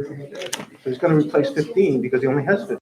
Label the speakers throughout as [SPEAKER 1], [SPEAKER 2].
[SPEAKER 1] So he's gonna replace 15 because he only has 15.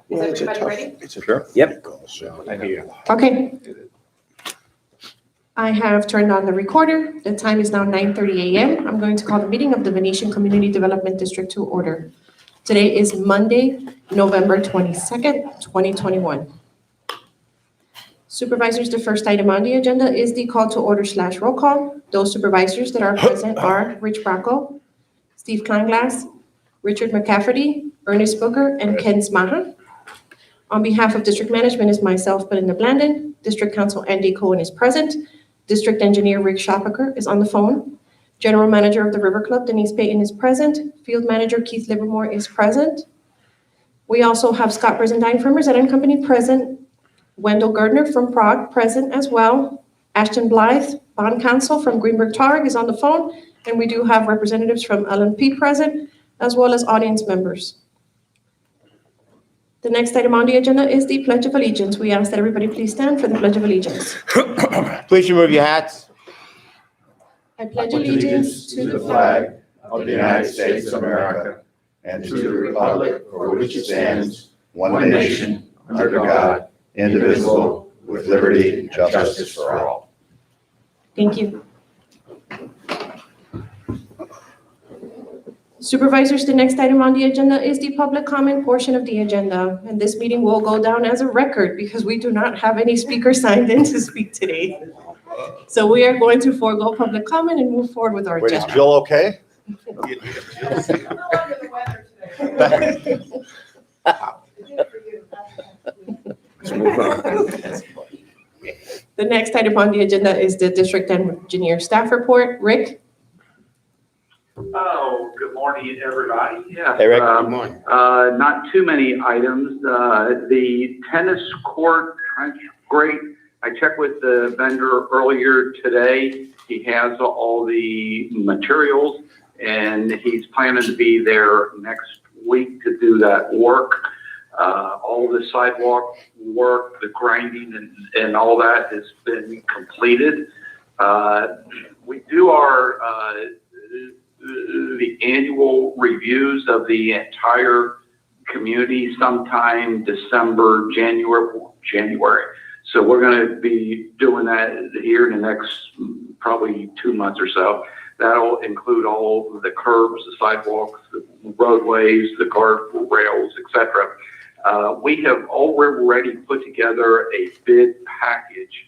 [SPEAKER 2] Is everybody ready?
[SPEAKER 3] It's a sure.
[SPEAKER 4] Yep.
[SPEAKER 3] I hear you.
[SPEAKER 2] Okay. I have turned on the recorder. The time is now 9:30 a.m. I'm going to call the meeting of the Venetian Community Development District to order. Today is Monday, November 22nd, 2021. Supervisors, the first item on the agenda is the call to order / roll call. Those supervisors that are present are Rich Bracco, Steve Kleinglass, Richard McCafferty, Ernest Booker, and Ken Smaha. On behalf of District Management is myself, Belinda Blandon. District Counsel Andy Cohen is present. District Engineer Rick Schappaker is on the phone. General Manager of the River Club, Denise Payton, is present. Field Manager Keith Livermore is present. We also have Scott Brizendine from Rosetta and Company present. Wendell Gardner from Prague present as well. Ashton Blythe, Bond Counsel from Greenberg Targ, is on the phone. And we do have representatives from LNP present, as well as audience members. The next item on the agenda is the Pledge of Allegiance. We ask that everybody please stand for the Pledge of Allegiance.
[SPEAKER 4] Please remove your hats.
[SPEAKER 2] I pledge allegiance to the flag
[SPEAKER 3] of the United States of America and to the republic for which it stands, one nation, under God, indivisible, with liberty and justice for all.
[SPEAKER 2] Thank you. Supervisors, the next item on the agenda is the public comment portion of the agenda. And this meeting will go down as a record because we do not have any speakers signed in to speak today. So we are going to forego public comment and move forward with our
[SPEAKER 3] Wait, is
[SPEAKER 2] agenda.
[SPEAKER 3] Jill okay?
[SPEAKER 4] Let's move on.
[SPEAKER 2] The next item on the agenda is the District Engineer Staff Report. Rick?
[SPEAKER 5] Oh, good morning, everybody. Yeah.
[SPEAKER 4] Hey, Rick. Good morning.
[SPEAKER 5] Not too many items. The tennis court, great. I checked with the vendor earlier today. He has all the materials and he's planning to be there next week to do that work. All the sidewalk work, the grinding and all that has been completed. We do our, the annual reviews of the entire community sometime December, January. So we're going to be doing that here in the next probably 2 months or so. That'll include all the curbs, the sidewalks, the roadways, the guardrails, etc. We have already put together a bid package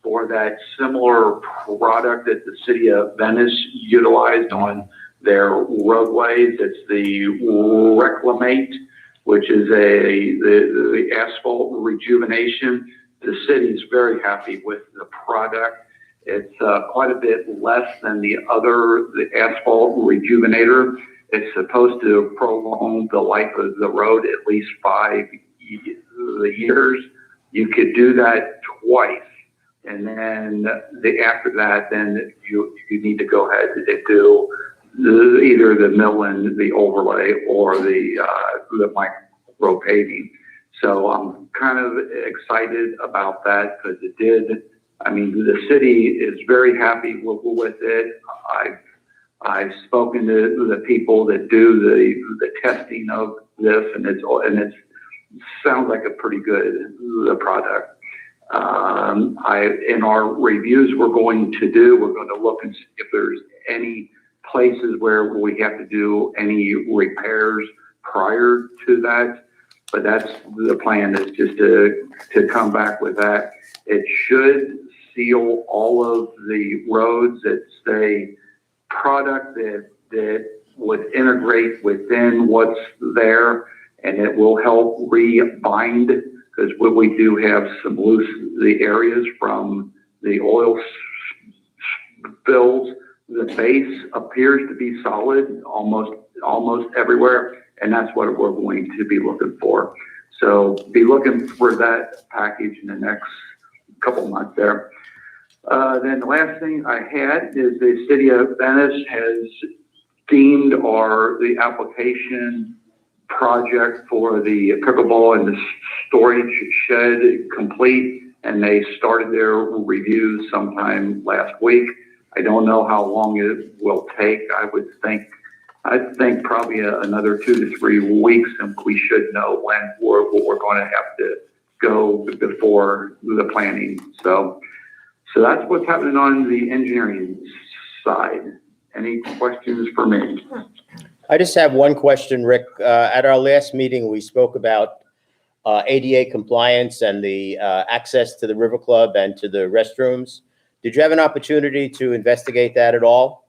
[SPEAKER 5] for that similar product that the city of Venice utilized on their roadways. It's the Reclamate, which is the asphalt rejuvenation. The city's very happy with the product. It's quite a bit less than the asphalt rejuvenator. It's supposed to prolong the life of the road at least 5 years. You could do that twice. And then after that, then you need to go ahead and do either the mill and the overlay or the micro paving. So I'm kind of excited about that because the city is very happy with it. I've spoken to the people that do the testing of this, and it sounds like a pretty good product. In our reviews we're going to look and see if there's any places where we have to do any repairs prior to that. But that's the plan, is just to come back with that. It should seal all of the roads. It's a product that would integrate within what's there, and it will help rebind, because we do have some the areas from the oil spills. The base appears to be solid almost everywhere, and that's what we're going to be looking for. So be looking for that package in the next couple months there. Then the last thing I had is the city of Venice has deemed the application project for the pickleball and the storage shed complete, and they started their reviews sometime last week. I don't know how long it will take. I would think I think probably another 2 to 3 weeks, and we should know when we're going to have to go before the planning. So that's what's happening on the engineering side. Any questions for me?
[SPEAKER 4] I just have one question, Rick. At our last meeting, we spoke about ADA compliance and the access to the River Club and to the restrooms. Did you have an opportunity to investigate that at all?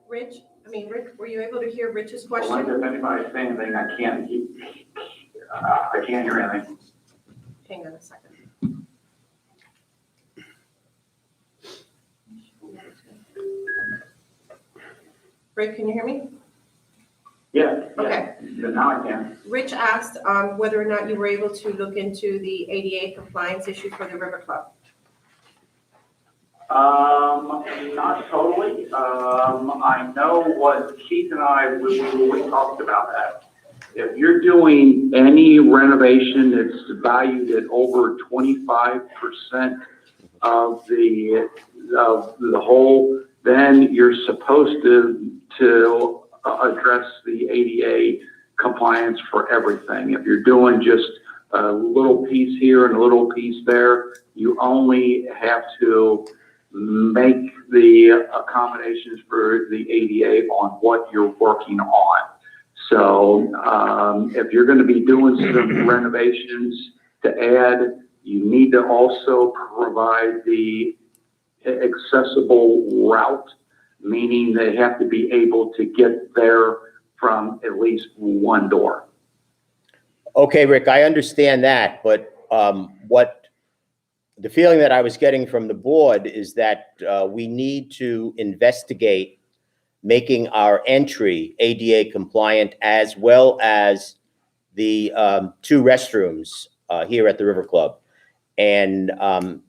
[SPEAKER 2] Rick, were you able to hear Rich's
[SPEAKER 5] If
[SPEAKER 2] question?
[SPEAKER 5] anybody's saying anything, I can't hear anything.
[SPEAKER 2] Hang on a second. Rick, can you hear me?
[SPEAKER 5] Yeah.
[SPEAKER 2] Okay.
[SPEAKER 5] Now I can.
[SPEAKER 2] Rich asked whether or not you were able to look into the ADA compliance issue for the River Club.
[SPEAKER 5] Not totally. I know what Keith and I, we talked about that. If you're doing any renovation that's valued at over 25% of the whole, then you're supposed to address the ADA compliance for everything. If you're doing just a little piece here and a little piece there, you only have to make the accommodations for the ADA on what you're working on. So if you're going to be doing some renovations to add, you need to also provide the accessible route, meaning they have to be able to get there from at least one door.
[SPEAKER 4] Okay, Rick, I understand that, but what the feeling that I was getting from the board is that we need to investigate making our entry ADA compliant, as well as the 2 restrooms here at the River Club. And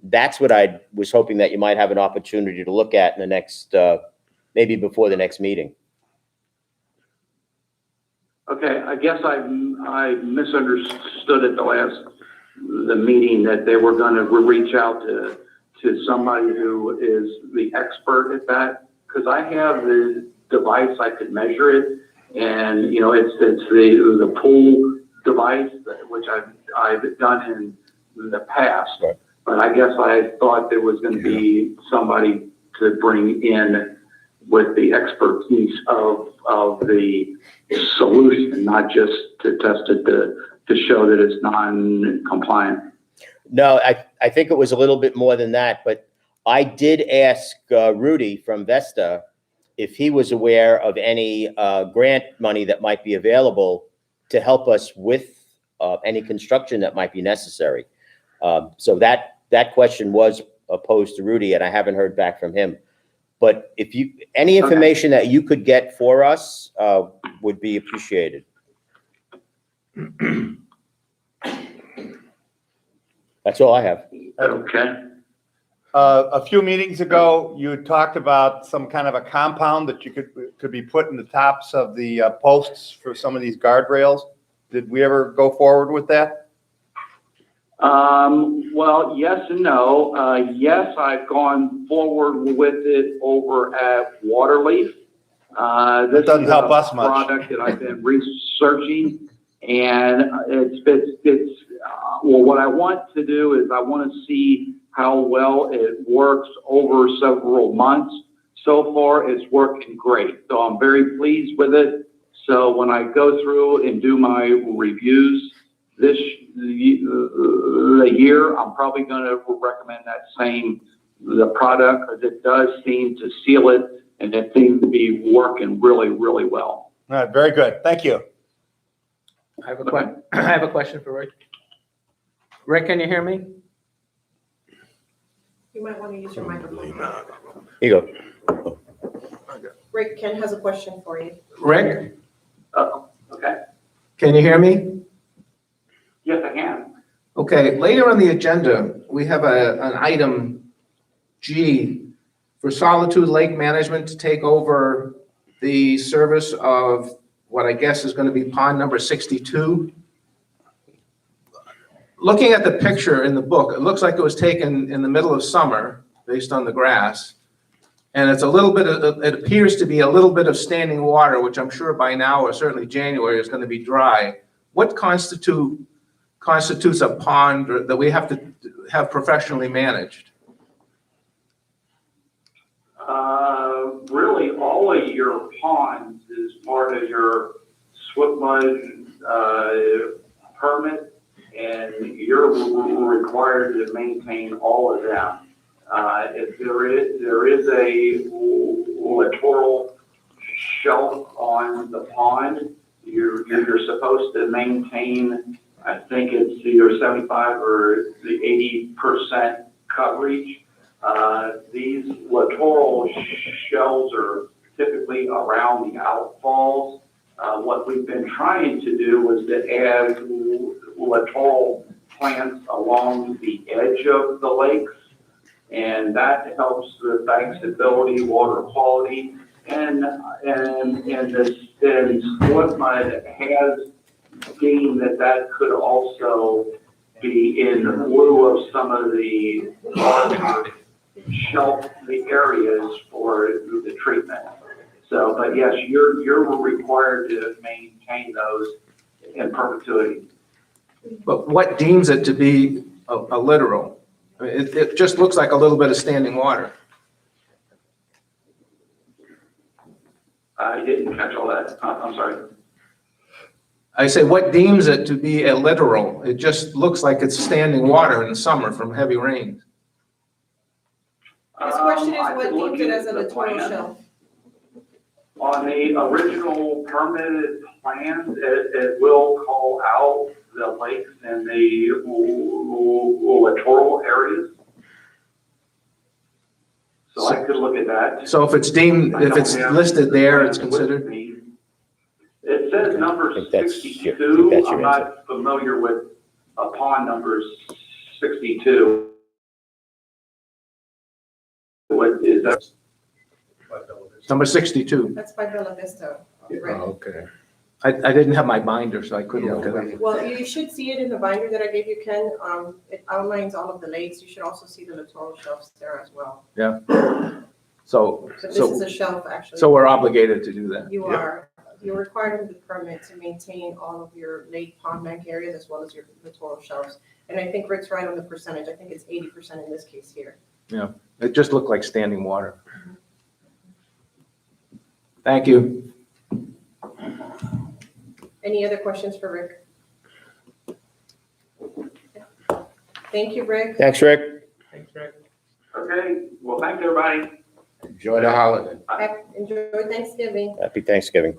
[SPEAKER 4] that's what I was hoping that you might have an opportunity to look at in the next, maybe before the next meeting.
[SPEAKER 5] Okay, I guess I misunderstood at the meeting that they were going to reach out to somebody who is the expert at that, because I have the device, I could measure it, and you know it's the pool device, which I've done in the past.
[SPEAKER 4] Right.
[SPEAKER 5] But I guess I thought there was going to be somebody to bring in with the expertise of the solution, not just to test it to show that it's non-compliant.
[SPEAKER 4] No, I think it was a little bit more than that, but I did ask Rudy from Vesta if he was aware of any grant money that might be available to help us with any construction that might be necessary. So that question was posed to Rudy, and I haven't heard back from him. But if any information that you could get for us would be appreciated. That's all I have.
[SPEAKER 5] Okay.
[SPEAKER 6] A few meetings ago, you had talked about some kind of a compound that you could be put in the tops of the posts for some of these guardrails. Did we ever go forward with that?
[SPEAKER 5] Well, yes and no. Yes, I've gone forward with it over at Waterleaf. This
[SPEAKER 6] doesn't help us much.
[SPEAKER 5] Product that I've been researching, and it's well, what I want to do is I want to see how well it works over several months. So far, it's working great. So I'm very pleased with it. So when I go through and do my reviews the year, I'm probably going to recommend the product, because it does seem to seal it, and it seems to be working really, really well.
[SPEAKER 6] All right, very good. Thank you.
[SPEAKER 7] I have a question for Rick. Rick, can you hear me?
[SPEAKER 2] You might want to use your microphone.
[SPEAKER 4] Here you go.
[SPEAKER 2] Rick, Ken has a question for you.
[SPEAKER 7] Rick,
[SPEAKER 5] Okay.
[SPEAKER 7] can you hear me?
[SPEAKER 5] Yes, I can.
[SPEAKER 7] Okay, later on the agenda, we have an item G for Solitude Lake Management to take over the service of what I guess is going to be pond number 62. Looking at the picture in the book, it looks like it was taken in the middle of summer, based on the grass. And it's a little bit of, it appears to be a little bit of standing water, which I'm sure by now, or certainly January, is going to be dry. What constitutes a pond that we have to have professionally managed?
[SPEAKER 5] Really, all of your ponds is part of your SWIP mud permit, and you're required to maintain all of them. If there is a littoral shelf on the pond, you're supposed to maintain, I think it's either 75 or the 80% coverage. These littoral shells are typically around the outfalls. What we've been trying to do is to add littoral plants along the edge of the lakes, and that helps the bank stability, water quality, and SWIP mud has deemed that could also be in lieu of some of the larger shelf the areas for the treatment. So, but yes, you're required to maintain those in perpetuity.
[SPEAKER 7] But what deems it to be a littoral? I mean, it just looks like a little bit of standing water.
[SPEAKER 5] I didn't catch all that. I'm sorry.
[SPEAKER 7] I say, what deems it to be a littoral? It just looks like it's standing water in the summer from heavy rains.
[SPEAKER 2] His question is
[SPEAKER 5] I
[SPEAKER 2] what
[SPEAKER 5] could look
[SPEAKER 2] deems it as a
[SPEAKER 5] into the
[SPEAKER 2] littoral
[SPEAKER 5] plan.
[SPEAKER 2] shelf?
[SPEAKER 5] On the original permitted plan, it will call out the lakes and the littoral areas. So I could look at that.
[SPEAKER 7] So if it's deemed, if it's listed there, it's considered?
[SPEAKER 5] It says number
[SPEAKER 4] I think that's your-
[SPEAKER 5] 62.
[SPEAKER 4] that's your
[SPEAKER 5] I'm not familiar with pond number 62. What is that?
[SPEAKER 7] Number 62.
[SPEAKER 2] That's by Bella Vista. Right.
[SPEAKER 7] Okay. I didn't have my binder, so I couldn't look it up.
[SPEAKER 2] Well, you should see it in the binder that I gave you, Ken. It outlines all of the lakes. You should also see the littoral shelves there as well.
[SPEAKER 7] So,
[SPEAKER 2] So this is a shelf, actually.
[SPEAKER 7] so we're obligated to do that.
[SPEAKER 2] You're required under the permit to maintain all of your lake pond bank areas as well as your littoral shelves. And I think Rick's right on the percentage. I think it's 80% in this case here.
[SPEAKER 7] Yeah, it just looked like standing water. Thank you.
[SPEAKER 2] Any other questions for Rick? Thank you, Rick.
[SPEAKER 4] Thanks, Rick.
[SPEAKER 5] Okay, well, thanks, everybody.
[SPEAKER 3] Enjoy the holiday.
[SPEAKER 2] Enjoy Thanksgiving.
[SPEAKER 4] Happy Thanksgiving.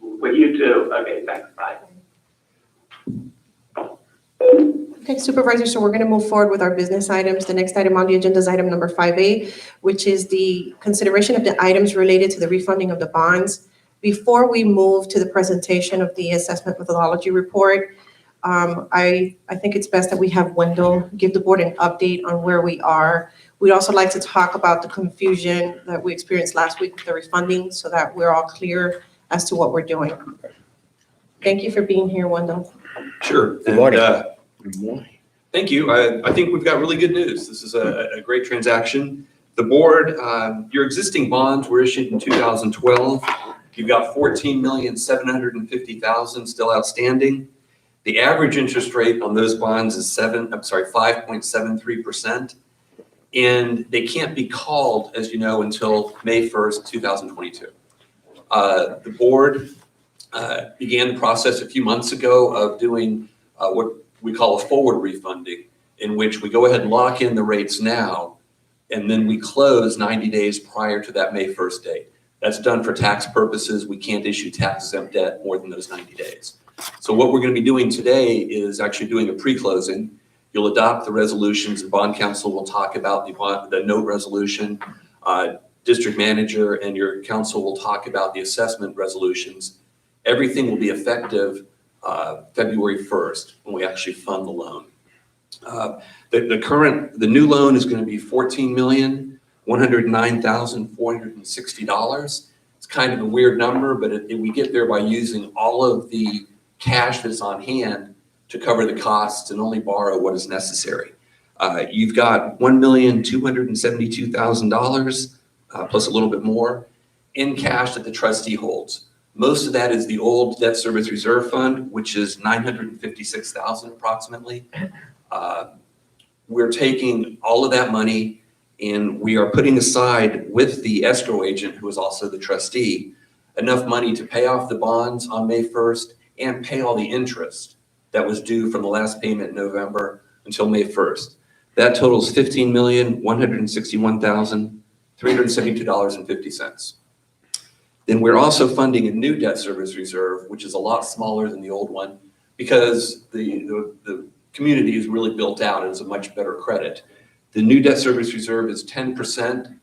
[SPEAKER 5] With you too. Okay, thanks, bye.
[SPEAKER 2] Okay, Supervisor, so we're going to move forward with our business items. The next item on the agenda is item number 5A, which is the consideration of the items related to the refunding of the bonds. Before we move to the presentation of the assessment methodology report, I think it's best that we have Wendell give the board an update on where we are. We'd also like to talk about the confusion that we experienced last week with the refunding so that we're all clear as to what we're doing. Thank you for being here, Wendell.
[SPEAKER 8] Sure.
[SPEAKER 4] Good morning.
[SPEAKER 8] Thank you. I think we've got really good news. This is a great transaction. The board, your existing bonds were issued in 2012. You've got 14,750,000 still outstanding. The average interest rate on those bonds is 5.73%. And they can't be called, as you know, until May 1st, 2022. The board began the process a few months ago of doing what we call a forward refunding, in which we go ahead and lock in the rates now, and then we close 90 days prior to that May 1st date. That's done for tax purposes. We can't issue tax-exempt debt more than those 90 days. So what we're going to be doing today is actually doing a pre-closing. You'll adopt the resolutions, and bond counsel will talk about the note resolution. District manager and your counsel will talk about the assessment resolutions. Everything will be effective February 1st when we actually fund the loan. The new loan is going to be $14,109,460. It's kind of a weird number, but we get there by using all of the cash that's on hand to cover the costs and only borrow what is necessary. You've got $1,272,000 plus a little bit more in cash that the trustee holds. Most of that is the old debt service reserve fund, which is $956,000 approximately. We're taking all of that money and we are putting aside with the escrow agent, who is also the trustee, enough money to pay off the bonds on May 1st and pay all the interest that was due from the last payment in November until May 1st. That totals $15,161,372.50. Then we're also funding a new debt service reserve, which is a lot smaller than the old one because the community is really built out and is a much better credit. The new debt service reserve is 10%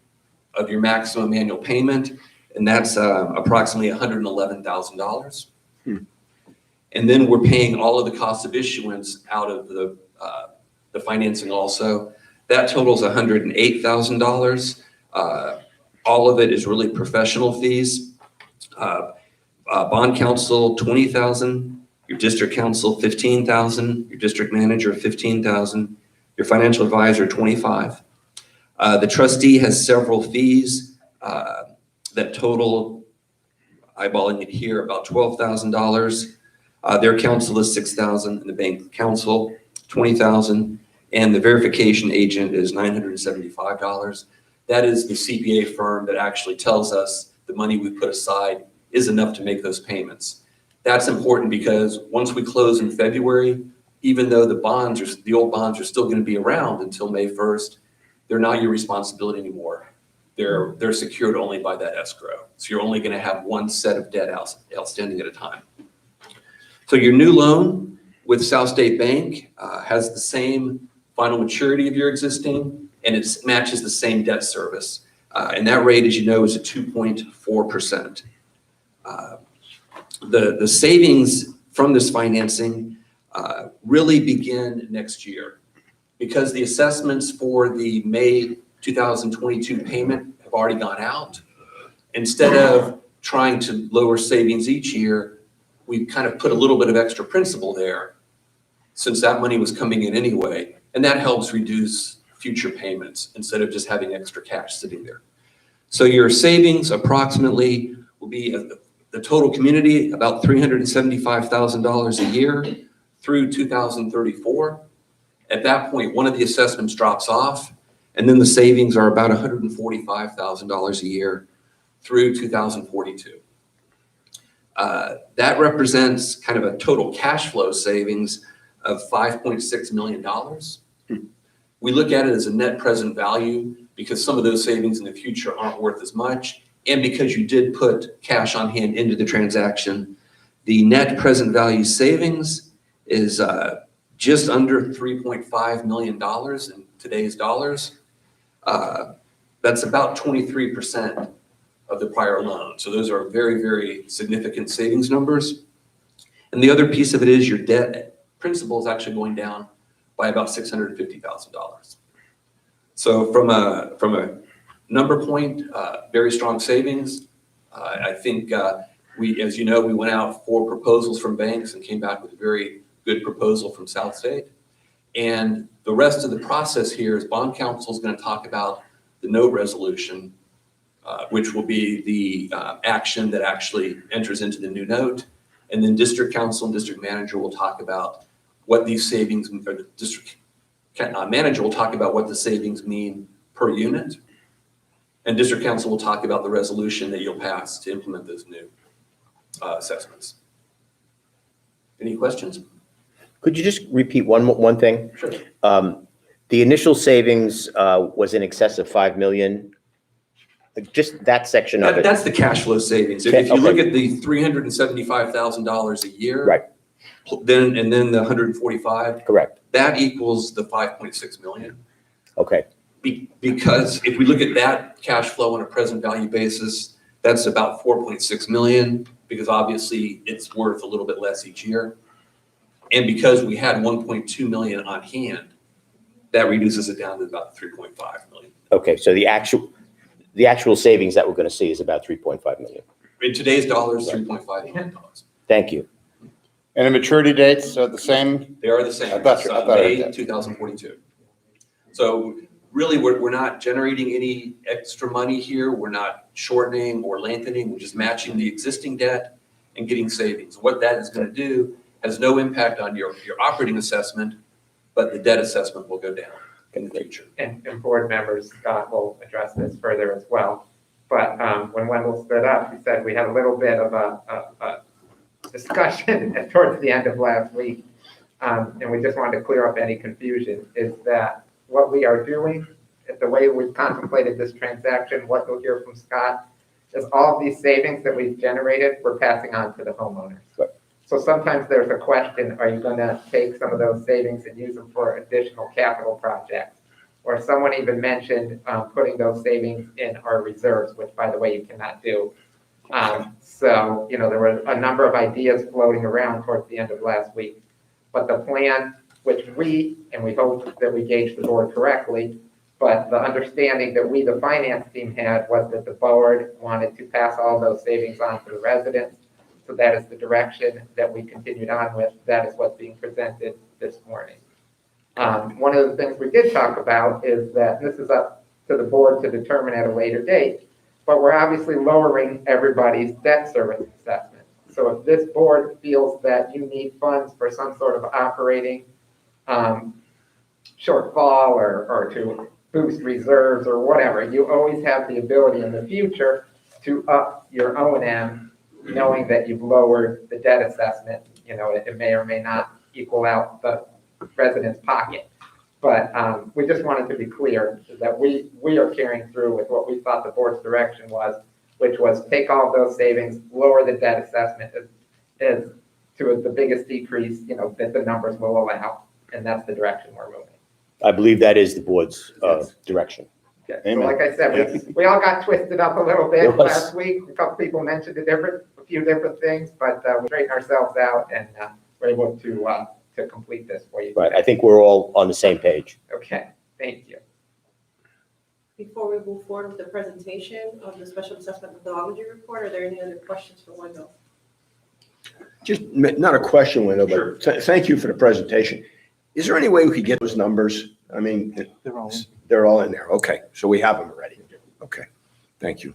[SPEAKER 8] of your maximum annual payment, and that's approximately $111,000. And then we're paying all of the cost of issuance out of the financing also. That totals $108,000. All of it is really professional fees. Bond counsel, $20,000. Your district counsel, $15,000. Your district manager, $15,000. Your financial advisor, $25,000. The trustee has several fees that total, eyeballing it here, about $12,000. Their counsel is $6,000, and the bank counsel, $20,000, and the verification agent is $975. That is the CPA firm that actually tells us the money we put aside is enough to make those payments. That's important because once we close in February, even though the old bonds are still going to be around until May 1st, they're not your responsibility anymore. They're secured only by that escrow. So you're only going to have one set of debt outstanding at a time. So your new loan with South State Bank has the same final maturity of your existing, and it matches the same debt service. And that rate, as you know, is at 2.4%. The savings from this financing really begin next year because the assessments for the May 2022 payment have already gone out. Instead of trying to lower savings each year, we kind of put a little bit of extra principal there since that money was coming in anyway, and that helps reduce future payments instead of just having extra cash sitting there. So your savings approximately will be the total community about $375,000 a year through 2034. At that point, one of the assessments drops off, and then the savings are about $145,000 a year through 2042. That represents kind of a total cash flow savings of $5.6 million. We look at it as a net present value because some of those savings in the future aren't worth as much, and because you did put cash on hand into the transaction. The net present value savings is just under $3.5 million in today's dollars. That's about 23% of the prior loan. So those are very, very significant savings numbers. And the other piece of it is your debt principal is actually going down by about $650,000. So from a number point, very strong savings. I think as you know, we went out for proposals from banks and came back with a very good proposal from South State. And the rest of the process here is bond counsel is going to talk about the note resolution, which will be the action that actually enters into the new note. And then district counsel and district manager will talk about what these savings, or the district manager will talk about what the savings mean per unit. And district counsel will talk about the resolution that you'll pass to implement those new assessments. Any questions?
[SPEAKER 4] Could you just repeat one thing?
[SPEAKER 8] Sure.
[SPEAKER 4] The initial savings was in excess of 5 million. Just that section of it.
[SPEAKER 8] That's the cash flow savings. If you look at the $375,000 a year,
[SPEAKER 4] Right.
[SPEAKER 8] Then the 145,
[SPEAKER 4] Correct.
[SPEAKER 8] that equals the 5.6 million.
[SPEAKER 4] Okay.
[SPEAKER 8] Because if we look at that cash flow on a present value basis, that's about 4.6 million, because obviously it's worth a little bit less each year. And because we had 1.2 million on hand, that reduces it down to about 3.5 million.
[SPEAKER 4] Okay, so the actual savings that we're going to see is about 3.5 million.
[SPEAKER 8] In today's dollars, 3.5 million.
[SPEAKER 4] Thank you.
[SPEAKER 6] And the maturity dates are the same?
[SPEAKER 8] They are the same.
[SPEAKER 6] I thought
[SPEAKER 8] May
[SPEAKER 6] I did.
[SPEAKER 8] 2042. So really, we're not generating any extra money here. We're not shortening or lengthening. We're just matching the existing debt and getting savings. What that is going to do has no impact on your operating assessment, but the debt assessment will go down in the future.
[SPEAKER 9] And board members, Scott will address this further as well. But when Wendell stood up, he said we had a little bit of a discussion towards the end of last week. And we just wanted to clear up any confusion, is that what we are doing, the way we've contemplated this transaction, what you'll hear from Scott, is all of these savings that we've generated, we're passing on to the homeowners. So sometimes there's a question, are you going to take some of those savings and use them for additional capital projects? Or someone even mentioned putting those savings in our reserves, which, by the way, you cannot do. So, there were a number of ideas floating around towards the end of last week. But the plan, which we hope that we gauged the board correctly, but the understanding that we, the finance team, had was that the board wanted to pass all those savings on to the residents. So that is the direction that we continued on with. That is what's being presented this morning. One of the things we did talk about is that this is up to the board to determine at a later date, but we're obviously lowering everybody's debt service assessment. So if this board feels that you need funds for some sort of operating shortfall or to boost reserves or whatever, you always have the ability in the future to up your O&M, knowing that you've lowered the debt assessment. It may or may not equal out the resident's pocket. But we just wanted to be clear that we are carrying through with what we thought the board's direction was, which was take all those savings, lower the debt assessment is to the biggest decrease, that the numbers will allow. And that's the direction we're moving.
[SPEAKER 4] I believe that is the board's direction.
[SPEAKER 9] Okay. So like I said, we all got twisted up a little bit last week. A couple people mentioned a few different things, but we straightened ourselves out and we're able to complete this for you.
[SPEAKER 4] Right, I think we're all on the same page.
[SPEAKER 9] Okay, thank you.
[SPEAKER 2] Before we move forward with the presentation of the special assessment methodology report, are there any other questions for Wendell?
[SPEAKER 10] Just not a question, Wendell, but thank you for the presentation. Is there any way we could get those numbers? I mean, they're all in there. Okay, so we have them already. Okay, thank you.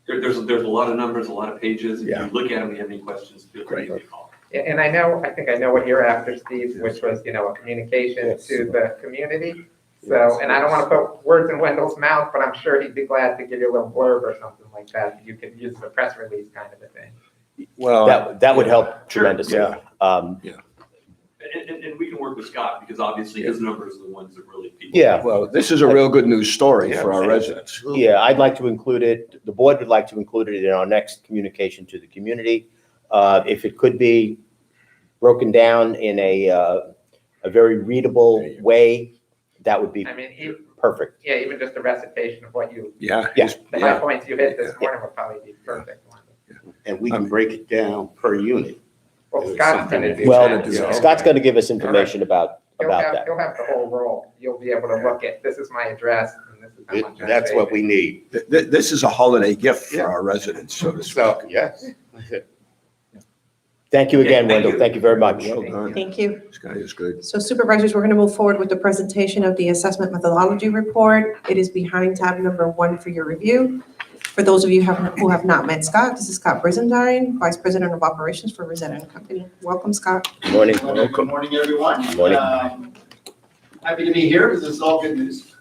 [SPEAKER 8] There's a lot of numbers, a lot of pages. If
[SPEAKER 10] Yeah.
[SPEAKER 8] you look at them, you have any questions, feel free to call.
[SPEAKER 9] And I think I know what you're after, Steve, which was, a communication to the community. So, and I don't want to put words in Wendell's mouth, but I'm sure he'd be glad to give you a little blurb or something like that. You could use the press release kind of a thing.
[SPEAKER 10] Well,
[SPEAKER 4] That would help tremendously.
[SPEAKER 10] Yeah.
[SPEAKER 8] And we can work with Scott because obviously his numbers are the ones that really people.
[SPEAKER 4] Yeah.
[SPEAKER 10] well, this is a real good news story for our residents.
[SPEAKER 4] Yeah, I'd like to include it, the board would like to include it in our next communication to the community. If it could be broken down in a very readable way, that would be perfect.
[SPEAKER 9] Yeah, even just a recitation of what the
[SPEAKER 4] Yeah.
[SPEAKER 9] high points you hit this morning would probably be perfect.
[SPEAKER 11] And we can break it down per unit.
[SPEAKER 9] Well, Scott's going to do
[SPEAKER 4] Well,
[SPEAKER 9] that.
[SPEAKER 4] Scott's going to give us information about that.
[SPEAKER 9] He'll have the whole roll. You'll be able to look at, this is my address, and this is how much I
[SPEAKER 11] That's what we need.
[SPEAKER 10] This is a holiday gift for our residents, so to speak.
[SPEAKER 11] So, yes.
[SPEAKER 4] Thank you again,
[SPEAKER 8] Yeah, thank
[SPEAKER 4] Wendell.
[SPEAKER 8] you.
[SPEAKER 4] Thank you very much.
[SPEAKER 10] Well done.
[SPEAKER 2] Thank you.
[SPEAKER 10] This guy is good.
[SPEAKER 2] So supervisors, we're going to move forward with the presentation of the assessment methodology report. It is behind tab number 1 for your review. For those of you who have not met Scott, this is Scott Brizendine, Vice President of Operations for Rosetta & Company. Welcome, Scott.
[SPEAKER 4] Good morning.
[SPEAKER 12] Good morning, everyone.
[SPEAKER 4] Good morning.
[SPEAKER 12] Happy to be here because this is all good news.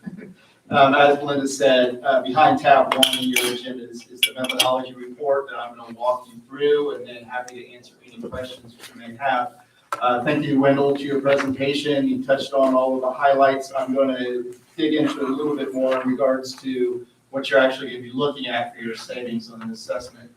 [SPEAKER 12] As Belinda said, behind tab 1 in your agenda is the methodology report that I'm going to walk you through, and then happy to answer any questions you may have. Thank you, Wendell, to your presentation. You touched on all of the highlights. I'm going to dig into it a little bit more in regards to what you're actually going to be looking at for your savings on an assessment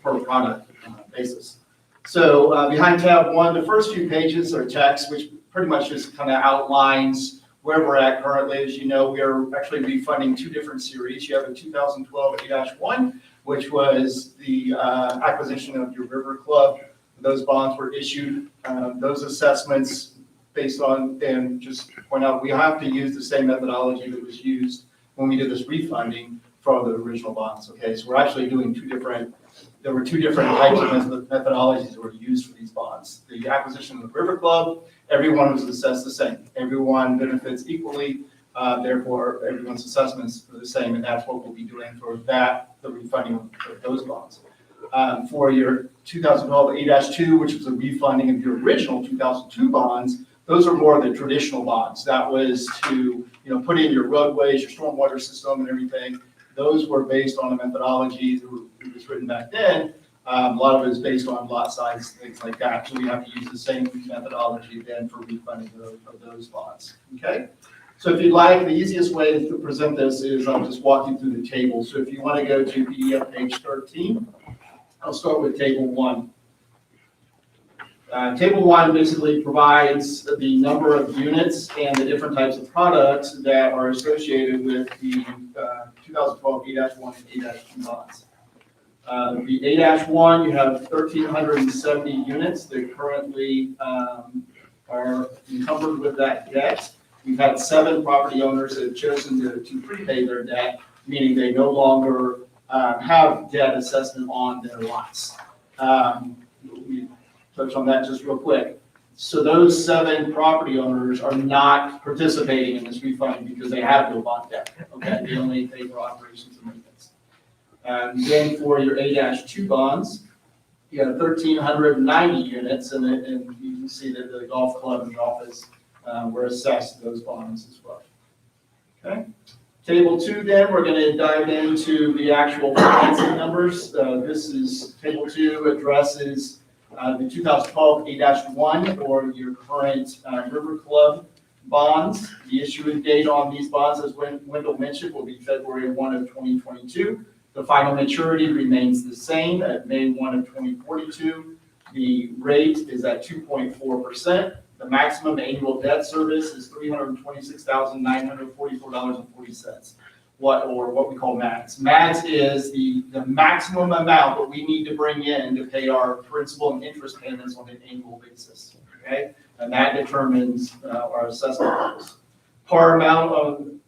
[SPEAKER 12] per product basis. So behind tab 1, the first few pages are text, which pretty much just kind of outlines where we're at currently. As you know, we are actually refunding 2 different series. You have a 2012 A-1, which was the acquisition of your River Club. Those bonds were issued. Those assessments based on, and just point out, we have to use the same methodology that was used when we did this refunding for the original bonds. Okay, so we're actually doing there were 2 different types of methodologies that were used for these bonds. The acquisition of the River Club, everyone was assessed the same. Everyone benefits equally Therefore, everyone's assessments are the same, and that's what we'll be doing for that, the refunding of those bonds. For your 2012 A-2, which was a refunding of your original 2002 bonds, those are more of the traditional bonds. That was to, put in your roadways, your stormwater system and everything. Those were based on a methodology that was written back then. A lot of it is based on lot size, things like that. So we have to use the same methodology then for refunding of those bonds. Okay? So if you'd like, the easiest way to present this is I'll just walk you through the table. So if you want to go to PDF page 13, I'll start with table 1. Table 1 basically provides the number of units and the different types of products that are associated with the 2012 A-1 and A-2 bonds. The A-1, you have 1,370 units that currently are encumbered with that debt. We've had 7 property owners that have chosen to prepay their debt, meaning they no longer have debt assessment on their lots. We touch on that just real quick. So those 7 property owners are not participating in this refunding because they have no bond debt. Okay, they only pay for operations and maintenance. Then for your A-2 bonds, you have 1,390 units, and you can see that the golf club and the office were assessed those bonds as well. Okay. Table 2, then we're going to dive into the actual financing numbers. This is table 2 addresses the 2012 A-1 or your current River Club bonds. The issuing date on these bonds, as Wendell mentioned, will be February 1 of 2022. The final maturity remains the same at May 1 of 2042. The rate is at 2.4%. The maximum annual debt service is $326,944.40. What we call MADS. MADS is the maximum amount that we need to bring in to pay our principal and interest payments on an annual basis. Okay, and that determines our assessment levels. Par amount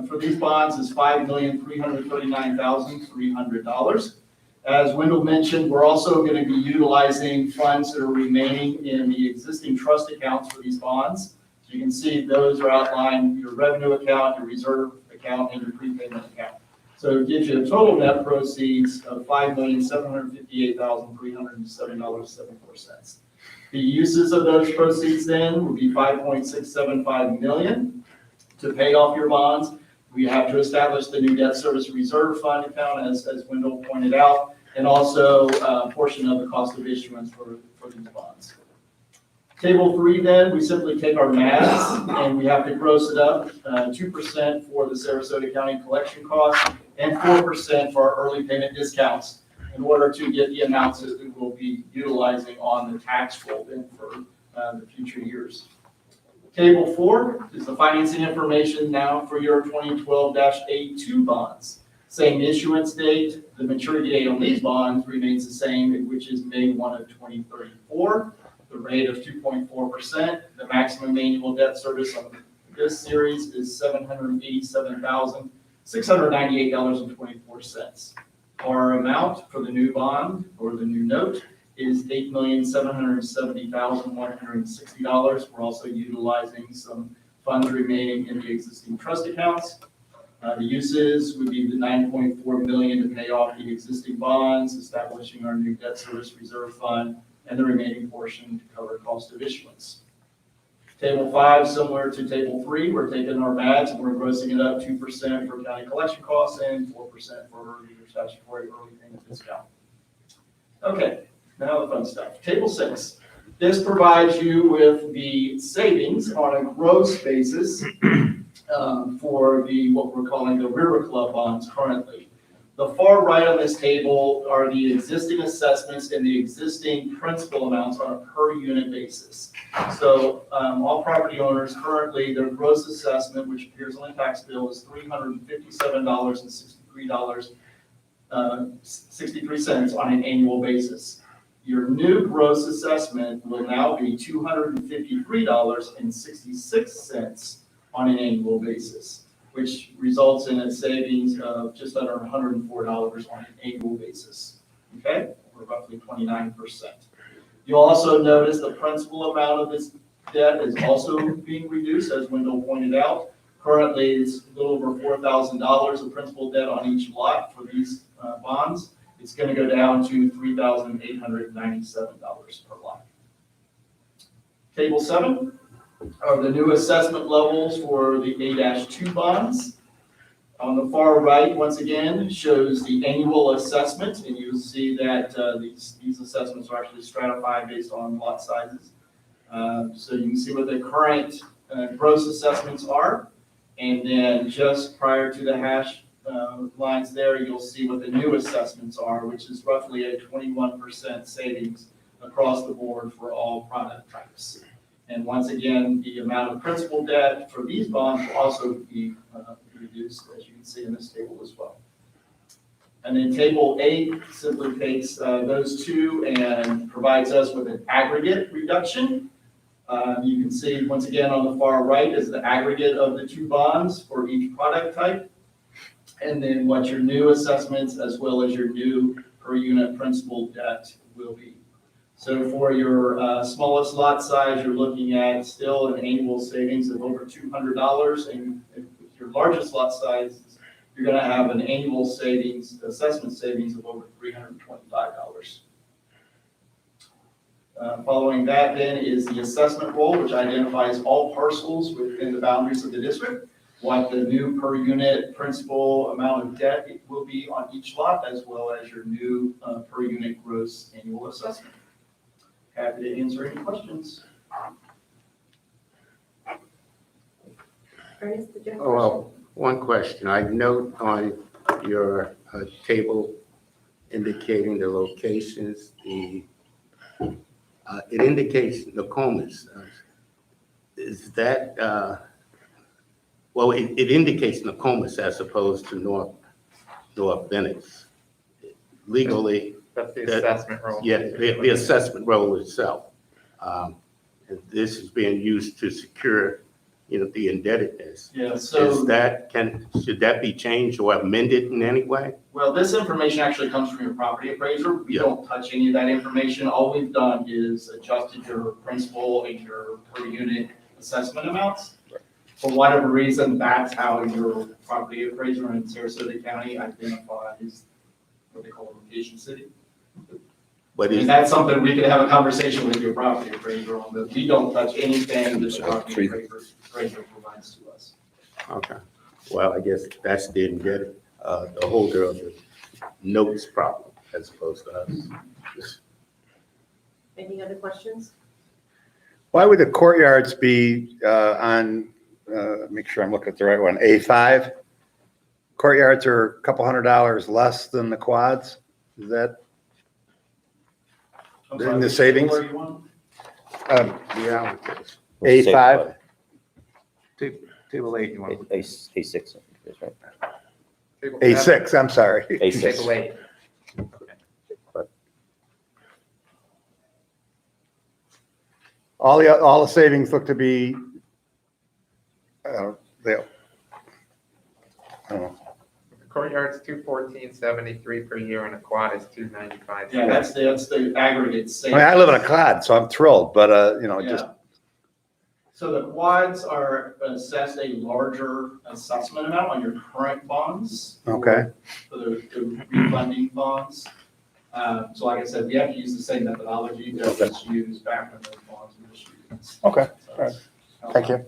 [SPEAKER 12] for these bonds is $5,339,300. As Wendell mentioned, we're also going to be utilizing funds that are remaining in the existing trust accounts for these bonds. So you can see those are outlined, your revenue account, your reserve account, and your prepayment account. So it gives you a total net proceeds of $5,758,307.74. The uses of those proceeds then would be $5.675 million to pay off your bonds. We have to establish the new debt service reserve fund account, as Wendell pointed out, and also a portion of the cost of issuance for these bonds. Table 3, then, we simply take our MADS and we have to gross it up, 2% for the Sarasota County collection costs and 4% for our early payment discounts in order to get the amounts that we will be utilizing on the tax roll then for the future years. Table 4 is the financing information now for your 2012-A2 bonds. Same issuance date. The maturity date on these bonds remains the same, which is May 1 of 2034. The rate of 2.4%. The maximum annual debt service on this series is $787,698.24. Our amount for the new bond or the new note is $8,770,160. We're also utilizing some funds remaining in the existing trust accounts. The uses would be the $9.4 million to pay off the existing bonds, establishing our new debt service reserve fund, and the remaining portion to cover cost of issuance. Table 5, similar to Table 3, we're taking our MADS and we're grossing it up 2% for county collection costs and 4% for your statutory early payment discount. Okay. Now the fun stuff. Table 6. This provides you with the savings on a gross basis for what we're calling the River Club bonds currently. The far right on this table are the existing assessments and the existing principal amounts on a per unit basis. So all property owners currently, their gross assessment, which appears on the tax bill, is $357.63 on an annual basis. Your new gross assessment will now be $253.66 on an annual basis, which results in a savings of just under $104 on an annual basis, okay, or roughly 29%. You'll also notice the principal amount of this debt is also being reduced, as Wendell pointed out. Currently, it's a little over $4,000 of principal debt on each lot for these bonds. It's going to go down to $3,897 per lot. Table 7 are the new assessment levels for the A-2 bonds. On the far right, once again, shows the annual assessment, and you'll see that these assessments are actually stratified based on lot sizes. So you can see what the current gross assessments are, and then just prior to the hash lines there, you'll see what the new assessments are, which is roughly a 21% savings across the board for all product types. And once again, the amount of principal debt for these bonds will also be reduced, as you can see in this table as well. And then table 8 simply takes those two and provides us with an aggregate reduction. You can see once again on the far right is the aggregate of the two bonds for each product type. And then what your new assessments as well as your new per unit principal debt will be. So for your smallest lot size, you're looking at still an annual savings of over $200. And with your largest lot size, you're going to have an annual savings, assessment savings of over $325. Following that then is the assessment roll, which identifies all parcels within the boundaries of the district, what the new per unit principal amount of debt will be on each lot, as well as your new per unit gross annual assessment. Happy to answer any questions.
[SPEAKER 2] Ernest, did you have a
[SPEAKER 11] Oh, well, one question. I note on your table indicating the locations, it indicates Nokomis. Is that, well, it indicates Nokomis as opposed to North Venice. Legally,
[SPEAKER 9] That's the assessment roll.
[SPEAKER 11] yeah, the assessment roll itself. And this is being used to secure, the indebtedness.
[SPEAKER 12] Yeah, so.
[SPEAKER 11] Is that, should that be changed or amended in any way?
[SPEAKER 12] Well, this information actually comes from your property appraiser. We
[SPEAKER 11] Yeah.
[SPEAKER 12] don't touch any of that information. All we've done is adjusted your principal and your per unit assessment amounts. For whatever reason, that's how your property appraiser in Sarasota County identifies what they call a location city.
[SPEAKER 11] But
[SPEAKER 12] And
[SPEAKER 11] is,
[SPEAKER 12] that's something we could have a conversation with your property appraiser on, but we don't touch anything that the property appraiser provides to us.
[SPEAKER 11] okay, well, I guess that's the indebted, the holder of the notes problem as opposed to us.
[SPEAKER 2] Any other questions?
[SPEAKER 6] Why would the courtyards be on, make sure I'm looking at the right one, A5? Courtyards are a couple $100 less than the quads? Is that
[SPEAKER 12] I'm
[SPEAKER 6] in
[SPEAKER 12] sorry,
[SPEAKER 6] the
[SPEAKER 12] which
[SPEAKER 6] savings?
[SPEAKER 12] table are you on?
[SPEAKER 11] Yeah.
[SPEAKER 6] A5?
[SPEAKER 7] Table 8, you want to.
[SPEAKER 4] A6, right?
[SPEAKER 9] Table
[SPEAKER 6] A6, I'm sorry.
[SPEAKER 9] Table
[SPEAKER 4] A6.
[SPEAKER 9] 8.
[SPEAKER 6] All the savings look to be, they, I don't know.
[SPEAKER 9] The courtyard's $214.73 per year, and a quad is $295.
[SPEAKER 12] Yeah, that's the aggregate
[SPEAKER 6] I
[SPEAKER 12] savings.
[SPEAKER 6] mean, I live in a quad, so I'm thrilled, but, just,
[SPEAKER 12] Yeah. So the quads are assessed a larger assessment amount on your current bonds.
[SPEAKER 6] okay.
[SPEAKER 12] For the refunding bonds. So like I said, we have to use the same methodology that was used back when those bonds were issued.
[SPEAKER 6] Okay,
[SPEAKER 12] So,
[SPEAKER 6] all right. Thank you.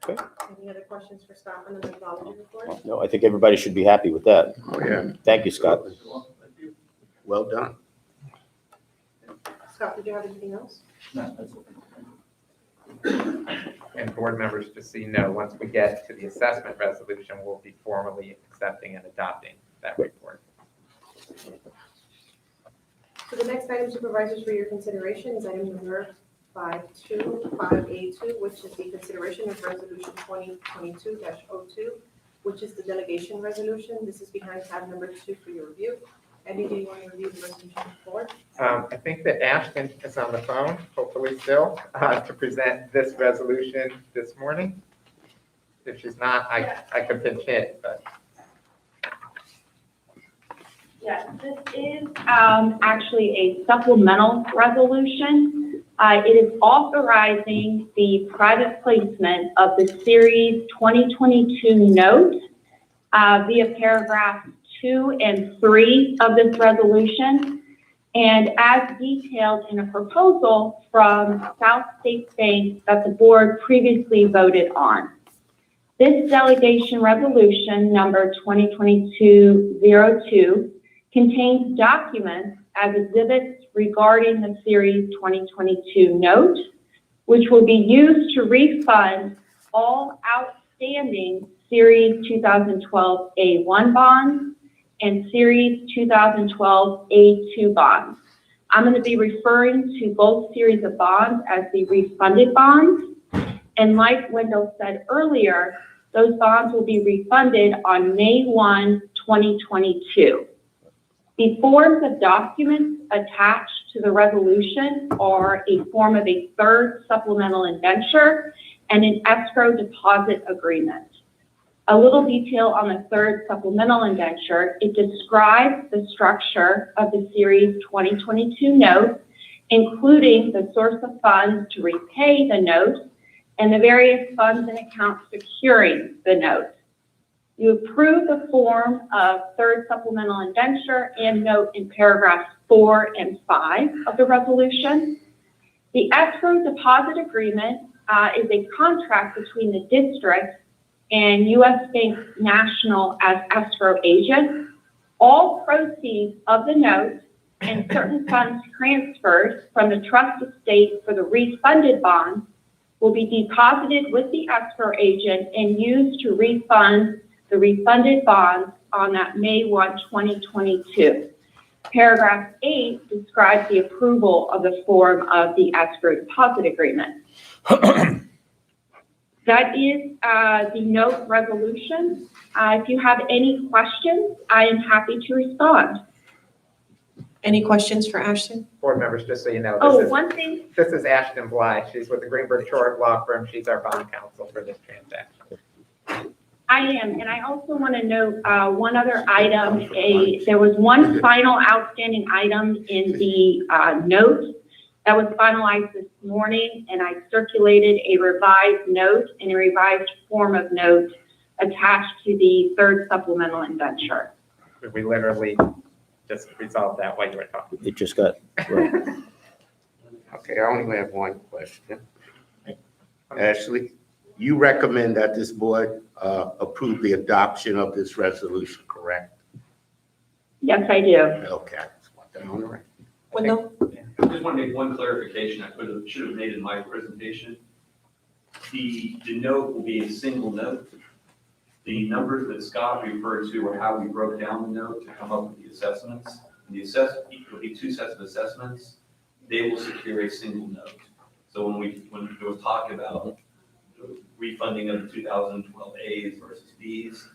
[SPEAKER 2] Any other questions for Scott on the methodology report?
[SPEAKER 4] No, I think everybody should be happy with that.
[SPEAKER 11] Oh, yeah,
[SPEAKER 4] Thank you, Scott.
[SPEAKER 11] well done.
[SPEAKER 2] Scott, did you have anything else?
[SPEAKER 12] No, that's okay.
[SPEAKER 9] And board members, just so you know, once we get to the assessment resolution, we'll be formally accepting and adopting that report.
[SPEAKER 2] So the next item, supervisors, for your consideration is item number 52582, which is the consideration of resolution 2022-02, which is the delegation resolution. This is behind tab number 2 for your review. Eddie, do you want to review the resolution before?
[SPEAKER 9] I think that Ashton is on the phone, hopefully still, to present this resolution this morning. If she's not, I could pinch hit, but.
[SPEAKER 13] Yes, this is actually a supplemental resolution It is authorizing the private placement of the Series 2022 note via paragraphs 2 and 3 of this resolution, and as detailed in a proposal from South State Bank that the board previously voted on. This delegation resolution number 2022-02 contains documents as exhibits regarding the Series 2022 note, which will be used to refund all outstanding Series 2012 A1 bonds and Series 2012 A2 bonds. I'm going to be referring to both series of bonds as the refunded bonds. And like Wendell said earlier, those bonds will be refunded on May 1, 2022. The forms of documents attached to the resolution are a form of a third supplemental indenture and an escrow deposit agreement. A little detail on the third supplemental indenture: it describes the structure of the Series 2022 note, including the source of funds to repay the note and the various funds and accounts securing the note. You approve the form of third supplemental indenture and note in paragraphs 4 and 5 of the resolution. The escrow deposit agreement is a contract between the district and U.S. Bank National as escrow agent. All proceeds of the note and certain funds transferred from the trust estate for the refunded bonds will be deposited with the escrow agent and used to refund the refunded bonds on that May 1, 2022. Paragraph 8 describes the approval of the form of the escrow deposit agreement. That is the note resolution. If you have any questions, I am happy to respond.
[SPEAKER 2] Any questions for Ashton?
[SPEAKER 9] Board members, just so you know,
[SPEAKER 13] Oh, one thing,
[SPEAKER 9] this is Ashton Bly. She's with the Greenberg Short Law Firm. She's our bond counsel for this transaction.
[SPEAKER 13] I am, and I also want to note one other item. There was one final outstanding item in the note that was finalized this morning, and I circulated a revised note and a revised form of note attached to the third supplemental indenture.
[SPEAKER 9] We literally just resolved that while you were talking.
[SPEAKER 4] It just got, right.
[SPEAKER 11] Okay, I only have one question. Ashley, you recommend that this board approve the adoption of this resolution, correct?
[SPEAKER 13] Yes, I do.
[SPEAKER 11] Okay, I just want that on the record.
[SPEAKER 2] Wendell?
[SPEAKER 8] I just want to make one clarification I should have made in my presentation. The note will be a single note. The numbers that Scott referred to are how we broke down the note to come up with the assessments. And the will be two sets of assessments. They will secure a single note. So when we were talking about refunding of the 2012 A's versus B's,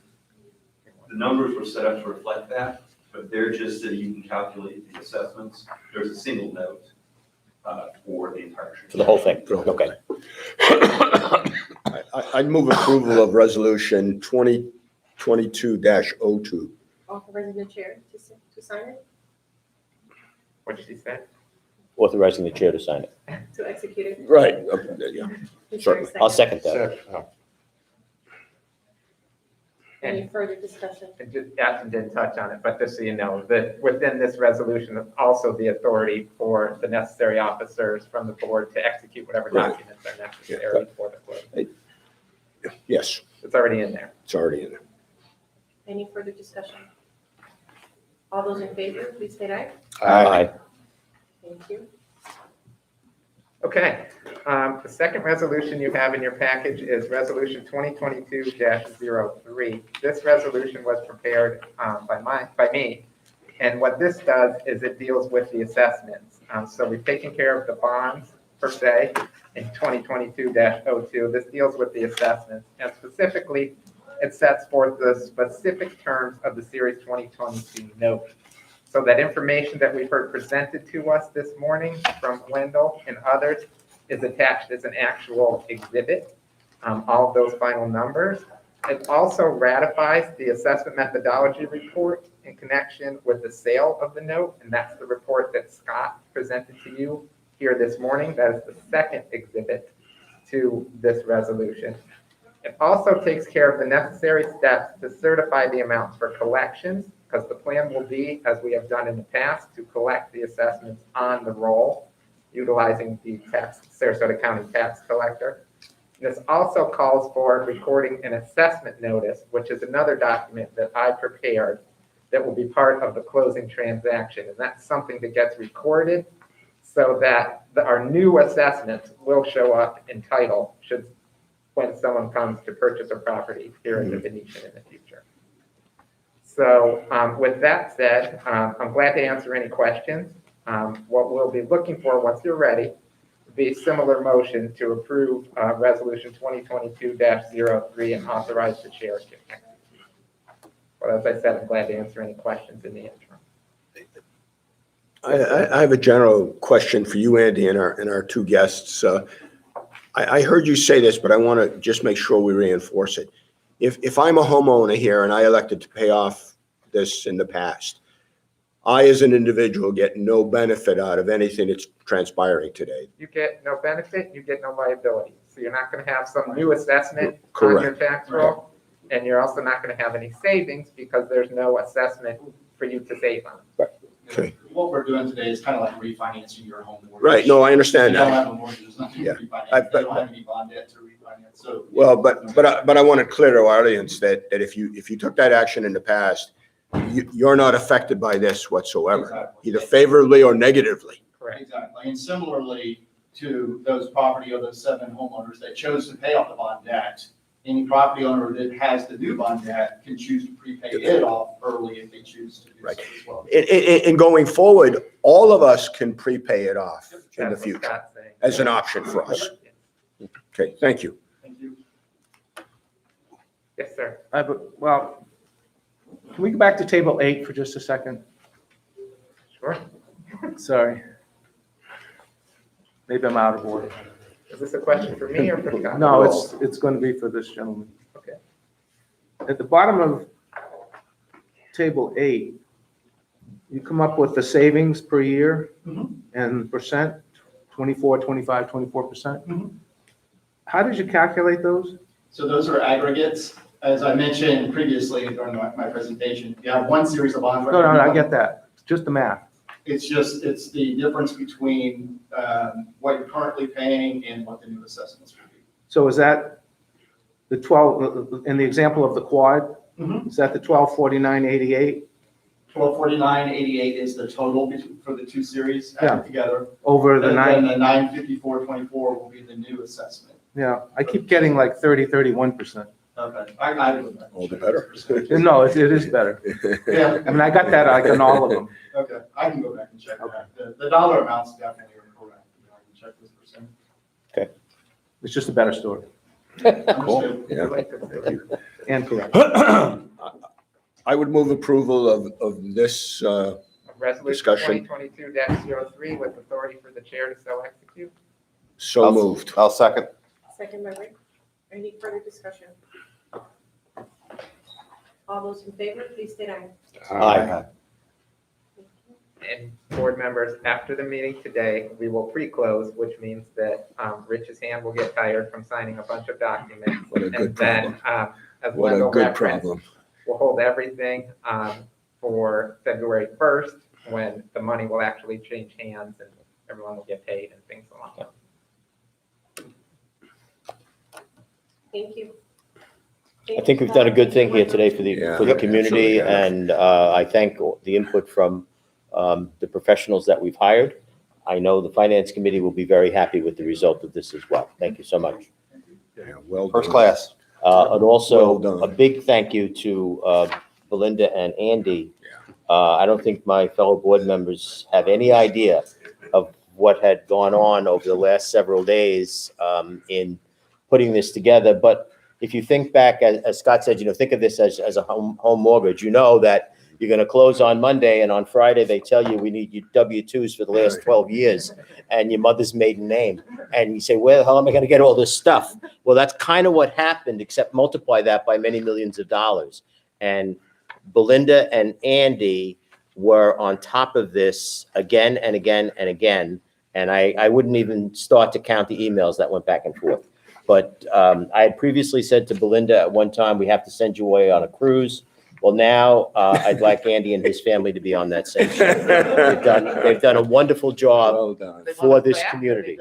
[SPEAKER 8] the numbers were set up to reflect that, but they're just so you can calculate the assessments. There's a single note for the entire transaction.
[SPEAKER 4] For the whole thing, okay.
[SPEAKER 10] I'd move approval of resolution 2022-02.
[SPEAKER 2] Authorizing the chair to sign it,
[SPEAKER 9] What did she say?
[SPEAKER 4] Authorizing the chair to sign it.
[SPEAKER 2] to execute it.
[SPEAKER 10] Right, yeah.
[SPEAKER 4] Certainly. I'll second that.
[SPEAKER 2] Any further discussion?
[SPEAKER 9] And Ashton didn't touch on it, but just so you know, that within this resolution, also the authority for the necessary officers from the board to execute whatever
[SPEAKER 10] Right.
[SPEAKER 9] documents are necessary for the close.
[SPEAKER 10] Yes,
[SPEAKER 9] It's already in there.
[SPEAKER 10] it's already in there.
[SPEAKER 2] Any further discussion? All those in favor, please say aye.
[SPEAKER 4] Aye.
[SPEAKER 2] Thank you.
[SPEAKER 9] Okay, the second resolution you have in your package is Resolution 2022-03. This resolution was prepared by me, and what this does is it deals with the assessments. So we've taken care of the bonds per se in 2022-02. This deals with the assessments, and specifically, it sets forth the specific terms of the Series 2022 note. So that information that we've heard presented to us this morning from Wendell and others is attached as an actual exhibit, all of those final numbers. It also ratifies the assessment methodology report in connection with the sale of the note, and that's the report that Scott presented to you here this morning. That is the second exhibit to this resolution. It also takes care of the necessary steps to certify the amounts for collections, because the plan will be, as we have done in the past, to collect the assessments on the roll, utilizing the Sarasota County tax collector. This also calls for recording an assessment notice, which is another document that I prepared that will be part of the closing transaction. And that's something that gets recorded so that our new assessments will show up in title when someone comes to purchase a property here in the Venetian in the future. So with that said, I'm glad to answer any questions. What we'll be looking for once you're ready would be a similar motion to approve Resolution 2022-03 and authorize the chair to execute. But as I said, I'm glad to answer any questions in the interim.
[SPEAKER 10] I have a general question for you, Andy, and our two guests. I heard you say this, but I want to just make sure we reinforce it. If I'm a homeowner here and I elected to pay off this in the past, I, as an individual, get no benefit out of anything that's transpiring today.
[SPEAKER 9] You get no benefit, you get no liability. So you're not going to have some new assessment on
[SPEAKER 10] Correct.
[SPEAKER 9] your tax roll, and you're also not going to have any savings because there's no assessment for you to save on.
[SPEAKER 10] Okay.
[SPEAKER 12] What we're doing today is kind of like refinancing your home mortgage.
[SPEAKER 10] Right, no, I understand
[SPEAKER 12] You don't
[SPEAKER 10] that.
[SPEAKER 12] have a mortgage, there's nothing to
[SPEAKER 10] Yeah.
[SPEAKER 12] refinance. You don't have any bond debt to refinance, so.
[SPEAKER 10] Well, but I want to clear to our audience that if you took that action in the past, you're not affected by this whatsoever,
[SPEAKER 12] Exactly.
[SPEAKER 10] either favorably or negatively.
[SPEAKER 9] Correct.
[SPEAKER 12] Exactly, and similarly to those property or those 7 homeowners that chose to pay off the bond debt, any property owner that has the new bond debt can choose to prepay it off early if they choose to do so
[SPEAKER 10] Right.
[SPEAKER 12] as well.
[SPEAKER 10] And going forward, all of us can prepay it off in the
[SPEAKER 9] That's what
[SPEAKER 10] future
[SPEAKER 9] Scott's saying.
[SPEAKER 10] as an option for us. Okay, thank you.
[SPEAKER 12] Thank you.
[SPEAKER 9] Yes, sir.
[SPEAKER 7] Well, can we go back to table 8 for just a second?
[SPEAKER 9] Sure.
[SPEAKER 7] Sorry. Maybe I'm out of order.
[SPEAKER 9] Is this a question for me or for Scott?
[SPEAKER 7] No, it's going to be for this gentleman.
[SPEAKER 9] Okay.
[SPEAKER 7] At the bottom of table 8, you come up with the savings per year and percent, 24, 25, 24%.
[SPEAKER 12] Mhm.
[SPEAKER 7] How did you calculate those?
[SPEAKER 12] So those are aggregates. As I mentioned previously during my presentation, you have one series of bonds.
[SPEAKER 7] No, I get that. Just the math.
[SPEAKER 12] It's the difference between what you're currently paying and what the new assessments will be.
[SPEAKER 7] So is that the 12, in the example of the quad, is that the 1249.88
[SPEAKER 12] 1249.88 is the total for the 2 series added together.
[SPEAKER 7] over the
[SPEAKER 12] And
[SPEAKER 7] nine?
[SPEAKER 12] then the 954.24 will be the new assessment.
[SPEAKER 7] Yeah, I keep getting like 31%.
[SPEAKER 12] Okay, I would go back and
[SPEAKER 10] All the
[SPEAKER 12] check
[SPEAKER 10] better.
[SPEAKER 12] those percentages.
[SPEAKER 7] No, it is better.
[SPEAKER 12] Yeah,
[SPEAKER 7] I mean, I got that like in all of them.
[SPEAKER 12] okay, I can go back and check that. The dollar amounts definitely are correct. I can check this percent.
[SPEAKER 7] It's just a better story
[SPEAKER 12] Understood.
[SPEAKER 10] Yeah.
[SPEAKER 7] and correct.
[SPEAKER 10] I would move approval of this,
[SPEAKER 9] Resolution
[SPEAKER 10] Discussion.
[SPEAKER 9] 2022-03 with authority for the chair to so execute.
[SPEAKER 10] so moved.
[SPEAKER 6] I'll second.
[SPEAKER 2] Second by Rick. Any further discussion? All those in favor, please state aye.
[SPEAKER 10] Aye.
[SPEAKER 9] And board members, after the meeting today, we will pre-close, which means that Rich's hand will get tired from signing a bunch of documents.
[SPEAKER 10] What a good
[SPEAKER 9] And then, as
[SPEAKER 10] What a
[SPEAKER 9] Wendell
[SPEAKER 10] good
[SPEAKER 9] referenced,
[SPEAKER 10] problem.
[SPEAKER 9] we'll hold everything for February 1st, when the money will actually change hands and everyone will get paid and things along those.
[SPEAKER 2] Thank you.
[SPEAKER 4] I think we've done a good thing here today for
[SPEAKER 10] Yeah.
[SPEAKER 4] the community,
[SPEAKER 10] Absolutely.
[SPEAKER 4] and I thank the input from the professionals that we've hired. I know the finance committee will be very happy with the result of this as well. Thank you so much.
[SPEAKER 10] Yeah, well
[SPEAKER 6] First
[SPEAKER 10] done.
[SPEAKER 6] class.
[SPEAKER 4] And
[SPEAKER 10] Well
[SPEAKER 4] also,
[SPEAKER 10] done.
[SPEAKER 4] a big thank you to Belinda and Andy. I don't think my fellow board members have any idea of what had gone on over the last several days in putting this together. But if you think back, as Scott said, think of this as a home mortgage. You know that you're going to close on Monday, and on Friday they tell you we need your W-2s for the last 12 years and your mother's maiden name. And you say, where the hell am I going to get all this stuff? Well, that's kind of what happened, except multiply that by many millions of dollars. And Belinda and Andy were on top of this again and again and again. And I wouldn't even start to count the emails that went back and forth. But I had previously said to Belinda at one time, we have to send you away on a cruise. Well, now I'd like Andy and his family to be on that same ship. They've done a wonderful job
[SPEAKER 10] Well done.
[SPEAKER 4] for this community.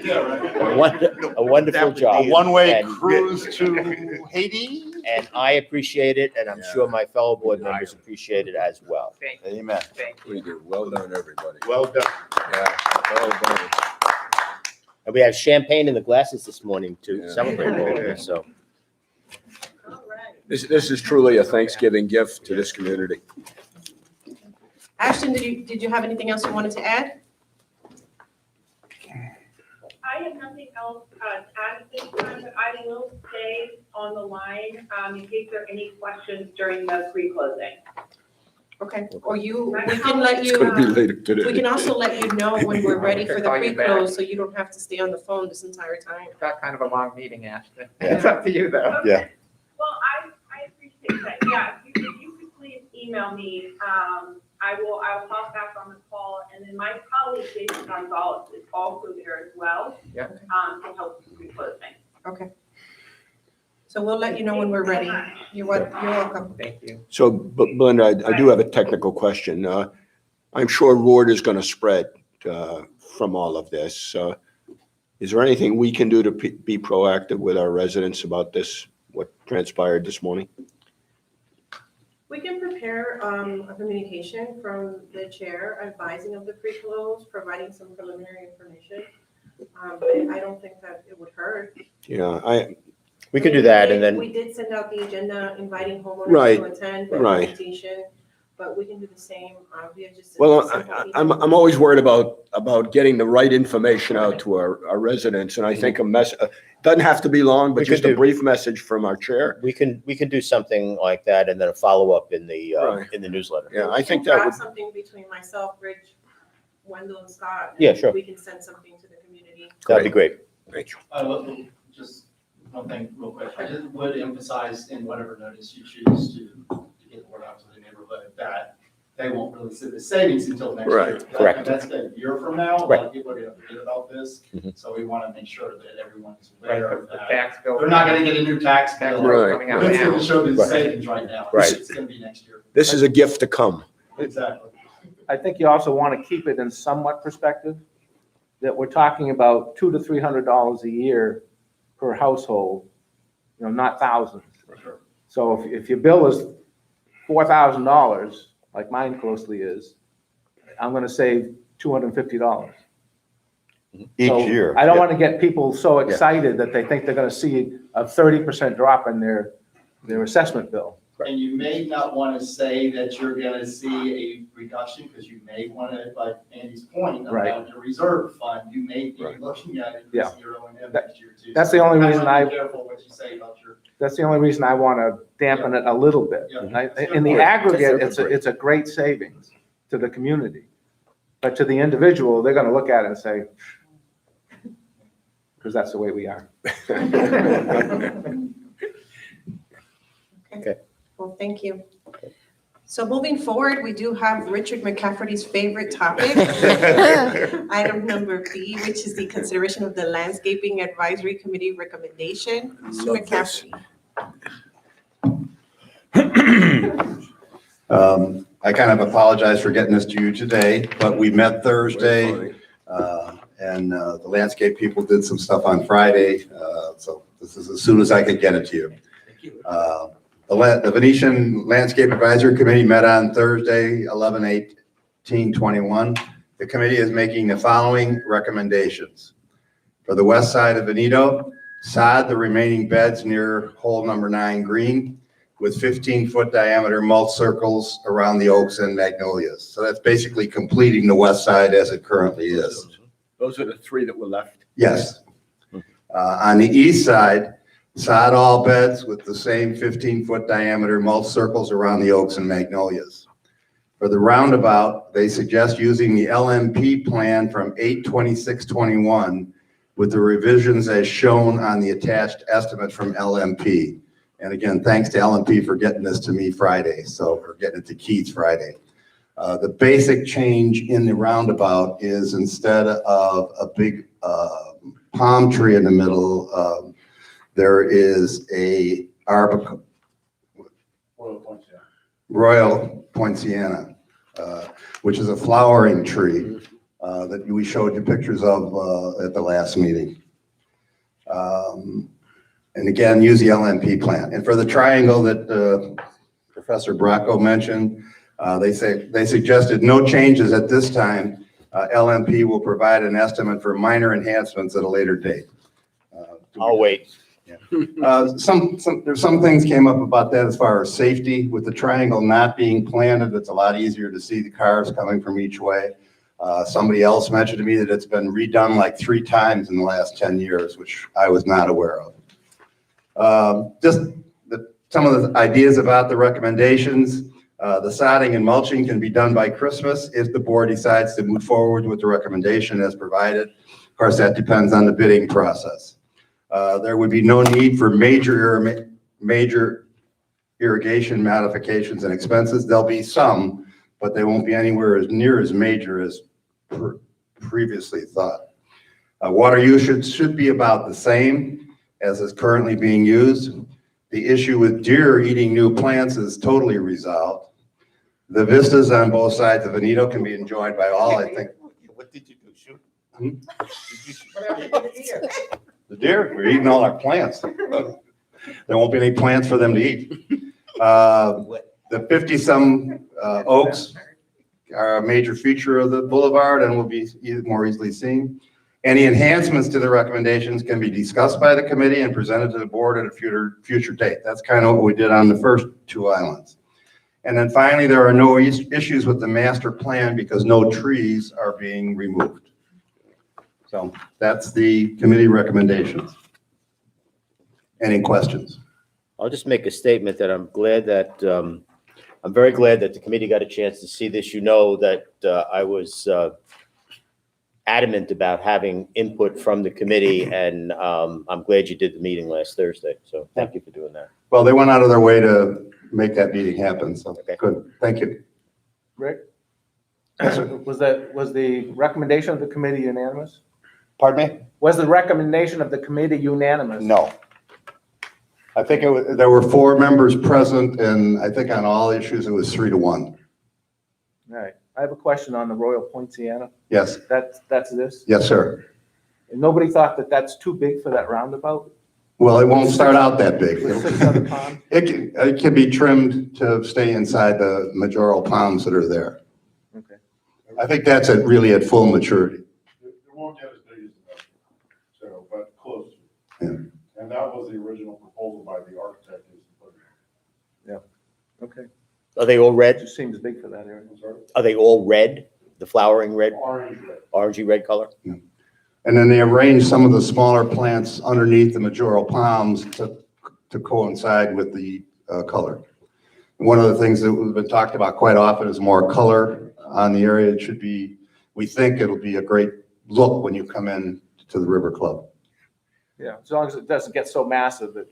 [SPEAKER 4] A wonderful
[SPEAKER 6] A
[SPEAKER 4] job.
[SPEAKER 6] one-way
[SPEAKER 4] And-
[SPEAKER 6] cruise to Haiti?
[SPEAKER 4] And I appreciate it, and I'm sure my fellow board members appreciate it as well.
[SPEAKER 6] Amen.
[SPEAKER 10] We do. Well done, everybody.
[SPEAKER 11] Well done.
[SPEAKER 10] Yeah, well done.
[SPEAKER 4] And we have champagne in the glasses this morning to
[SPEAKER 10] Yeah.
[SPEAKER 4] celebrate all of this, so.
[SPEAKER 10] This is truly a Thanksgiving gift to this community.
[SPEAKER 2] Ashton, did you have anything else you wanted to add?
[SPEAKER 13] I have nothing else to add at this time, but I will stay on the line in case there are any questions during the pre-closing.
[SPEAKER 2] Okay, or we can let
[SPEAKER 10] It's gonna be
[SPEAKER 2] you,
[SPEAKER 10] later today.
[SPEAKER 2] we can also let you know when we're ready for the
[SPEAKER 9] Call you back.
[SPEAKER 2] pre-close, so you don't have to stay on the phone this entire time.
[SPEAKER 9] It's got kind of a long meeting, Ashton.
[SPEAKER 4] Yeah.
[SPEAKER 9] It's up to you, though.
[SPEAKER 6] Yeah.
[SPEAKER 13] Well, I appreciate that. Yeah, if you could please email me, I'll hop back on the call, and then my colleague Jason Gonzalez is also there as well.
[SPEAKER 9] Yeah.
[SPEAKER 13] To help with the closing.
[SPEAKER 2] Okay. So we'll let you know when we're ready. You're welcome.
[SPEAKER 9] Thank you.
[SPEAKER 10] So, Belinda, I do have a technical question. I'm sure word is going to spread from all of this. Is there anything we can do to be proactive with our residents about this, what transpired this morning?
[SPEAKER 2] We can prepare a communication from the chair advising of the pre-close, providing some preliminary information. I don't think that it would hurt.
[SPEAKER 10] Yeah,
[SPEAKER 4] We could do that, and then,
[SPEAKER 2] We did send out the agenda inviting homeowners
[SPEAKER 10] Right,
[SPEAKER 2] to attend the
[SPEAKER 10] right.
[SPEAKER 2] presentation, but we can do the same via just.
[SPEAKER 10] well,
[SPEAKER 2] simple
[SPEAKER 10] I'm
[SPEAKER 2] email.
[SPEAKER 10] always worried about getting the right information out to our residents, and I think doesn't have to be long,
[SPEAKER 4] We
[SPEAKER 10] but
[SPEAKER 4] could
[SPEAKER 10] just a
[SPEAKER 4] do-
[SPEAKER 10] brief message from our chair.
[SPEAKER 4] we can do something like that, and then a follow-up in the
[SPEAKER 10] Right.
[SPEAKER 4] newsletter.
[SPEAKER 10] Yeah, I think
[SPEAKER 2] We'll
[SPEAKER 10] that
[SPEAKER 2] draft
[SPEAKER 10] would,
[SPEAKER 2] something between myself, Rich, Wendell, and Scott. and
[SPEAKER 4] Yeah, sure.
[SPEAKER 2] We can send something to the community.
[SPEAKER 4] That'd be great.
[SPEAKER 10] Rachel.
[SPEAKER 12] Just one thing real quick. I just would emphasize in whatever notice you choose to get the word out to the neighborhood that they won't really see the savings until next year.
[SPEAKER 10] Right,
[SPEAKER 4] correct.
[SPEAKER 12] That's a year from now. A lot
[SPEAKER 4] Right.
[SPEAKER 12] of people are going to forget about this.
[SPEAKER 4] Mhm.
[SPEAKER 12] So we want to make sure that everyone is
[SPEAKER 9] Right,
[SPEAKER 12] aware of
[SPEAKER 9] the
[SPEAKER 12] that.
[SPEAKER 9] tax bill.
[SPEAKER 12] They're not going to get a new tax
[SPEAKER 9] Tax
[SPEAKER 12] bill.
[SPEAKER 9] bill
[SPEAKER 10] Right.
[SPEAKER 9] coming out
[SPEAKER 12] It's going
[SPEAKER 9] now.
[SPEAKER 12] to show the
[SPEAKER 4] Right.
[SPEAKER 12] savings right now.
[SPEAKER 4] Right.
[SPEAKER 12] It's going to be next year.
[SPEAKER 10] This is a gift to come.
[SPEAKER 12] Exactly.
[SPEAKER 7] I think you also want to keep it in somewhat perspective, that we're talking about $200 to $300 a year per household, not thousands.
[SPEAKER 12] For sure.
[SPEAKER 7] So if your bill is $4,000, like mine closely is, I'm going to save $250.
[SPEAKER 6] Each
[SPEAKER 7] So
[SPEAKER 6] year.
[SPEAKER 7] I don't want to get people so excited that they think they're going to see a 30% drop in their assessment bill.
[SPEAKER 12] And you may not want to say that you're going to see a reduction because you may want to, like Andy's point
[SPEAKER 7] Right.
[SPEAKER 12] about your reserve fund, you may be
[SPEAKER 10] Right.
[SPEAKER 12] looking at
[SPEAKER 7] Yeah.
[SPEAKER 12] increasing your O&M next year too.
[SPEAKER 7] That's
[SPEAKER 12] So
[SPEAKER 7] the only
[SPEAKER 12] you
[SPEAKER 7] reason
[SPEAKER 12] wanna be careful what you say about your.
[SPEAKER 7] That's the only reason I want to dampen it a little bit.
[SPEAKER 12] Yeah.
[SPEAKER 7] In the aggregate,
[SPEAKER 10] That's great.
[SPEAKER 7] it's a great savings to the community. But to the individual, they're going to look at it and say, because that's the way we are.
[SPEAKER 4] Okay.
[SPEAKER 2] Well, thank you. So moving forward, we do have Richard McCafferty's favorite topic. Item number B, which is the consideration of the Landscaping Advisory Committee recommendation. Mr.
[SPEAKER 10] Love this.
[SPEAKER 2] McCafferty.
[SPEAKER 3] I kind of apologize for getting this to you today, but we met Thursday,
[SPEAKER 10] Very
[SPEAKER 3] and the landscape people did some stuff on Friday, so this is as soon as I could get it to you. The Venetian Landscape Advisory Committee met on Thursday, 11/18/21. The committee is making the following recommendations. For the west side of Veneto, sod the remaining beds near hole number 9 green with 15-foot diameter mulch circles around the oaks and magnolias. So that's basically completing the west side as it currently is.
[SPEAKER 10] Those are the three that were left.
[SPEAKER 3] Yes. On the east side, sod all beds with the same 15-foot diameter mulch circles around the oaks and magnolias. For the roundabout, they suggest using the LMP plan from 8/26/21 with the revisions as shown on the attached estimate from LMP. And again, thanks to LMP for getting this to me Friday, so we're getting it to Keith Friday. The basic change in the roundabout is instead of a big palm tree in the middle, there is a Royal Poinciana, which is a flowering tree that we showed you pictures of at the last meeting. And again, use the LMP plan. And for the triangle that Professor Bracco mentioned, they suggested no changes at this time. LMP will provide an estimate for minor enhancements at a later date.
[SPEAKER 4] I'll wait.
[SPEAKER 3] There's some things came up about that as far as safety. With the triangle not being planted, it's a lot easier to see the cars coming from each way. Somebody else mentioned to me that it's been redone like 3 times in the last 10 years, which I was not aware of. Some of the ideas about the recommendations. The sodding and mulching can be done by Christmas if the board decides to move forward with the recommendation as provided. Of course, that depends on the bidding process. There would be no need for major irrigation modifications and expenses. There'll be some, but they won't be anywhere as near as major as previously thought. Water usage should be about the same as is currently being used. The issue with deer eating new plants is totally resolved. The vistas on both sides of Veneto can be enjoyed by all, I think.
[SPEAKER 11] What did you do, shoot?
[SPEAKER 3] The deer, we're eating all our plants. There won't be any plants for them to eat. The 50-some oaks are a major feature of the boulevard and will be more easily seen. Any enhancements to the recommendations can be discussed by the committee and presented to the board at a future date. That's kind of what we did on the first 2 islands. And then finally, there are no issues with the master plan because no trees are being removed. So that's the committee recommendations. Any questions?
[SPEAKER 4] I'll just make a statement that I'm very glad that the committee got a chance to see this. You know that I was adamant about having input from the committee, and I'm glad you did the meeting last Thursday. So thank you for doing that.
[SPEAKER 3] Well, they went out of their way to make that meeting happen, so
[SPEAKER 4] Okay.
[SPEAKER 3] good. Thank you.
[SPEAKER 7] Rick? Was the recommendation of the committee unanimous?
[SPEAKER 3] Pardon me?
[SPEAKER 7] Was the recommendation of the committee unanimous?
[SPEAKER 3] No. I think there were 4 members present, and I think on all issues, it was 3 to 1.
[SPEAKER 7] All right. I have a question on the Royal Poinciana.
[SPEAKER 3] Yes,
[SPEAKER 7] That's this?
[SPEAKER 3] yes, sir.
[SPEAKER 7] And nobody thought that that's too big for that roundabout?
[SPEAKER 3] Well, it won't start out that big.
[SPEAKER 7] With 6 other ponds?
[SPEAKER 3] It can be trimmed to stay inside the majoral palms that are there.
[SPEAKER 7] Okay.
[SPEAKER 3] I think that's really at full maturity.
[SPEAKER 14] It won't get as big as that, so, but close.
[SPEAKER 3] Yeah.
[SPEAKER 14] And that was the original proposal by the architect.
[SPEAKER 7] Okay.
[SPEAKER 4] Are they all
[SPEAKER 7] It
[SPEAKER 4] red?
[SPEAKER 7] just seems big for that area.
[SPEAKER 14] I'm sorry?
[SPEAKER 4] Are they all red? The flowering red,
[SPEAKER 14] Orange red.
[SPEAKER 4] orangey red color?
[SPEAKER 3] And then they arranged some of the smaller plants underneath the majoral palms to coincide with the color. One of the things that we've been talked about quite often is more color on the area. It should be, we think it'll be a great look when you come in to the River Club.
[SPEAKER 7] Yeah, as long as it doesn't get so massive that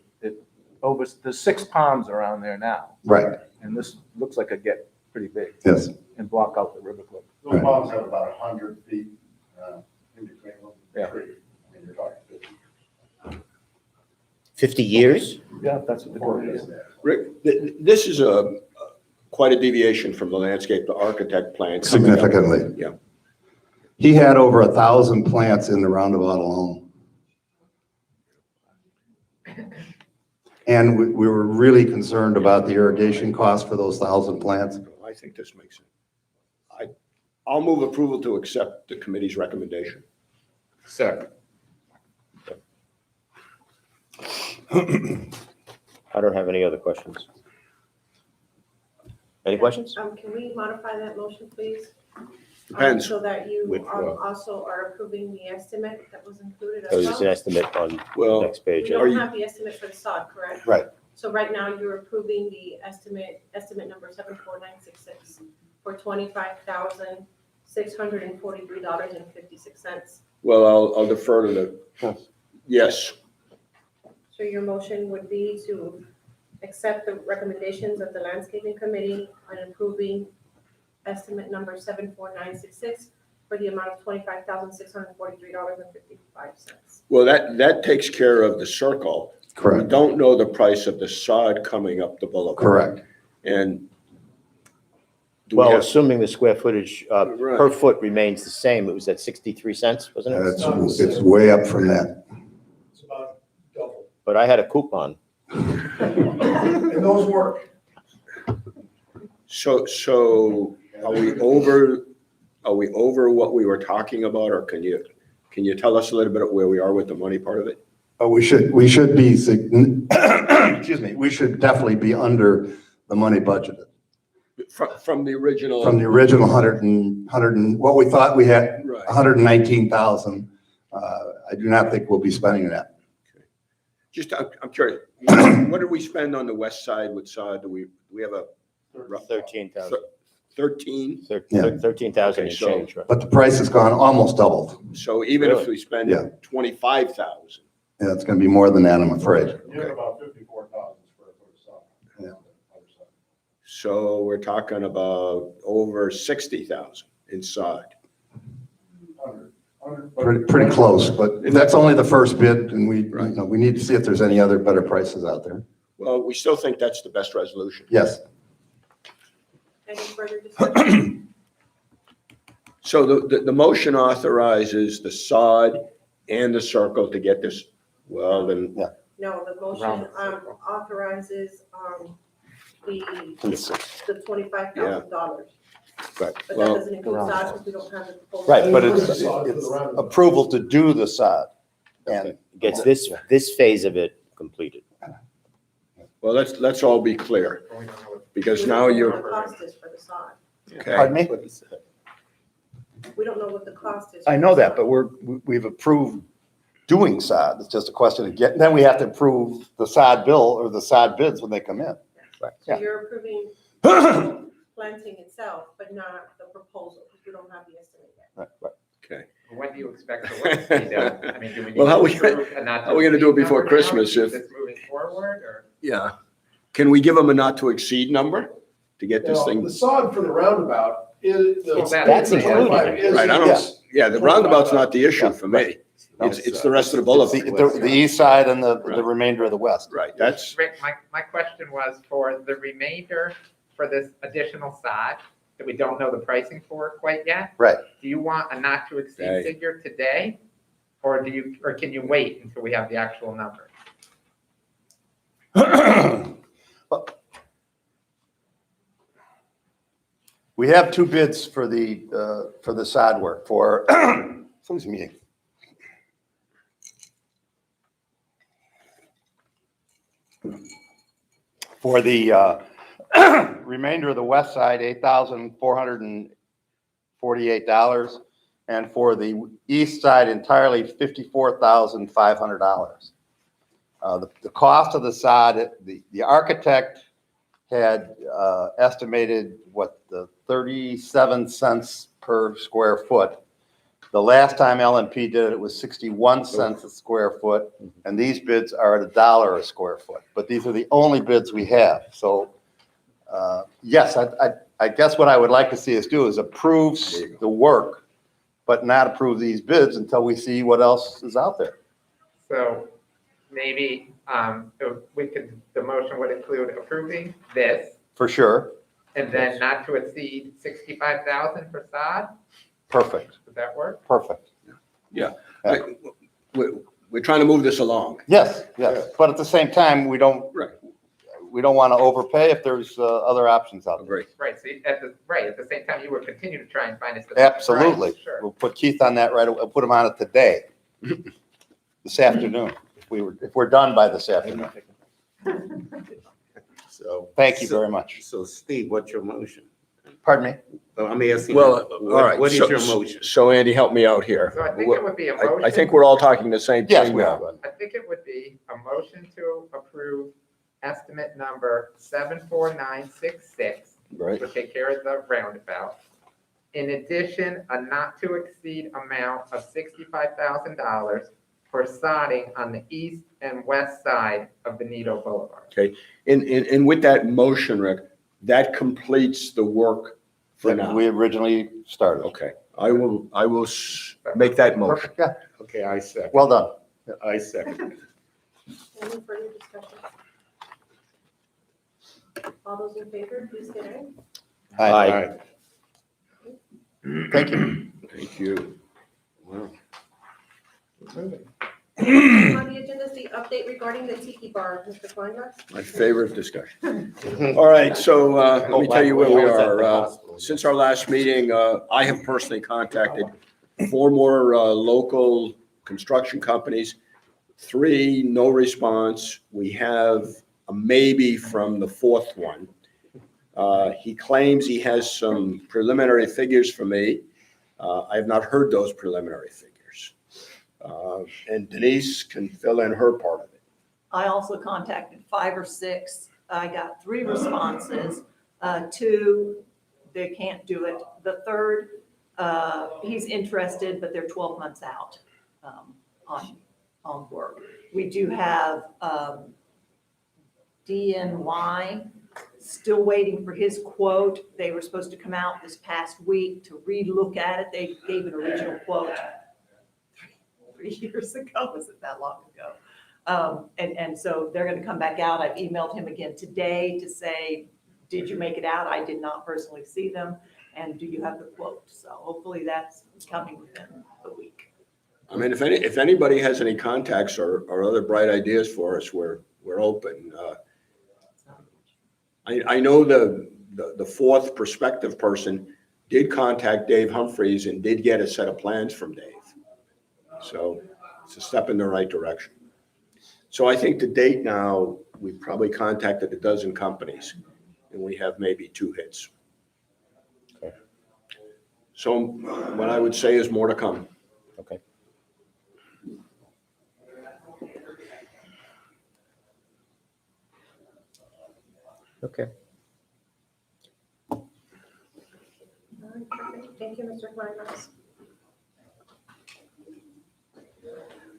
[SPEAKER 7] there's 6 palms around there now.
[SPEAKER 3] Right,
[SPEAKER 7] And this looks like it'd get pretty big
[SPEAKER 3] yes.
[SPEAKER 7] and block out the river club.
[SPEAKER 14] Those
[SPEAKER 3] Right.
[SPEAKER 14] palms have about 100 feet in between them.
[SPEAKER 7] Yeah.
[SPEAKER 14] I mean, you're talking 50.
[SPEAKER 4] 50 years?
[SPEAKER 7] Yeah, that's what the
[SPEAKER 14] Or
[SPEAKER 7] code
[SPEAKER 14] it
[SPEAKER 7] is.
[SPEAKER 14] is that.
[SPEAKER 10] Rick, this is quite a deviation from the landscape, the architect plan.
[SPEAKER 3] Significantly.
[SPEAKER 10] Yeah.
[SPEAKER 3] He had over 1,000 plants in the roundabout alone. And we were really concerned about the irrigation costs for those 1,000 plants.
[SPEAKER 10] I think this makes sense. I'll move approval to accept the committee's recommendation.
[SPEAKER 11] Second.
[SPEAKER 4] I don't have any other questions. Any questions?
[SPEAKER 2] Can we modify that motion, please?
[SPEAKER 10] Depends.
[SPEAKER 2] So that you
[SPEAKER 10] Which,
[SPEAKER 2] also are approving the estimate that was included
[SPEAKER 4] So
[SPEAKER 2] as
[SPEAKER 4] there's an
[SPEAKER 2] well?
[SPEAKER 4] estimate on the
[SPEAKER 10] Well,
[SPEAKER 4] next
[SPEAKER 2] We
[SPEAKER 4] page.
[SPEAKER 2] don't have the estimate for the sod, correct?
[SPEAKER 3] Right.
[SPEAKER 2] So right now, you're approving the estimate number 74966 for $25,643.56.
[SPEAKER 10] well, I'll defer to the, yes.
[SPEAKER 2] So your motion would be to accept the recommendations of the landscaping committee on improving estimate number 74966 for the amount of $25,643.55.
[SPEAKER 10] Well, that takes care of the circle. We
[SPEAKER 3] Correct,
[SPEAKER 10] don't know the price of the sod coming up the boulevard.
[SPEAKER 3] correct.
[SPEAKER 10] And do we
[SPEAKER 4] Well,
[SPEAKER 10] have,
[SPEAKER 4] assuming the square footage
[SPEAKER 10] Right.
[SPEAKER 4] per foot remains the same, it was at 63 cents, wasn't it?
[SPEAKER 3] It's way up from that.
[SPEAKER 14] It's about double.
[SPEAKER 4] But I had a coupon.
[SPEAKER 14] And those work.
[SPEAKER 10] so are we over what we were talking about, or can you tell us a little bit of where we are with the money part of it?
[SPEAKER 3] We should be, excuse me, we should definitely be under the money budgeted.
[SPEAKER 10] From the original?
[SPEAKER 3] From the original 100 and what we thought we had,
[SPEAKER 10] Right.
[SPEAKER 3] 119,000. I do not think we'll be spending that.
[SPEAKER 10] Just, I'm curious, what did we spend on the west side with sod? Do we have a rough
[SPEAKER 4] 13,000.
[SPEAKER 10] 13?
[SPEAKER 3] Yeah.
[SPEAKER 4] 13,000 and
[SPEAKER 10] Okay, so-
[SPEAKER 4] change, right?
[SPEAKER 3] But the price has gone almost doubled.
[SPEAKER 10] So even if
[SPEAKER 4] Really?
[SPEAKER 10] we spend
[SPEAKER 3] Yeah.
[SPEAKER 10] 25,000,
[SPEAKER 3] Yeah, it's going to be more than that, I'm afraid.
[SPEAKER 14] You have about 54,000 square foot of sod.
[SPEAKER 3] Yeah.
[SPEAKER 10] so we're talking about over 60,000 in sod.
[SPEAKER 14] 100.
[SPEAKER 3] Pretty close, but that's only the first bid, and we
[SPEAKER 10] Right.
[SPEAKER 3] need to see if there's any other better prices out there.
[SPEAKER 10] Well, we still think that's the best resolution.
[SPEAKER 3] Yes.
[SPEAKER 2] Any further discussion?
[SPEAKER 10] So the motion authorizes the sod and the circle to get this, well, then,
[SPEAKER 2] No, the motion authorizes the $25,000.
[SPEAKER 1] Right.
[SPEAKER 2] But that
[SPEAKER 10] Well,
[SPEAKER 2] doesn't include sod because we don't have the proposal.
[SPEAKER 1] Right, but it's approval to do the sod. And
[SPEAKER 4] Gets this phase of it completed.
[SPEAKER 10] well, let's all be clear,
[SPEAKER 9] But we don't know what-
[SPEAKER 10] because
[SPEAKER 2] We
[SPEAKER 10] now
[SPEAKER 2] don't know
[SPEAKER 10] you're,
[SPEAKER 2] what the cost is for the sod.
[SPEAKER 10] okay.
[SPEAKER 1] Pardon me?
[SPEAKER 2] We don't know what the cost is.
[SPEAKER 1] I know that, but we've approved doing sod. It's just a question of then we have to approve the sod bill or the sod bids when they come in.
[SPEAKER 2] So you're approving planting itself, but not the proposal, because we don't have the estimate yet.
[SPEAKER 1] Right.
[SPEAKER 10] Okay.
[SPEAKER 9] When do you expect the work to be done? I mean, do we need
[SPEAKER 10] Well, how
[SPEAKER 9] to
[SPEAKER 10] we-
[SPEAKER 9] approve a not to
[SPEAKER 10] how we gonna do it
[SPEAKER 9] exceed
[SPEAKER 10] before
[SPEAKER 9] number now?
[SPEAKER 10] Christmas
[SPEAKER 9] Is
[SPEAKER 10] if-
[SPEAKER 9] this moving forward, or?
[SPEAKER 10] Yeah. Can we give them a not to exceed number to get this
[SPEAKER 14] Now,
[SPEAKER 10] thing?
[SPEAKER 14] the sod for the roundabout is.
[SPEAKER 9] Well,
[SPEAKER 4] that's included.
[SPEAKER 10] Right, I don't, yeah, the roundabout's not the issue for me. It's the rest of the bullet.
[SPEAKER 1] The east side and the remainder of the west.
[SPEAKER 10] Right, that's,
[SPEAKER 9] Rick, my question was for the remainder for this additional sod that we don't know the pricing for quite yet.
[SPEAKER 1] Right.
[SPEAKER 9] Do you want a not to exceed
[SPEAKER 10] Okay.
[SPEAKER 9] figure today? Or can you wait until we have the actual number?
[SPEAKER 1] We have two bids for the sod work for, excuse me. For the remainder of the west side, $8,448. And for the east side entirely, $54,500. The cost of the sod, the architect had estimated the 37 cents per square foot. The last time LNP did it, it was 61 cents a square foot, and these bids are at $1 a square foot. But these are the only bids we have. So, yes, I guess what I would like to see us do is approve the work, but not approve these bids until we see what else is out there.
[SPEAKER 9] So maybe the motion would include approving this
[SPEAKER 1] For sure.
[SPEAKER 9] and then not to exceed 65,000 for sod?
[SPEAKER 1] Perfect,
[SPEAKER 9] Does that work?
[SPEAKER 1] perfect.
[SPEAKER 10] we're trying to move this along.
[SPEAKER 1] Yes, yes. But at the same time, we don't
[SPEAKER 10] Right.
[SPEAKER 1] want to overpay if there's other options out there.
[SPEAKER 10] Agree.
[SPEAKER 9] Right, so at the same time, you would continue to try and find us the best price.
[SPEAKER 1] Absolutely.
[SPEAKER 9] Sure.
[SPEAKER 1] We'll put Keith on that right away. We'll put him on it today, this afternoon, if we're done by this afternoon.
[SPEAKER 11] So.
[SPEAKER 1] Thank you very much.
[SPEAKER 11] So Steve, what's your motion?
[SPEAKER 1] Pardon me?
[SPEAKER 11] I'm asking.
[SPEAKER 10] Well, all right.
[SPEAKER 11] What is
[SPEAKER 10] so-
[SPEAKER 11] your motion?
[SPEAKER 10] So Andy, help me out here.
[SPEAKER 9] So I think it would be a motion.
[SPEAKER 10] I think we're all talking the same
[SPEAKER 1] Yes,
[SPEAKER 10] thing
[SPEAKER 1] we
[SPEAKER 10] now.
[SPEAKER 1] are.
[SPEAKER 9] I think it would be a motion to approve estimate number 74966,
[SPEAKER 10] Right.
[SPEAKER 9] which will take care of the roundabout. In addition, a not to exceed amount of $65,000 for sodding on the east and west side of Benito Boulevard.
[SPEAKER 10] And with that motion, Rick, that completes the work For
[SPEAKER 6] that
[SPEAKER 10] now.
[SPEAKER 6] we originally started.
[SPEAKER 10] Okay, I will make that motion.
[SPEAKER 6] Perfect, yeah,
[SPEAKER 11] Okay, I second.
[SPEAKER 6] well done.
[SPEAKER 11] I second.
[SPEAKER 2] Any further discussion? All those in favor, please say aye.
[SPEAKER 6] Aye. Thank you.
[SPEAKER 10] Thank you. Wow.
[SPEAKER 2] On the agenda is the update regarding the tiki bar, Mr. Kleinberg.
[SPEAKER 10] My favorite discussion. All right, so let me tell you where we are. Since our last meeting, I have personally contacted 4 more local construction companies. 3, no response. We have a maybe from the 4th one. He claims he has some preliminary figures for me. I have not heard those preliminary figures. And Denise can fill in her part of it.
[SPEAKER 15] I also contacted 5 or 6. I got 3 responses. 2, they can't do it. The 3rd, he's interested, but they're 12 months out on work. We do have DNY still waiting for his quote. They were supposed to come out this past week to relook at it. They gave an original quote 3 years ago. Was it that long ago? And so they're going to come back out. I've emailed him again today to say, did you make it out? I did not personally see them. And do you have the quote? So hopefully that's coming within the week.
[SPEAKER 10] I mean, if anybody has any contacts or other bright ideas for us, we're open. I know the 4th prospective person did contact Dave Humphreys and did get a set of plans from Dave. So it's a step in the right direction. So I think to date now, we've probably contacted a dozen companies and we have maybe 2 hits.
[SPEAKER 4] Okay.
[SPEAKER 10] So what I would say is more to come.
[SPEAKER 4] Okay. Okay.
[SPEAKER 2] Thank you, Mr. Kleinberg.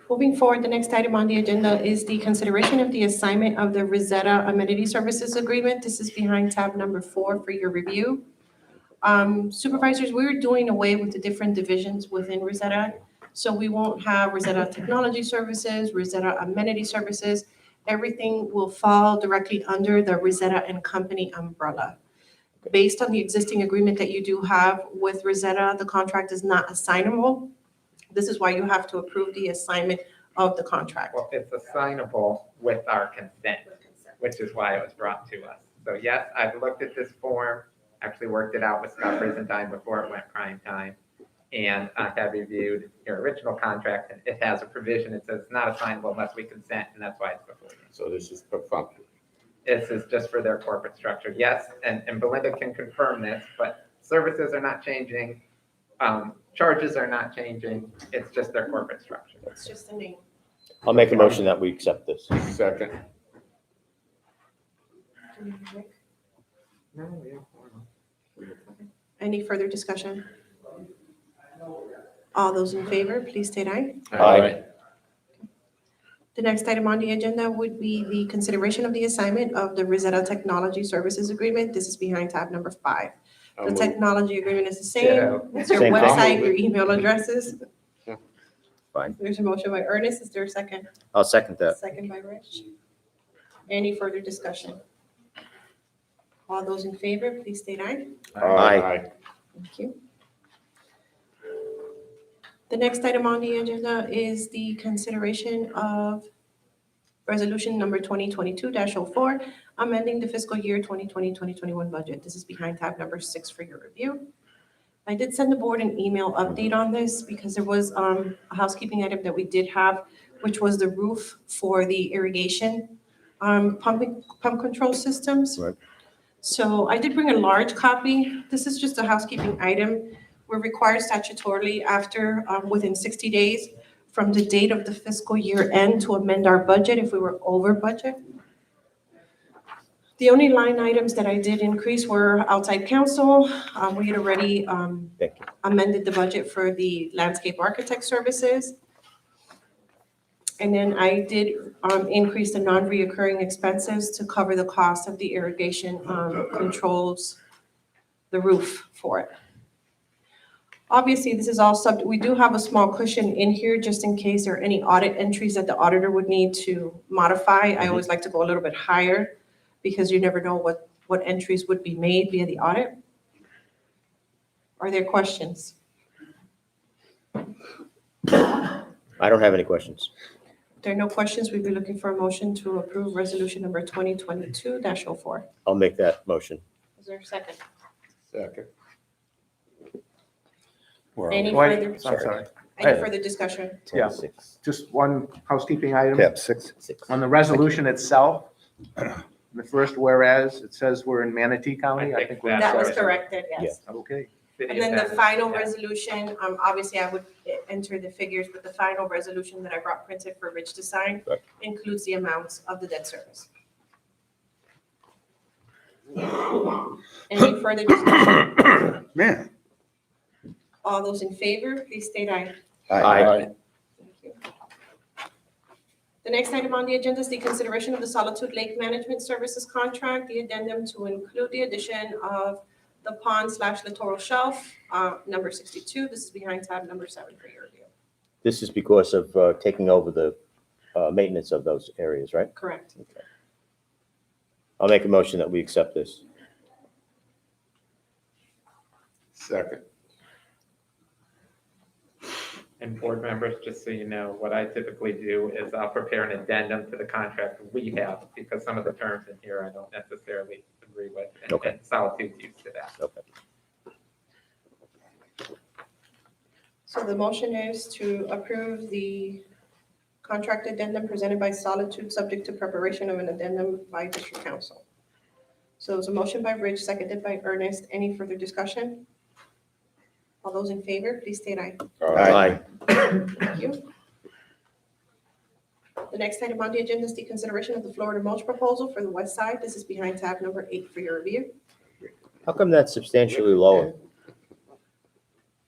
[SPEAKER 2] Moving forward, the next item on the agenda is the consideration of the assignment of the Rosetta Amenity Services Agreement. This is behind tab number 4 for your review. Supervisors, we're doing away with the different divisions within Rosetta. So we won't have Rosetta Technology Services, Rosetta Amenity Services. Everything will fall directly under the Rosetta and Company umbrella. Based on the existing agreement that you do have with Rosetta, the contract is not assignable. This is why you have to approve the assignment of the contract.
[SPEAKER 9] Well, it's assignable with our consent, which is why it was brought to us. So yes, I've looked at this form, actually worked it out with Scott Brizentine before it went prime time. And I have reviewed your original contract, and it has a provision. It says it's not assignable unless we consent, and that's why it's before you.
[SPEAKER 11] So this is perfunctory.
[SPEAKER 9] This is just for their corporate structure. Yes, and Belinda can confirm this, but services are not changing. Charges are not changing. It's just their corporate structure.
[SPEAKER 2] It's just a name.
[SPEAKER 4] I'll make a motion that we accept this.
[SPEAKER 11] Second.
[SPEAKER 2] Any further discussion? All those in favor, please state aye.
[SPEAKER 4] Aye.
[SPEAKER 2] The next item on the agenda would be the consideration of the assignment of the Rosetta Technology Services Agreement. This is behind tab number 5. The technology agreement is the same.
[SPEAKER 9] Ditto.
[SPEAKER 2] It's your
[SPEAKER 4] Same thing.
[SPEAKER 2] website, your email addresses.
[SPEAKER 4] Fine.
[SPEAKER 2] There's a motion by Ernest. Is there a second?
[SPEAKER 4] I'll second that.
[SPEAKER 2] Second by Rich. Any further discussion? All those in favor, please state aye.
[SPEAKER 4] Aye.
[SPEAKER 2] Thank you. The next item on the agenda is the consideration of resolution number 2022-04, amending the fiscal year 2020-2021 budget. This is behind tab number 6 for your review. I did send the board an email update on this because there was a housekeeping item that we did have, which was the roof for the irrigation pump control systems.
[SPEAKER 4] Right.
[SPEAKER 2] So I did bring a large copy. This is just a housekeeping item. We're required statutorily after, within 60 days from the date of the fiscal year end to amend our budget if we were over budget. The only line items that I did increase were outside counsel. We had already
[SPEAKER 4] Thank you.
[SPEAKER 2] amended the budget for the landscape architect services. And then I did increase the non-reoccurring expenses to cover the cost of the irrigation controls the roof for it. Obviously, this is all we do have a small cushion in here just in case there are any audit entries that the auditor would need to modify. I always like to go a little bit higher because you never know what entries would be made via the audit. Are there questions?
[SPEAKER 4] I don't have any questions.
[SPEAKER 2] If there are no questions, we'd be looking for a motion to approve resolution number 2022-04.
[SPEAKER 4] I'll make that motion.
[SPEAKER 2] Is there a second?
[SPEAKER 11] Second.
[SPEAKER 2] Any
[SPEAKER 7] Wait,
[SPEAKER 2] further,
[SPEAKER 7] I'm sorry.
[SPEAKER 2] any further discussion?
[SPEAKER 7] Yeah. Just one housekeeping item.
[SPEAKER 6] Tab 6.
[SPEAKER 7] On the resolution itself, in the first whereas, it says we're in Manatee County. I think we're. in
[SPEAKER 2] That was
[SPEAKER 7] Sarasota.
[SPEAKER 2] corrected, yes.
[SPEAKER 7] Okay.
[SPEAKER 2] And then the final resolution, obviously I would enter the figures, but the final resolution that I brought printed for Rich to sign
[SPEAKER 4] Right.
[SPEAKER 2] includes the amounts of the debt service. Any further discussion?
[SPEAKER 6] Man.
[SPEAKER 2] All those in favor, please state aye.
[SPEAKER 4] Aye.
[SPEAKER 2] Thank you. The next item on the agenda is the consideration of the Solitude Lake Management Services contract, the addendum to include the addition of the pond/littoral shelf, number 62. This is behind tab number 7 for your review.
[SPEAKER 4] This is because of taking over the maintenance of those areas, right?
[SPEAKER 2] Correct.
[SPEAKER 4] Okay. I'll make a motion that we accept this.
[SPEAKER 11] Second.
[SPEAKER 9] And board members, just so you know, what I typically do is I'll prepare an addendum to the contract we have, because some of the terms in here I don't necessarily agree with.
[SPEAKER 4] Okay.
[SPEAKER 9] And Solitude's used to that.
[SPEAKER 4] Okay.
[SPEAKER 2] So the motion is to approve the contract addendum presented by Solitude, subject to preparation of an addendum by district council. So it's a motion by Rich, seconded by Ernest. Any further discussion? All those in favor, please state aye.
[SPEAKER 4] Aye.
[SPEAKER 2] Thank you. The next item on the agenda is the consideration of the Florida Mulch proposal for the west side. This is behind tab number 8 for your review.
[SPEAKER 4] How come that's substantially lower?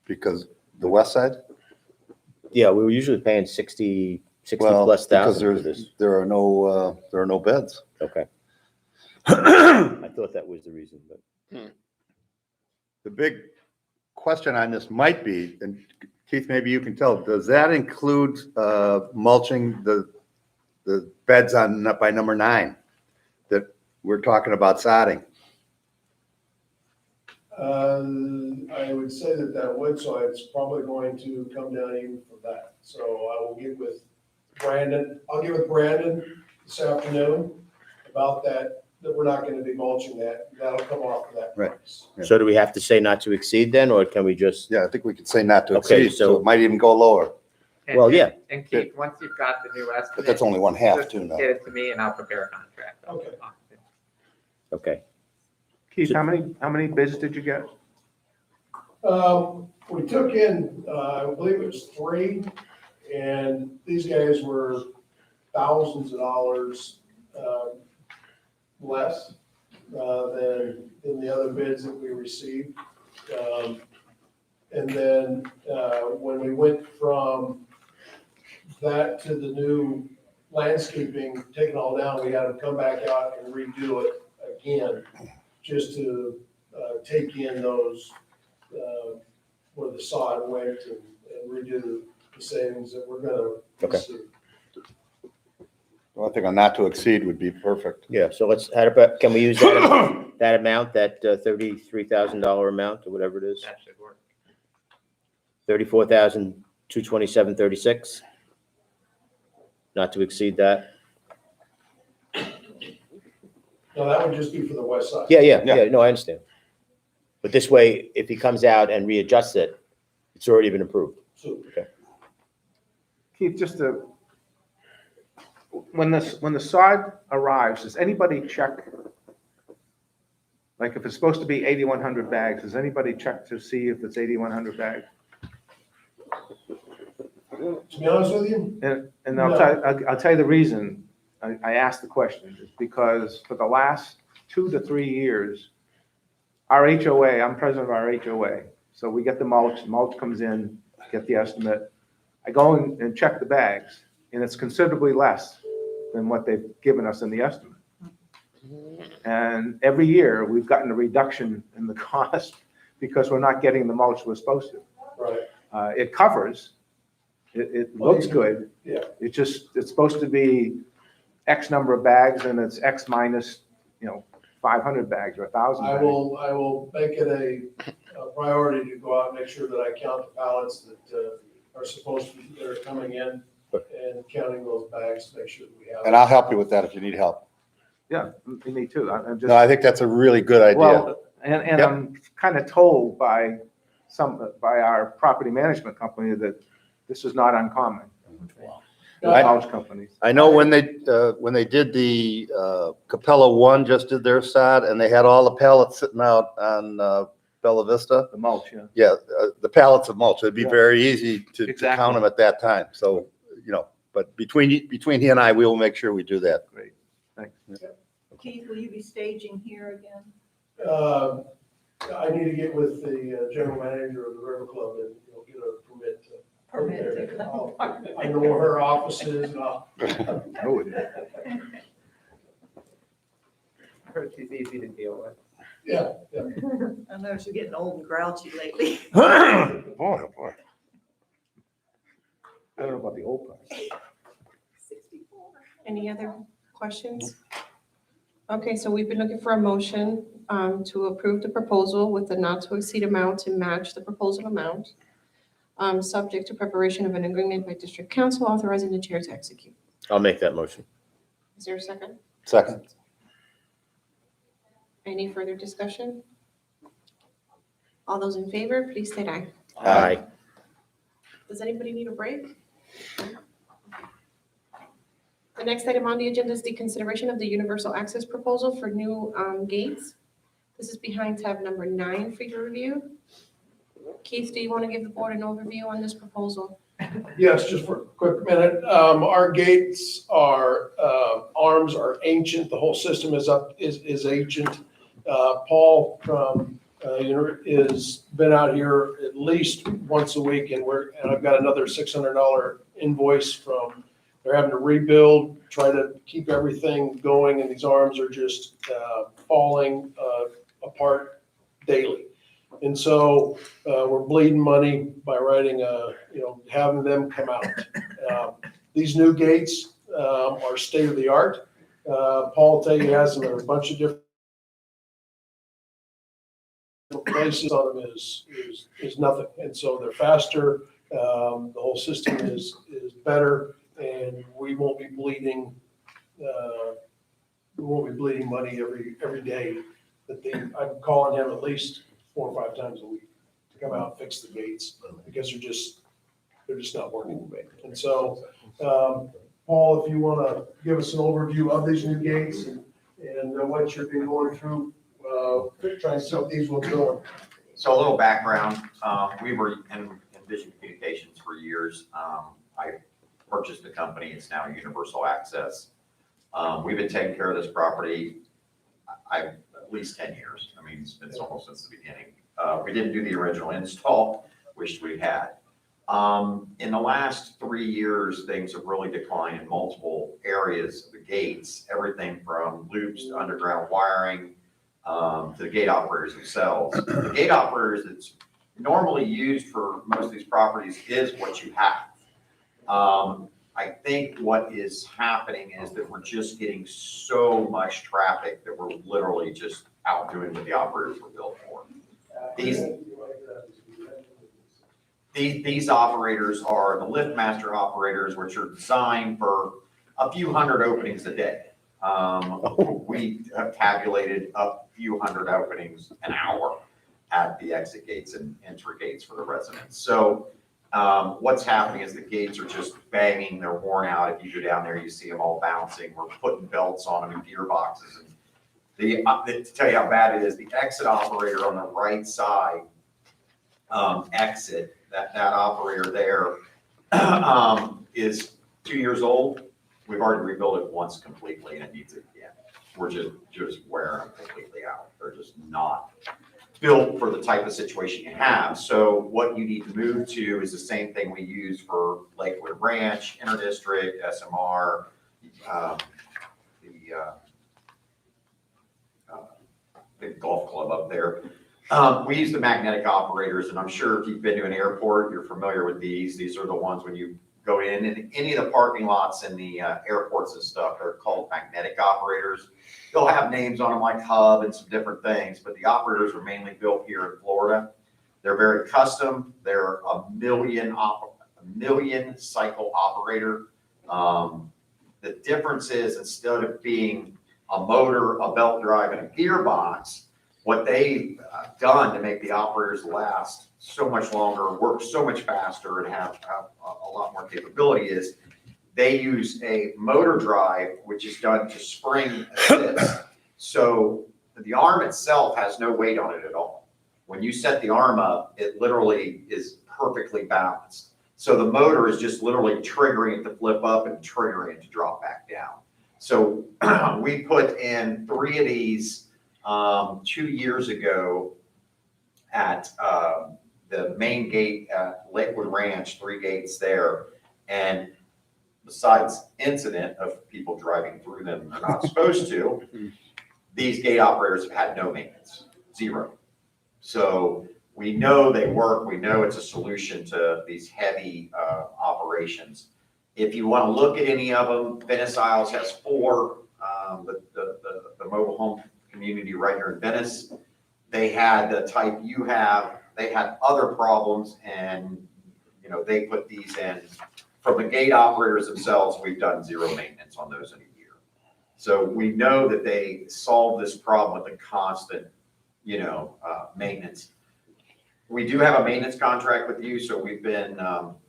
[SPEAKER 6] Because the west side?
[SPEAKER 4] Yeah, we were usually paying 60
[SPEAKER 6] Well,
[SPEAKER 4] plus
[SPEAKER 6] because
[SPEAKER 4] thousand for this.
[SPEAKER 6] there are no beds.
[SPEAKER 4] Okay. I thought that was the reason, but
[SPEAKER 6] The big question on this might be, and Keith, maybe you can tell, does that include mulching the beds on by number 9 that we're talking about sodding?
[SPEAKER 14] I would say that would, so it's probably going to come down even from that. So I will get with Brandon, I'll get with Brandon this afternoon about that we're not gonna be mulching that. That'll come off of that
[SPEAKER 6] Right.
[SPEAKER 14] price.
[SPEAKER 6] Yeah.
[SPEAKER 4] so do we have to say not to exceed then, or can we just,
[SPEAKER 6] Yeah, I think we could say not to
[SPEAKER 4] Okay,
[SPEAKER 6] exceed, so
[SPEAKER 4] so-
[SPEAKER 6] it might even go lower,
[SPEAKER 9] And-
[SPEAKER 4] Well, yeah.
[SPEAKER 9] And Keith, once you've got the new estimate.
[SPEAKER 6] but that's only one half
[SPEAKER 9] just
[SPEAKER 6] too now.
[SPEAKER 9] Get it to me and I'll prepare a contract.
[SPEAKER 14] Okay.
[SPEAKER 4] okay.
[SPEAKER 7] Keith, how many bids did you get?
[SPEAKER 14] We took in, I believe it was 3, and these guys were thousands of dollars less than the other bids that we received. And then when we went from that to the new landscaping, take it all down, we had to come back out and redo it again, just to take in those, where the sod went and redo the savings that we're gonna
[SPEAKER 4] Okay.
[SPEAKER 14] receive.
[SPEAKER 6] Well, I think a not to exceed would be perfect.
[SPEAKER 4] Yeah, so let's, can we use that amount, that $33,000 amount, or whatever it is?
[SPEAKER 9] That should work.
[SPEAKER 4] 34,227.36? Not to exceed that?
[SPEAKER 14] No, that would just be for the west side.
[SPEAKER 4] Yeah, no, I understand. But this way, if he comes out and readjusts it, it's already been approved.
[SPEAKER 14] So
[SPEAKER 7] Keith, just to, when the sod arrives, does anybody check? Like if it's supposed to be 8,100 bags, does anybody check to see if it's 8,100 bags?
[SPEAKER 14] to be honest with you,
[SPEAKER 7] And I'll tell you the reason I asked the question is because for the last 2 to 3 years, our HOA, I'm president of our HOA, so we get the mulch comes in, get the estimate. I go and check the bags, and it's considerably less than what they've given us in the estimate. And every year, we've gotten a reduction in the cost because we're not getting the mulch we're supposed to.
[SPEAKER 14] Right.
[SPEAKER 7] It covers, it looks good.
[SPEAKER 14] Yeah.
[SPEAKER 7] It's supposed to be X number of bags and it's X minus, 500 bags or 1,000
[SPEAKER 14] I
[SPEAKER 7] bags.
[SPEAKER 14] will make it a priority to go out and make sure that I count the pallets that are supposed to be, that are coming in, and counting those bags to make sure that we have.
[SPEAKER 6] And I'll help you with that if you need help.
[SPEAKER 7] Yeah, me too. I'm just.
[SPEAKER 6] No, I think that's a really good idea.
[SPEAKER 7] Well, and
[SPEAKER 6] Yep.
[SPEAKER 7] I'm kind of told by our property management company that this is not uncommon. Mulch companies.
[SPEAKER 6] I know when they did the Capella One, just did their side, and they had all the pallets sitting out on Bella Vista.
[SPEAKER 7] The mulch, yeah.
[SPEAKER 6] Yeah, the pallets of mulch. It'd be
[SPEAKER 7] Yeah.
[SPEAKER 6] very easy to
[SPEAKER 7] Exactly.
[SPEAKER 6] count them at that time. So, but between he and I, we will make sure we do that.
[SPEAKER 7] Great, thanks.
[SPEAKER 15] Keith, will you be staging here again?
[SPEAKER 14] I need to get with the general manager of the River Club and get a permit to.
[SPEAKER 15] Permit to come.
[SPEAKER 14] I know where her office is and I'll.
[SPEAKER 7] Oh, it is.
[SPEAKER 9] I heard she's easy to deal with.
[SPEAKER 14] Yeah.
[SPEAKER 15] I know she's getting old and grouchy lately.
[SPEAKER 10] Boy, oh boy.
[SPEAKER 7] I don't know about the old part.
[SPEAKER 15] 64.
[SPEAKER 2] Any other questions? Okay, so we've been looking for a motion to approve the proposal with the not to exceed amount to match the proposal amount, subject to preparation of an agreement by district council authorizing the chair to execute.
[SPEAKER 4] I'll make that motion.
[SPEAKER 2] Is there a second?
[SPEAKER 6] Second.
[SPEAKER 2] Any further discussion? All those in favor, please state aye.
[SPEAKER 4] Aye.
[SPEAKER 2] Does anybody need a break? The next item on the agenda is the consideration of the universal access proposal for new gates. This is behind tab number 9 for your review. Keith, do you want to give the board an overview on this proposal?
[SPEAKER 14] Yes, just for a quick minute. Our gates are, arms are ancient. The whole system is ancient. Paul from, is been out here at least once a week and I've got another $600 invoice from, they're having to rebuild, try to keep everything going, and these arms are just, falling, apart daily. And so, we're bleeding money by writing having them come out. These new gates, are state of the art. Paul will tell you, he has them in a bunch of different places on them is nothing. And so they're faster. The whole system is better, and we won't be bleeding money every day. I'm calling him at least 4 or 5 times a week to come out and fix the gates because they're just not working. And so, Paul, if you want to give us an overview of these new gates and what you've been going through, trying to see what these ones going.
[SPEAKER 16] So a little background, we were in Vision Communications for years. I purchased the company, it's now Universal Access. We've been taking care of this property, at least 10 years. I mean, it's almost since the beginning. We didn't do the original install, wished we had. In the last 3 years, things have really declined in multiple areas of the gates, everything from loops to underground wiring, to the gate operators themselves. The gate operators that's normally used for most of these properties is what you have. I think what is happening is that we're just getting so much traffic that we're literally just outdoing what the operators were built for. These operators are the lift master operators, which are designed for a few hundred openings a day. We have tabulated a few hundred openings an hour at the exit gates and entry gates for the residents. So what's happening is the gates are just banging, they're worn out. If you go down there, you see them all bouncing. We're putting belts on them and gearboxes. And to tell you how bad it is, the exit operator on the right side exit, that operator there is 2 years old. We've already rebuilt it once completely and it needs it again. We're just wearing them completely out. They're just not built for the type of situation you have. So what you need to move to is the same thing we use for Lakewood Ranch, Interdistrict, SMR, the golf club up there. We use the magnetic operators, and I'm sure if you've been to an airport, you're familiar with these. These are the ones when you go in, and any of the parking lots in the airports and stuff, they're called magnetic operators. They'll have names on them like Hub and some different things, but the operators are mainly built here in Florida. They're very custom. They're a million cycle operator. The difference is, instead of being a motor, a belt drive, and a gearbox, what they've done to make the operators last so much longer, work so much faster, and have a lot more capability is they use a motor drive, which is done to spring assist. So the arm itself has no weight on it at all. When you set the arm up, it literally is perfectly balanced. So the motor is just literally triggering it to flip up and triggering it to drop back down. So we put in 3 of these 2 years ago at the main gate at Lakewood Ranch, 3 gates there. And besides incident of people driving through them they're not supposed to, these gate operators have had no maintenance, 0. So we know they work. We know it's a solution to these heavy operations. If you want to look at any of them, Venice Isles has 4. The mobile home community right here in Venice, they had the type you have. They had other problems, and they put these in. From the gate operators themselves, we've done 0 maintenance on those in a year. So we know that they solve this problem with a constant, maintenance. We do have a maintenance contract with you, so we've been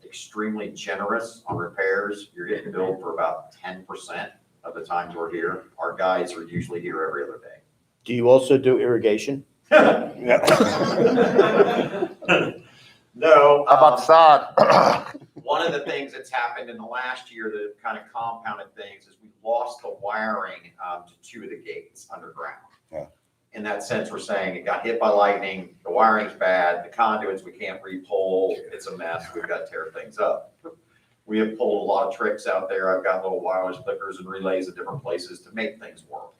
[SPEAKER 16] extremely generous on repairs. You're getting billed for about 10% of the times we're here. Our guys are usually here every other day.
[SPEAKER 4] Do you also do irrigation?
[SPEAKER 16] No.
[SPEAKER 6] How about sod?
[SPEAKER 16] One of the things that's happened in the last year that kind of compounded things is we lost the wiring to 2 of the gates underground.
[SPEAKER 6] Yeah.
[SPEAKER 16] In that sense, we're saying it got hit by lightning, the wiring's bad, the conduits we can't re-pull, it's a mess, we've got to tear things up. We have pulled a lot of tricks out there. I've got little wireless flickers and relays at different places to make things work.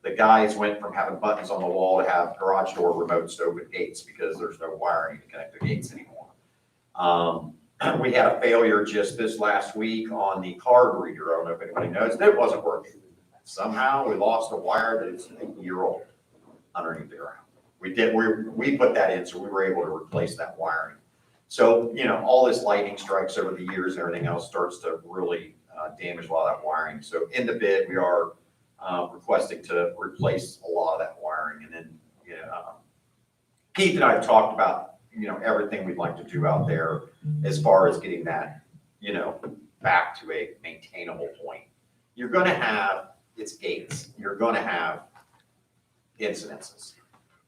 [SPEAKER 16] The guys went from having buttons on the wall to have garage door remotes to open gates because there's no wiring to connect the gates anymore. We had a failure just this last week on the card reader. I don't know if anybody knows. It wasn't working. Somehow we lost a wire that is a year old underneath the ground. We put that in, so we were able to replace that wiring. So, all this lightning strikes over the years and everything else starts to really damage a lot of that wiring. So in the bid, we are requesting to replace a lot of that wiring. And then, Keith and I have talked about, everything we'd like to do out there as far as getting that, back to a maintainable point. You're going to have its gates. You're going to have incidences.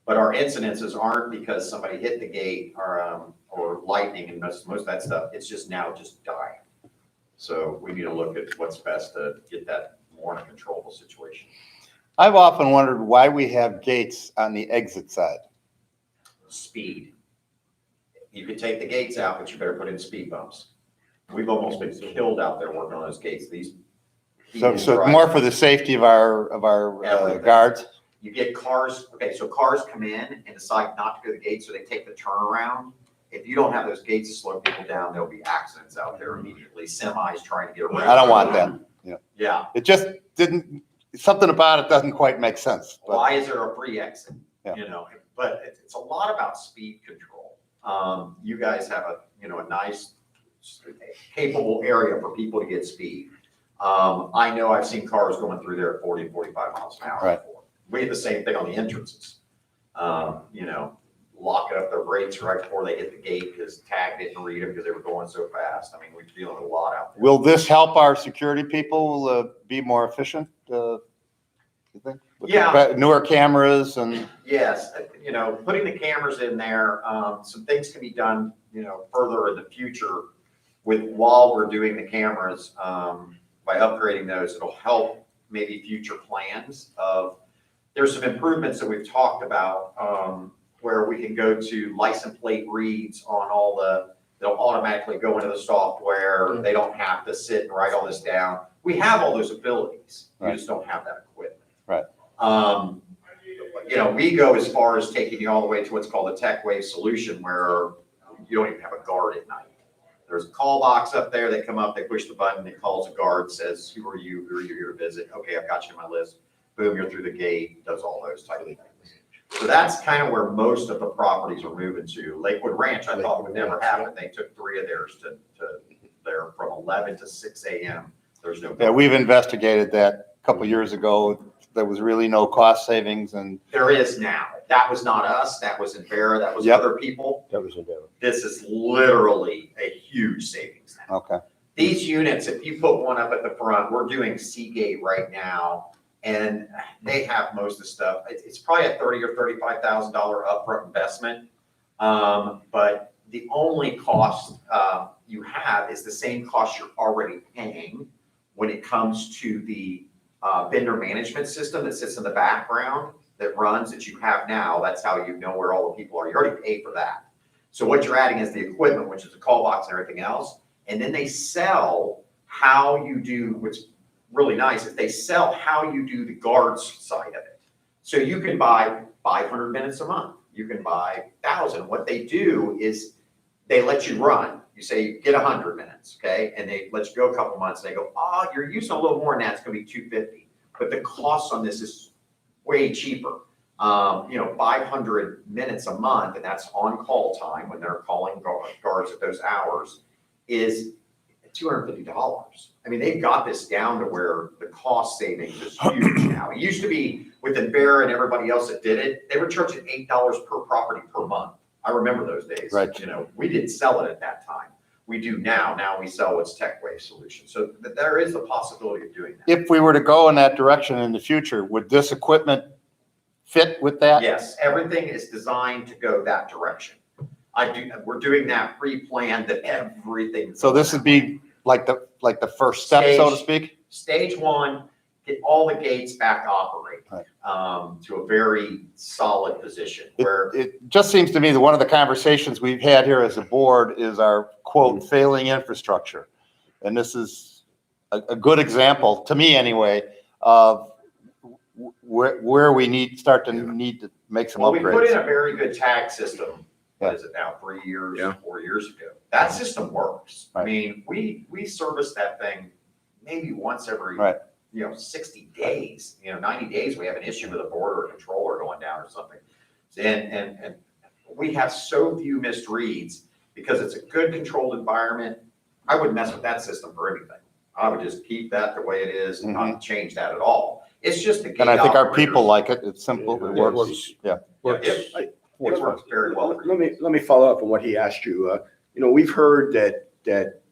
[SPEAKER 16] But our incidences aren't because somebody hit the gate or lightning and most of that stuff. It's just dying. So we need to look at what's best to get that more in a controllable situation.
[SPEAKER 6] I've often wondered why we have gates on the exit side.
[SPEAKER 16] Speed. You could take the gates out, but you better put in speed bumps. We've almost been killed out there working on those gates.
[SPEAKER 6] So more for the safety of our
[SPEAKER 16] Everything.
[SPEAKER 6] guards.
[SPEAKER 16] You get cars, so cars come in and decide not to go to the gate, so they take the turnaround. If you don't have those gates to slow people down, there'll be accidents out there immediately. Semis trying to get around.
[SPEAKER 6] I don't want that.
[SPEAKER 16] Yeah.
[SPEAKER 6] It just something about it doesn't quite make sense. But
[SPEAKER 16] Why is there a free exit?
[SPEAKER 6] Yeah.
[SPEAKER 16] But it's a lot about speed control. You guys have a nice, capable area for people to get speed. I know I've seen cars going through there at 40, 45 miles an hour.
[SPEAKER 6] Right.
[SPEAKER 16] Before. We had the same thing on the entrances. Locking up their brakes right before they hit the gate because tag didn't read them because they were going so fast. I mean, we're dealing with a lot out there.
[SPEAKER 6] will this help our security people be more efficient? You think? With
[SPEAKER 16] Yeah.
[SPEAKER 6] Newer cameras and.
[SPEAKER 16] Yes, putting the cameras in there, some things can be done, further in the future while we're doing the cameras, by upgrading those. It'll help maybe future plans there's some improvements that we've talked about, where we can go to license plate reads on they'll automatically go into the software. They don't have to sit and write all this down. We have all those abilities. We just don't have that equipment.
[SPEAKER 6] Right.
[SPEAKER 16] you know, we go as far as taking you all the way to what's called a tech wave solution where you don't even have a guard at night. There's a call box up there. They come up, they push the button, it calls a guard, says, who are you? Who are you here to visit? Okay, I've got you on my list. Boom, you're through the gate, does all those type of things. So that's kind of where most of the properties are moving to. Lakewood Ranch, I thought would never happen. They took 3 of theirs to there from 11 to 6 a.m. There's no.
[SPEAKER 6] Yeah, we've investigated that a couple years ago. There was really no cost savings and.
[SPEAKER 16] There is now. That was not us. That was in Vera. That was
[SPEAKER 6] Yep.
[SPEAKER 16] other people.
[SPEAKER 10] That was endeavor.
[SPEAKER 16] This is literally a huge savings now.
[SPEAKER 6] Okay.
[SPEAKER 16] These units, if you put one up at the front, we're doing Seagate right now, and they have most of the stuff. It's probably a $30,000 or $35,000 upfront investment. But the only cost you have is the same cost you're already paying when it comes to the vendor management system that sits in the background that runs that you have now. That's how you know where all the people are. You already pay for that. So what you're adding is the equipment, which is the call box and everything else. And then they sell how you do, what's really nice is they sell how you do the guards side of it. So you can buy 500 minutes a month. You can buy 1,000. What they do is they let you run. You say, get 100 minutes, okay? And they let you go a couple months. They go, oh, you're using a little more than that. It's going to be $250. But the cost on this is way cheaper. 500 minutes a month, and that's on-call time when they're calling guards at those hours, is $250. I mean, they've got this down to where the cost savings is huge now. It used to be with Vera and everybody else that did it, they were charging $8 per property per month. I remember those days.
[SPEAKER 6] Right.
[SPEAKER 16] We didn't sell it at that time. We do now. Now we sell what's tech wave solution. So there is the possibility of doing that.
[SPEAKER 6] If we were to go in that direction in the future, would this equipment fit with that?
[SPEAKER 16] Yes, everything is designed to go that direction. We're doing that pre-planned that everything.
[SPEAKER 6] So this would be like the first step, so to speak?
[SPEAKER 16] Stage 1, get all the gates back operating to a very solid position where.
[SPEAKER 6] It just seems to me that one of the conversations we've had here as a board is our quote, failing infrastructure. And this is a good example, to me anyway, of where we need to make some
[SPEAKER 16] Well, we put in
[SPEAKER 6] upgrades.
[SPEAKER 16] a very good tag system. What is it now? 3 years, 4 years ago. That system works. I mean, we service that thing maybe once every, 60 days, 90 days, we have an issue with a board or a controller going down or something. And we have so few missed reads because it's a good controlled environment. I wouldn't mess with that system for anything. I would just keep that the way it is and not change that at all. It's just the gate
[SPEAKER 6] And I think our
[SPEAKER 16] operators.
[SPEAKER 6] people like it. It's simple. It works. Yeah.
[SPEAKER 16] It works very well. for you.
[SPEAKER 10] Let me follow up on what he asked you. We've heard that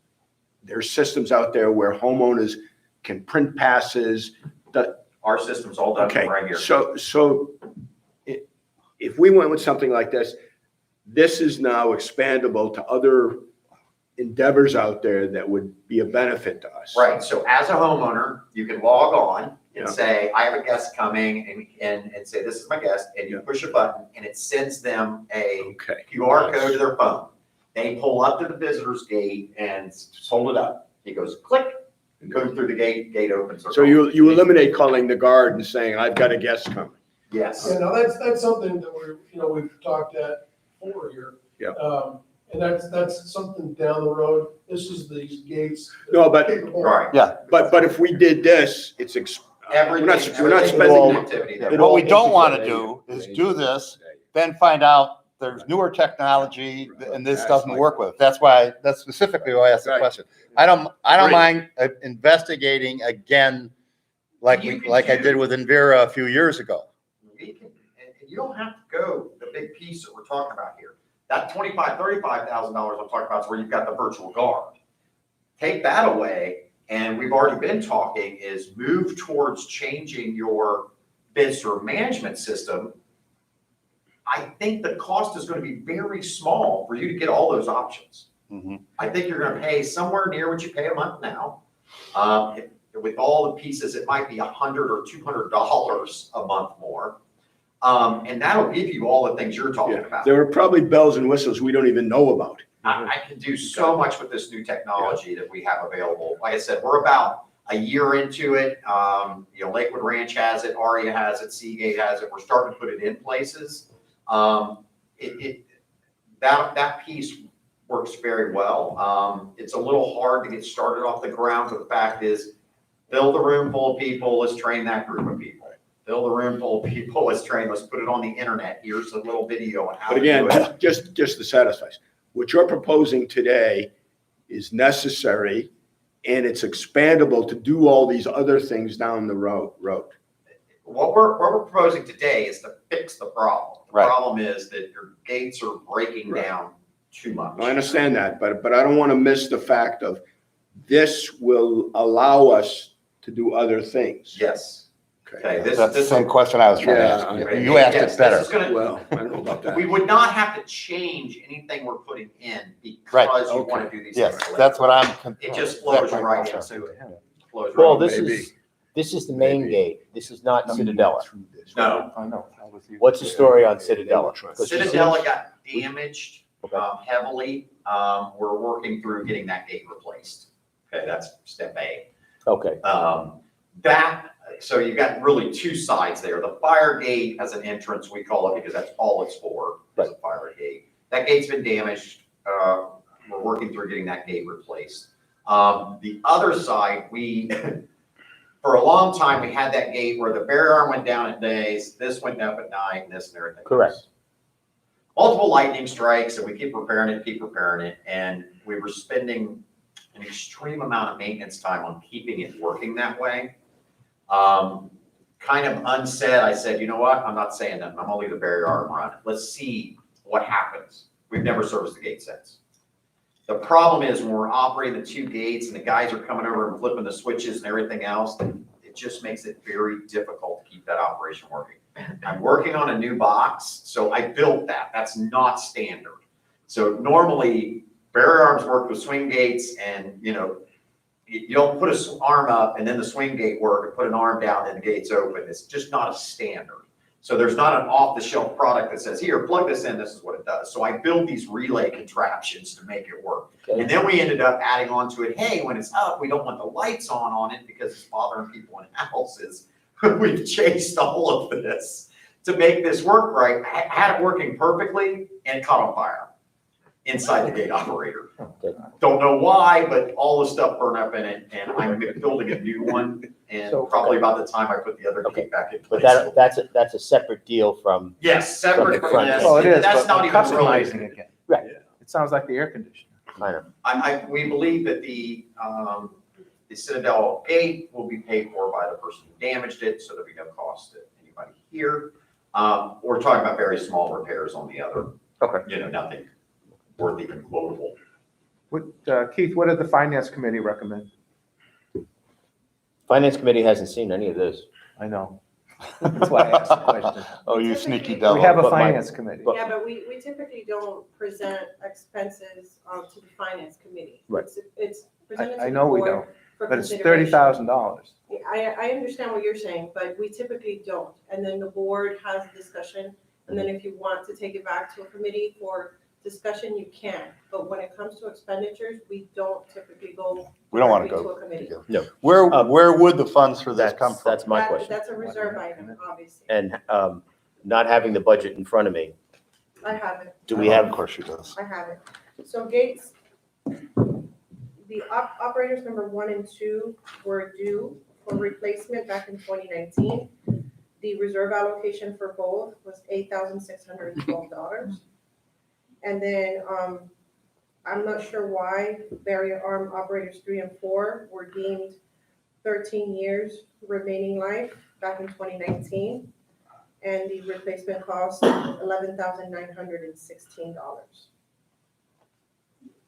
[SPEAKER 10] there's systems out there where homeowners can print passes.
[SPEAKER 16] Our system's all done
[SPEAKER 10] Okay,
[SPEAKER 16] right here.
[SPEAKER 10] so if we went with something like this, this is now expandable to other endeavors out there that would be a benefit to us.
[SPEAKER 16] Right, so as a homeowner, you can log on and say, I have a guest coming and say, this is my guest, and you push a button and it sends them a QR code to their phone. They pull up to the visitor's gate and hold it up. He goes, click, go through the gate opens.
[SPEAKER 10] So you eliminate calling the guard and saying, I've got a guest coming.
[SPEAKER 16] Yes.
[SPEAKER 14] Yeah, now that's something that we've talked at for here.
[SPEAKER 10] Yeah.
[SPEAKER 14] And that's something down the road. This is these gates.
[SPEAKER 10] No, but,
[SPEAKER 16] Right.
[SPEAKER 6] Yeah.
[SPEAKER 10] but if we did this, it's, we're not spending.
[SPEAKER 16] activity.
[SPEAKER 6] What we don't want to do is do this, then find out there's newer technology and this doesn't work with it. That's specifically why I asked the question. I don't mind investigating again, like I did with Envira a few years ago.
[SPEAKER 16] And you don't have to go the big piece that we're talking about here. That $35,000 I'm talking about is where you've got the virtual guard. Take that away, and we've already been talking, is move towards changing your visitor management system. I think the cost is going to be very small for you to get all those options. I think you're going to pay somewhere near what you pay a month now. With all the pieces, it might be $100 or $200 a month more. And that'll give you all the things you're talking about.
[SPEAKER 10] There are probably bells and whistles we don't even know about.
[SPEAKER 16] I can do so much with this new technology that we have available. Like I said, we're about a year into it. Lakewood Ranch has it, Aria has it, Seagate has it. We're starting to put it in places. That piece works very well. It's a little hard to get started off the ground, but the fact is, fill the room full of people, let's train that group of people. Fill the room full of people, let's put it on the internet. Here's a little video on how
[SPEAKER 10] But
[SPEAKER 16] to do
[SPEAKER 10] again,
[SPEAKER 16] it.
[SPEAKER 10] just to satisfy, what you're proposing today is necessary and it's expandable to do all these other things down the road.
[SPEAKER 16] What we're proposing today is to fix the problem. The
[SPEAKER 6] Right.
[SPEAKER 16] problem is that your gates are breaking down too much.
[SPEAKER 10] I understand that, but I don't want to miss the fact of this will allow us to do other things.
[SPEAKER 16] Yes. Okay,
[SPEAKER 6] That's the same question I was trying to
[SPEAKER 10] Yeah,
[SPEAKER 6] ask you.
[SPEAKER 16] okay,
[SPEAKER 6] You asked
[SPEAKER 16] yes,
[SPEAKER 6] it better.
[SPEAKER 16] this is gonna-
[SPEAKER 10] Well, I don't know about that.
[SPEAKER 16] We would not have to change anything we're putting in
[SPEAKER 6] Right.
[SPEAKER 16] because you want to do these things.
[SPEAKER 6] Yes, that's what I'm.
[SPEAKER 16] It just flows
[SPEAKER 6] that's
[SPEAKER 16] right
[SPEAKER 6] my concern.
[SPEAKER 16] into it. Flows
[SPEAKER 4] Well,
[SPEAKER 16] right.
[SPEAKER 4] this is the main
[SPEAKER 10] Maybe.
[SPEAKER 4] gate. This is not Citadella.
[SPEAKER 16] No,
[SPEAKER 4] What's the story on Citadella? 'Cause you
[SPEAKER 16] Citadella got damaged
[SPEAKER 4] Okay.
[SPEAKER 16] heavily. We're working through getting that gate replaced. Okay, that's step A.
[SPEAKER 4] Okay,
[SPEAKER 16] So you've got really two sides there. The fire gate has an entrance, we call it, because that's all it's for, is a fire gate. That gate's been damaged. We're working through getting that gate replaced. The other side, for a long time, we had that gate where the barrier arm went down at days, this went up at night, and this and everything.
[SPEAKER 4] Correct.
[SPEAKER 16] Multiple lightning strikes, and we keep repairing it, and we were spending an extreme amount of maintenance time on keeping it working that way. Kind of unsaid, I said, you know what, I'm not saying that, I'm gonna leave the barrier arm run. Let's see what happens. We've never serviced the gate since. The problem is when we're operating the two gates and the guys are coming over and flipping the switches and everything else, it just makes it very difficult to keep that operation working. I'm working on a new box, so I built that. That's not standard. So normally barrier arms work with swing gates and, you don't put an arm up and then the swing gate work and put an arm down and the gate's open. It's just not a standard. So there's not an off-the-shelf product that says, here, plug this in, this is what it does. So I built these relay contraptions to make it work.
[SPEAKER 4] Okay.
[SPEAKER 16] And then we ended up adding on to it, hey, when it's up, we don't want the lights on it because it's bothering people in houses. We've chased all of this to make this work right. I had it working perfectly and it caught on fire inside the gate operator.
[SPEAKER 4] Okay.
[SPEAKER 16] Don't know why, but all the stuff burned up in it, and I'm building a new one, and
[SPEAKER 4] So-
[SPEAKER 16] probably about the time I put the other
[SPEAKER 4] Okay.
[SPEAKER 16] gate back in
[SPEAKER 4] but
[SPEAKER 16] place.
[SPEAKER 4] that's a separate deal from,
[SPEAKER 16] Yes, separate
[SPEAKER 4] From the
[SPEAKER 16] from
[SPEAKER 4] front.
[SPEAKER 16] this.
[SPEAKER 9] Well, it is,
[SPEAKER 16] That's
[SPEAKER 9] but
[SPEAKER 16] not
[SPEAKER 9] we're
[SPEAKER 16] even really.
[SPEAKER 9] customizing again.
[SPEAKER 4] Right.
[SPEAKER 9] It sounds like the air conditioner.
[SPEAKER 4] I know.
[SPEAKER 16] We believe that the Citadel gate will be paid for by the person who damaged it, so there'll be no cost to anybody here. We're talking about very small repairs on the other.
[SPEAKER 4] Okay.
[SPEAKER 16] Nothing worth even quotable.
[SPEAKER 9] Keith, what did the finance committee recommend?
[SPEAKER 4] Finance committee hasn't seen any of this.
[SPEAKER 9] I know. That's why I asked the question.
[SPEAKER 6] Oh, you sneaky
[SPEAKER 2] We
[SPEAKER 6] devil.
[SPEAKER 9] We have a
[SPEAKER 4] but my-
[SPEAKER 9] finance committee.
[SPEAKER 4] but-
[SPEAKER 2] Yeah, but we typically don't present expenses to the finance committee.
[SPEAKER 4] Right.
[SPEAKER 2] It's presented to
[SPEAKER 9] I
[SPEAKER 2] the
[SPEAKER 9] know we
[SPEAKER 2] board
[SPEAKER 9] don't,
[SPEAKER 2] for
[SPEAKER 9] but it's
[SPEAKER 2] consideration.
[SPEAKER 9] $30,000.
[SPEAKER 2] I understand what you're saying, but we typically don't. And then the board has a discussion, and then if you want to take it back to a committee for discussion, you can. But when it comes to expenditures, we don't typically go
[SPEAKER 6] We don't want to
[SPEAKER 2] directly
[SPEAKER 6] go.
[SPEAKER 2] to a committee.
[SPEAKER 4] No.
[SPEAKER 6] Where would the funds for this come from?
[SPEAKER 4] That's my question.
[SPEAKER 2] That's a reserve item, obviously.
[SPEAKER 4] And not having the budget in front of me,
[SPEAKER 2] I have it.
[SPEAKER 4] do we have,
[SPEAKER 6] Of course she does.
[SPEAKER 2] I have it. So gates, the operators number 1 and 2 were due for replacement back in 2019. The reserve allocation for both was $8,612. And then, I'm not sure why barrier arm operators 3 and 4 were deemed 13 years remaining life back in 2019. And the replacement cost $11,916.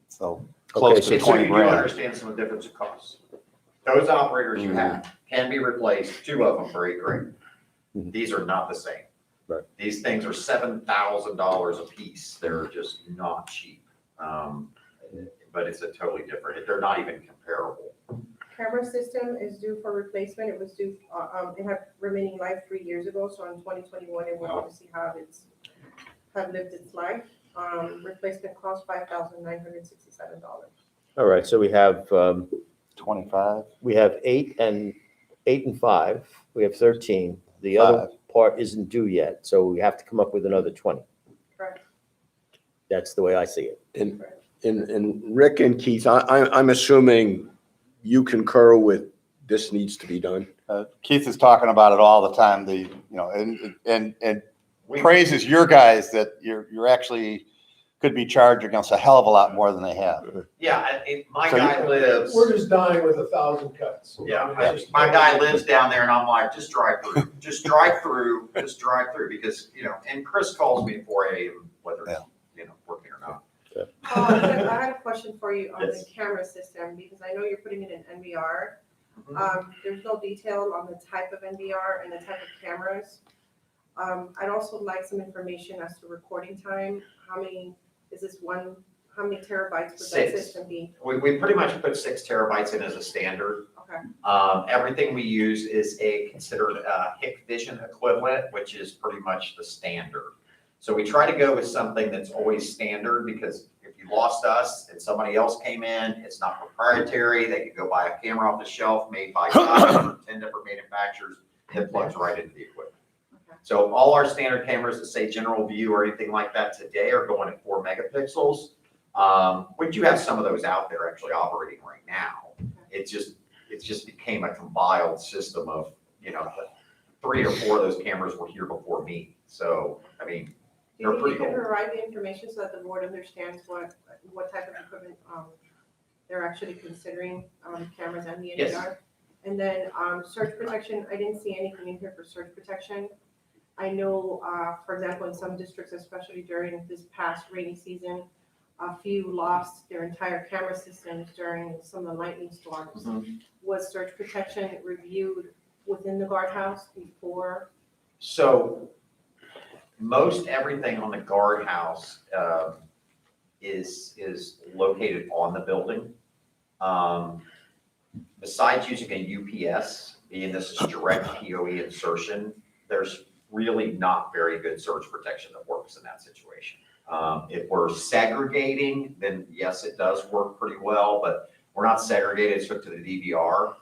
[SPEAKER 6] So
[SPEAKER 4] Okay,
[SPEAKER 6] close
[SPEAKER 4] so
[SPEAKER 6] to
[SPEAKER 16] So
[SPEAKER 6] 20
[SPEAKER 16] you do
[SPEAKER 6] grand.
[SPEAKER 16] understand some of the difference in costs. Those operators you have can be replaced, 2 of them for $8,000.
[SPEAKER 4] Mhm.
[SPEAKER 16] These are not the same.
[SPEAKER 4] Right.
[SPEAKER 16] These things are $7,000 a piece. They're just not cheap. But it's a totally different, they're not even comparable.
[SPEAKER 2] Camera system is due for replacement. It was due, it had remaining life 3 years ago, so in 2021, it will obviously have lived its life. Replacement cost $5,967.
[SPEAKER 4] all right, so we have
[SPEAKER 1] 25.
[SPEAKER 4] We have 8 and 5. We have 13. The other part isn't due yet, so we have to come up with another 20.
[SPEAKER 2] Correct.
[SPEAKER 4] That's the way I see it.
[SPEAKER 10] And Rick and Keith, I'm assuming you concur with this needs to be done?
[SPEAKER 6] Keith is talking about it all the time, and praises your guys that you're actually could be charged against a hell of a lot more than they have.
[SPEAKER 17] Yeah, my
[SPEAKER 6] So
[SPEAKER 17] guy lives,
[SPEAKER 14] We're just dying with 1,000 cuts.
[SPEAKER 17] yeah,
[SPEAKER 14] I mean,
[SPEAKER 17] my guy lives down there and I'm like, just drive through, because, and Chris calls me at 4 a.m. whether it's, working or not.
[SPEAKER 2] I had a question for you on the
[SPEAKER 17] Yes.
[SPEAKER 2] camera system, because I know you're putting it in NVR. There's no detail on the type of NVR and the type of cameras. I'd also like some information as to recording time. How many terabytes would that
[SPEAKER 17] 6.
[SPEAKER 2] system be?
[SPEAKER 17] We pretty much put 6 terabytes in as a standard.
[SPEAKER 2] Okay.
[SPEAKER 17] Everything we use is considered a Hikvision equivalent, which is pretty much the standard. So we try to go with something that's always standard, because if you lost us and somebody else came in, it's not proprietary. They could go buy a camera off the shelf made by 10 different manufacturers, and it plugs right into the equipment. So all our standard cameras that say general view or anything like that today are going at 4 megapixels. But you have some of those out there actually operating right now. It just became a compiled system of, 3 or 4 of those cameras were here before me. So, I mean,
[SPEAKER 2] Do you
[SPEAKER 17] they're
[SPEAKER 2] think you
[SPEAKER 17] pretty
[SPEAKER 2] can
[SPEAKER 17] old.
[SPEAKER 2] provide the information so that the board understands what type of equipment they're actually considering, cameras and the
[SPEAKER 17] Yes.
[SPEAKER 2] NVR? And then surge protection, I didn't see anything in here for surge protection. I know, for example, in some districts, especially during this past rainy season, a few lost their entire camera systems during some of the lightning storms. Was surge protection reviewed within the guardhouse before?
[SPEAKER 17] So most everything on the guardhouse is located on the building. Besides using a UPS, being this is direct PoE insertion, there's really not very good surge protection that works in that situation. If we're segregating, then yes, it does work pretty well, but we're not segregated, it's hooked to the DVR.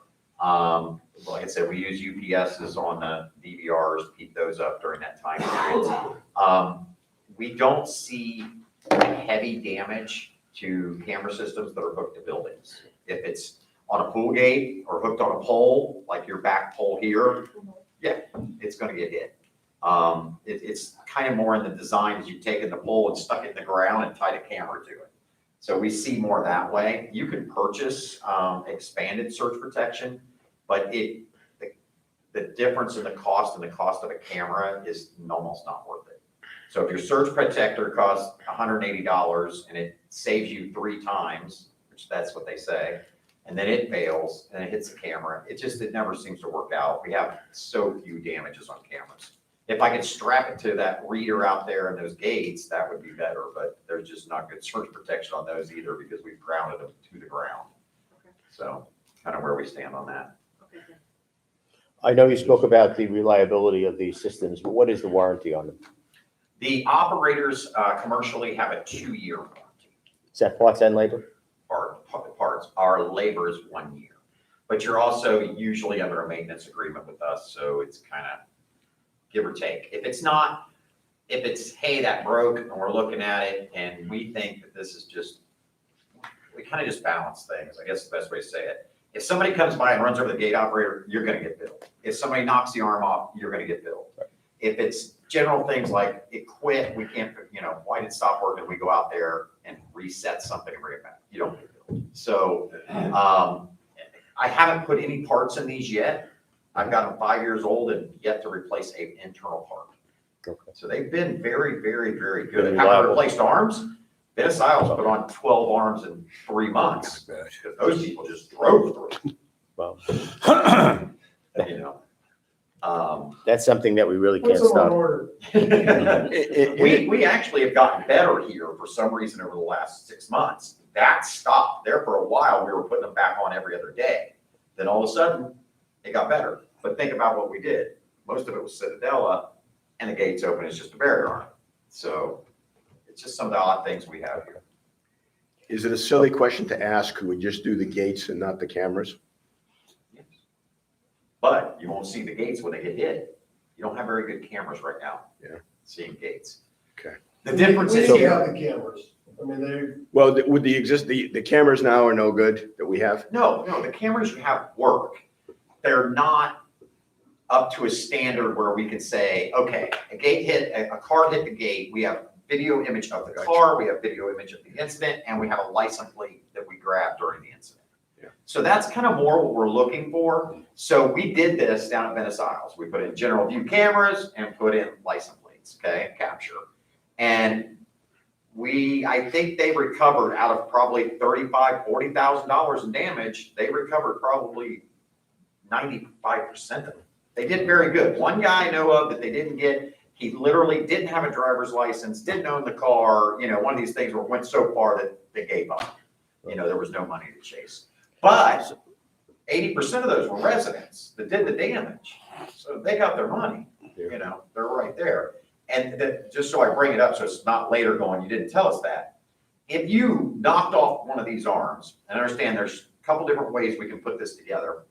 [SPEAKER 17] Like I said, we use UPSs on the DVRs to keep those up during that time period. We don't see heavy damage to camera systems that are hooked to buildings. If it's on a pool gate or hooked on a pole, like your back pole here, yeah, it's gonna get hit. It's kind of more in the design as you've taken the pole and stuck it in the ground and tied a camera to it. So we see more that way. You can purchase expanded surge protection, but the difference in the cost and the cost of a camera is almost not worth it. So if your surge protector costs $180 and it saves you 3 times, which that's what they say, and then it fails and it hits the camera, it never seems to work out. We have so few damages on cameras. If I could strap it to that reader out there and those gates, that would be better, but there's just not good surge protection on those either because we've grounded them to the ground. So kind of where we stand on that.
[SPEAKER 4] I know you spoke about the reliability of these systems, but what is the warranty on them?
[SPEAKER 17] The operators commercially have a 2-year warranty.
[SPEAKER 4] Is that parts and labor?
[SPEAKER 17] Parts. Our labor is 1 year. But you're also usually under a maintenance agreement with us, so it's kind of give or take. If it's, hey, that broke, and we're looking at it, and we think that this is we kind of just balance things, I guess the best way to say it. If somebody comes by and runs over the gate operator, you're gonna get billed. If somebody knocks the arm off, you're gonna get billed. If it's general things like it quit, we can't, why did it stop working? We go out there and reset something and bring it back. You don't get billed. So I haven't put any parts in these yet. I've got them 5 years old and yet to replace an internal part.
[SPEAKER 4] Okay.
[SPEAKER 17] So they've been very, very, very good at
[SPEAKER 4] Reliable.
[SPEAKER 17] having replaced arms. Dennis Isles put on 12 arms in 3 months. Because those people just drove through.
[SPEAKER 4] Well, that's something that we really can't
[SPEAKER 14] What's the
[SPEAKER 4] stop.
[SPEAKER 14] order?
[SPEAKER 17] We actually have gotten better here for some reason over the last 6 months. That stopped. There for a while, we were putting them back on every other day. Then all of a sudden, it got better. But think about what we did. Most of it was Citadella, and the gates open is just a barrier arm. So it's just some of the odd things we have here.
[SPEAKER 10] Is it a silly question to ask, could we just do the gates and not the cameras?
[SPEAKER 16] But you won't see the gates when they get hit. You don't have very good cameras right now.
[SPEAKER 10] Yeah.
[SPEAKER 16] Seeing gates.
[SPEAKER 10] Okay.
[SPEAKER 16] The difference
[SPEAKER 14] We
[SPEAKER 16] is
[SPEAKER 14] need to
[SPEAKER 16] here.
[SPEAKER 14] have the cameras. I mean,
[SPEAKER 10] Well, would the cameras now are no good that we have?
[SPEAKER 16] No, the cameras you have work. They're not up to a standard where we can say, okay, a car hit the gate, we have video image of the car, we have video image of the incident, and we have a license plate that we grabbed during the incident.
[SPEAKER 10] Yeah.
[SPEAKER 16] So that's kind of more what we're looking for. So we did this down at Venice Isles. We put in general view cameras and put in license plates, okay, capture. And I think they recovered out of probably $35,000, $40,000 in damage, they recovered probably 95% of it. They did very good. One guy I know of that they didn't get, he literally didn't have a driver's license, didn't own the car, one of these things where it went so far that they gave up. There was no money to chase. But 80% of those were residents that did the damage. So they got their money, they're right there. And just so I bring it up, so it's not later going, you didn't tell us that. If you knocked off one of these arms, and understand there's a couple different ways we can put this together.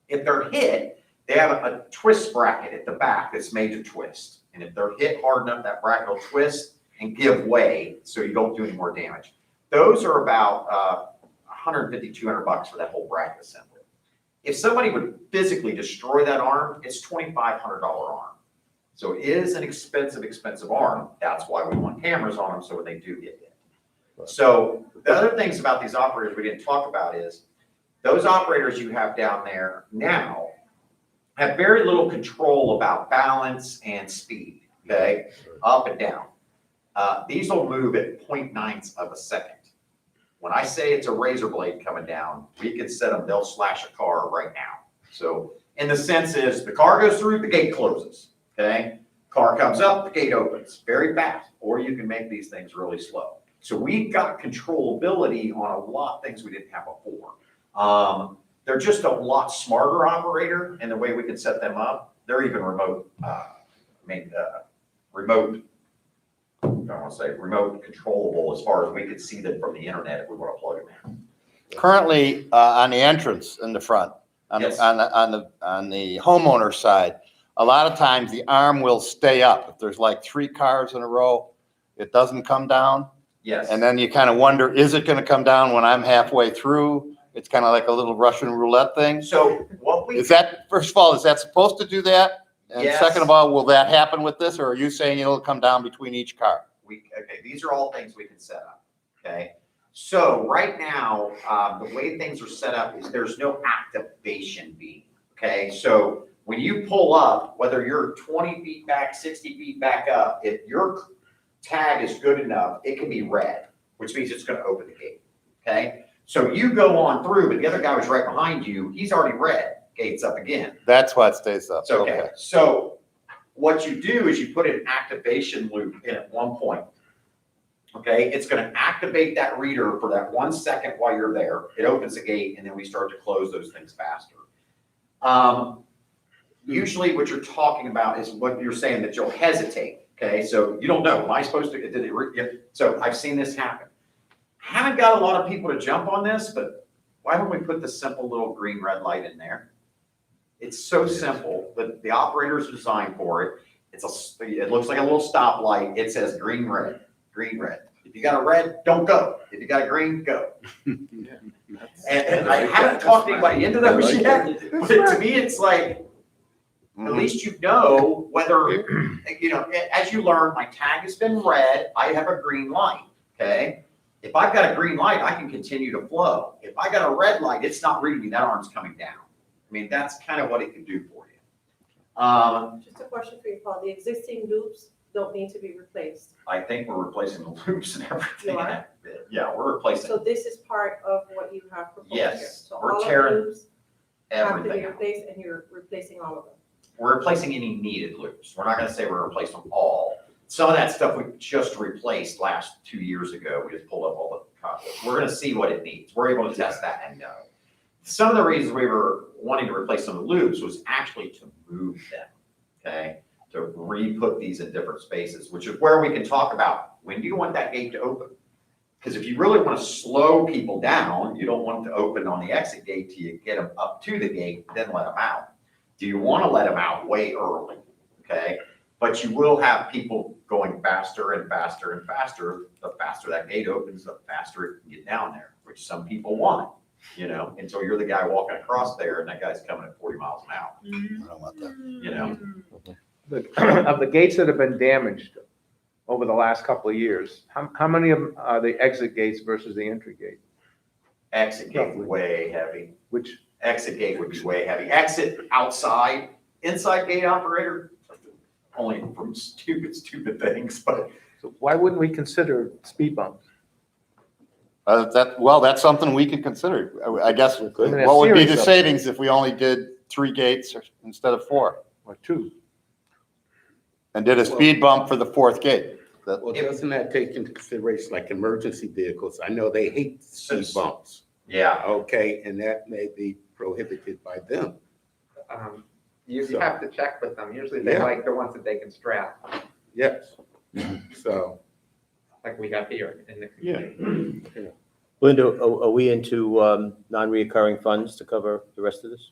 [SPEAKER 16] If they're hit, they have a twist bracket at the back that's made to twist. And if they're hit hard enough, that bracket will twist and give way so you don't do any more damage. Those are about $150, $200 for that whole bracket assembly. If somebody would physically destroy that arm, it's $2,500 arm. So it is an expensive arm. That's why we want cameras on them so when they do get hit.
[SPEAKER 10] Right.
[SPEAKER 16] So the other things about these operators we didn't talk about is those operators you have down there now have very little control about balance and speed, okay, up and down. These will move at 0.9 of a second. When I say it's a razor blade coming down, we can set them, they'll slash a car right now. So in the sense is the car goes through, the gate closes. Okay, car comes up, the gate opens very fast, or you can make these things really slow. So we've got controllability on a lot of things we didn't have before. They're just a lot smarter operator in the way we can set them up. They're even remote, remote controllable as far as we could see them from the internet if we want to plug them in.
[SPEAKER 6] Currently, on the entrance in the front, on
[SPEAKER 16] Yes.
[SPEAKER 6] the homeowner side, a lot of times the arm will stay up. If there's like 3 cars in a row, it doesn't come down.
[SPEAKER 16] Yes.
[SPEAKER 6] And then you kind of wonder, is it going to come down when I'm halfway through? It's kind of like a little Russian roulette thing.
[SPEAKER 16] So what we
[SPEAKER 6] Is that, first of all, is that supposed to do that? And
[SPEAKER 16] Yes.
[SPEAKER 6] second of all, will that happen with this, or are you saying it'll come down between each car?
[SPEAKER 16] these are all things we can set up, okay? So right now, the way things are set up is there's no activation beam, okay? So when you pull up, whether you're 20 feet back, 60 feet back up, if your tag is good enough, it can be red, which means it's gonna open the gate, okay? So you go on through, but the other guy was right behind you, he's already red, gate's up again.
[SPEAKER 6] That's why it stays up.
[SPEAKER 16] It's okay. So what you do is you put an activation loop in at one point. Okay, it's going to activate that reader for that 1 second while you're there. It opens the gate and then we start to close those things faster. Usually what you're talking about is what you're saying that you'll hesitate. Okay, so you don't know, am I supposed to, so I've seen this happen. Haven't got a lot of people to jump on this, but why don't we put the simple little green red light in there? It's so simple, but the operator's designed for it. It looks like a little stoplight. It says green, red, green, red. If you got a red, don't go. If you got a green, go. And I haven't talked anybody into those yet, but to me, it's like, at least you know whether, as you learn, my tag has been red, I have a green light, okay? If I've got a green light, I can continue to flow. If I got a red light, it's not reading me, that arm's coming down. I mean, that's kind of what it can do for you.
[SPEAKER 18] Just a question for you, Paul. The existing loops don't need to be replaced.
[SPEAKER 16] I think we're replacing the loops and everything.
[SPEAKER 18] You are?
[SPEAKER 16] Yeah, we're replacing
[SPEAKER 18] So this is part of what you have proposed here.
[SPEAKER 16] Yes,
[SPEAKER 18] So
[SPEAKER 16] we're
[SPEAKER 18] all of the
[SPEAKER 16] tearing
[SPEAKER 18] loops have to be
[SPEAKER 16] everything out.
[SPEAKER 18] replaced, and you're replacing all of them.
[SPEAKER 16] We're replacing any needed loops. We're not gonna say we're replacing them all. Some of that stuff we just replaced last 2 years ago. We just pulled up all the copies. We're gonna see what it needs. We're able to test that and know. Some of the reasons we were wanting to replace some of the loops was actually to move them, okay? To re-put these in different spaces, which is where we can talk about, when do you want that gate to open? Because if you really want to slow people down, you don't want to open on the exit gate till you get them up to the gate, then let them out. Do you want to let them out way early? Okay, but you will have people going faster and faster and faster. The faster that gate opens, the faster it can get down there, which some people want, you know, and so you're the guy walking across there and that guy's coming at 40 miles an hour,
[SPEAKER 1] I don't want that.
[SPEAKER 16] you know?
[SPEAKER 7] Of the gates that have been damaged over the last couple of years, how many of them are the exit gates versus the entry gate?
[SPEAKER 16] Exit gate way heavy.
[SPEAKER 7] Which,
[SPEAKER 16] Exit gate would be way heavy. Exit outside, inside gate operator, only from stupid things, but
[SPEAKER 7] so why wouldn't we consider speed bumps?
[SPEAKER 6] That's something we could consider. I guess, what
[SPEAKER 7] I mean, a
[SPEAKER 6] would be
[SPEAKER 7] series
[SPEAKER 6] the
[SPEAKER 7] of-
[SPEAKER 6] savings if we only did 3 gates instead of 4?
[SPEAKER 7] Or 2?
[SPEAKER 6] And did a speed bump for the 4th gate?
[SPEAKER 11] Well, doesn't that take into consideration like emergency vehicles? I know they hate speed bumps,
[SPEAKER 16] yeah.
[SPEAKER 11] okay, and that may be prohibited by them.
[SPEAKER 9] You
[SPEAKER 11] So-
[SPEAKER 9] have to check with them. Usually they
[SPEAKER 11] Yeah.
[SPEAKER 9] like the ones that they can strap,
[SPEAKER 11] Yes. So,
[SPEAKER 9] like we have here in the
[SPEAKER 11] yeah.
[SPEAKER 9] community.
[SPEAKER 4] Linda, are we into non-reoccurring funds to cover the rest of this?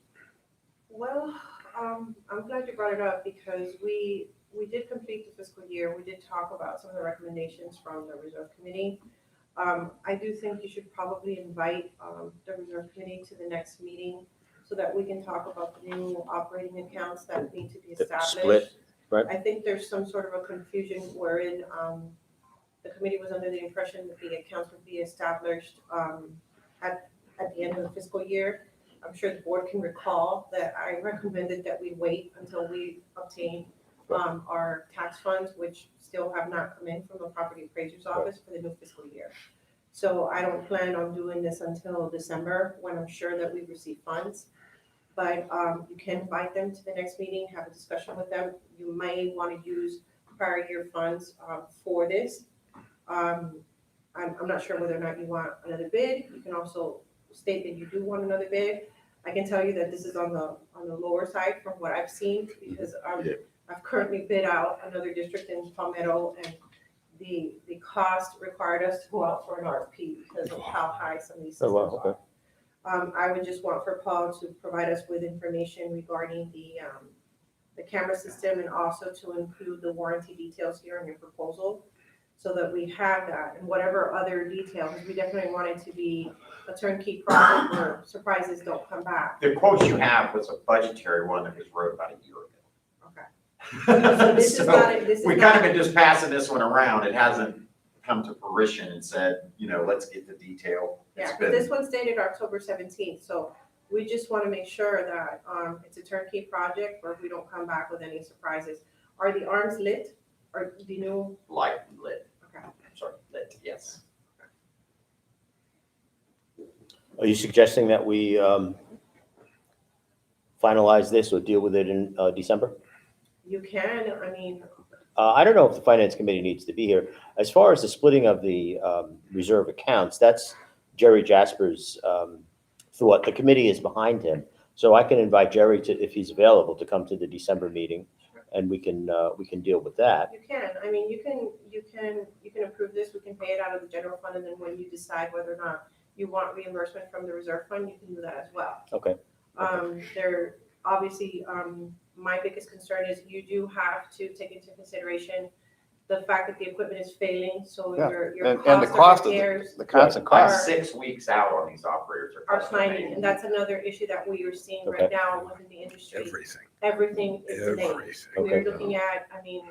[SPEAKER 2] Well, I'm glad you brought it up because we did complete the fiscal year. We did talk about some of the recommendations from the Reserve Committee. I do think you should probably invite the Reserve Committee to the next meeting so that we can talk about the new operating accounts that need to be
[SPEAKER 4] The
[SPEAKER 2] established.
[SPEAKER 4] split, right.
[SPEAKER 2] I think there's some sort of a confusion wherein the committee was under the impression that the accounts would be established at the end of the fiscal year. I'm sure the board can recall that I recommended that we wait until we obtain our tax funds, which still have not come in from the property appraiser's office for the new fiscal year. So I don't plan on doing this until December, when I'm sure that we receive funds. But you can invite them to the next meeting, have a discussion with them. You may want to use prior year funds for this. I'm not sure whether or not you want another bid. You can also state that you do want another bid. I can tell you that this is on the lower side from what I've seen, because I've currently bid out another district in Palmetto, and the cost required us to go out for an RFP because of how high some of these systems
[SPEAKER 4] Oh, wow, okay.
[SPEAKER 2] are. I would just want for Paul to provide us with information regarding the camera system, and also to include the warranty details here in your proposal, so that we have that, and whatever other details. We definitely want it to be a turnkey project where surprises don't come back.
[SPEAKER 16] The quote you have was a budgetary one that was wrote about a year ago.
[SPEAKER 2] Okay. So this is not, this is
[SPEAKER 16] We kind of
[SPEAKER 2] not,
[SPEAKER 16] been just passing this one around. It hasn't come to fruition and said, you know, let's get the detail.
[SPEAKER 2] yeah,
[SPEAKER 16] It's
[SPEAKER 2] because
[SPEAKER 16] been-
[SPEAKER 2] this one's dated October 17th, so we just want to make sure that it's a turnkey project where we don't come back with any surprises. Are the arms lit, or the new?
[SPEAKER 16] Light lit.
[SPEAKER 2] Okay.
[SPEAKER 16] I'm sorry, lit, yes.
[SPEAKER 4] Are you suggesting that we finalize this or deal with it in December?
[SPEAKER 2] You can, I mean,
[SPEAKER 4] I don't know if the finance committee needs to be here. As far as the splitting of the reserve accounts, that's Jerry Jasper's thought. The committee is behind him. So I can invite Jerry to, if he's available, to come to the December meeting, and we can deal with that.
[SPEAKER 2] you can, I mean, you can approve this, we can pay it out of the general fund, and then when you decide whether or not you want reimbursement from the reserve fund, you can do that as well.
[SPEAKER 4] Okay.
[SPEAKER 2] There, obviously, my biggest concern is you do have to take into consideration the fact that the equipment is failing, so
[SPEAKER 6] Yeah,
[SPEAKER 2] your
[SPEAKER 6] and the
[SPEAKER 2] cost
[SPEAKER 6] cost
[SPEAKER 2] of
[SPEAKER 6] of
[SPEAKER 2] repairs
[SPEAKER 6] the constant
[SPEAKER 2] Are-
[SPEAKER 6] cost.
[SPEAKER 16] 6 weeks out on these operators
[SPEAKER 2] are
[SPEAKER 16] custom
[SPEAKER 2] climbing,
[SPEAKER 16] made.
[SPEAKER 2] and that's another issue that we are seeing right
[SPEAKER 4] Okay.
[SPEAKER 2] now within the industry.
[SPEAKER 11] Everything.
[SPEAKER 2] Everything is delayed.
[SPEAKER 11] Everything.
[SPEAKER 2] We're
[SPEAKER 4] Okay.
[SPEAKER 2] looking at, I mean,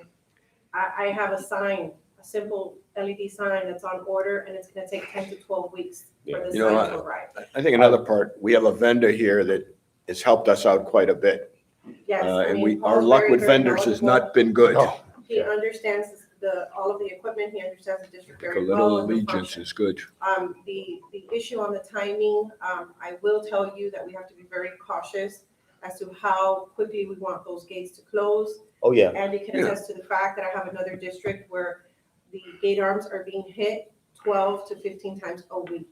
[SPEAKER 2] I have a sign, a simple LED sign that's on order, and it's gonna take 10 to 12 weeks for the
[SPEAKER 10] You know,
[SPEAKER 2] sign to arrive.
[SPEAKER 10] I think another part, we have a vendor here that has helped us out quite a bit.
[SPEAKER 2] Yes, I
[SPEAKER 10] And
[SPEAKER 2] mean,
[SPEAKER 10] our
[SPEAKER 2] Paul's
[SPEAKER 10] luck
[SPEAKER 2] very,
[SPEAKER 10] with
[SPEAKER 2] very
[SPEAKER 10] vendors has
[SPEAKER 2] knowledgeable.
[SPEAKER 10] not been good.
[SPEAKER 6] No.
[SPEAKER 2] He understands all of the equipment, he understands the district
[SPEAKER 10] A
[SPEAKER 2] very
[SPEAKER 10] little
[SPEAKER 2] well. and the
[SPEAKER 10] allegiance
[SPEAKER 2] function.
[SPEAKER 10] is good.
[SPEAKER 2] The issue on the timing, I will tell you that we have to be very cautious as to how quickly we want those gates to close.
[SPEAKER 4] Oh, yeah.
[SPEAKER 2] Andy can
[SPEAKER 10] Yeah.
[SPEAKER 2] attest to the fact that I have another district where the gate arms are being hit 12 to 15 times a week.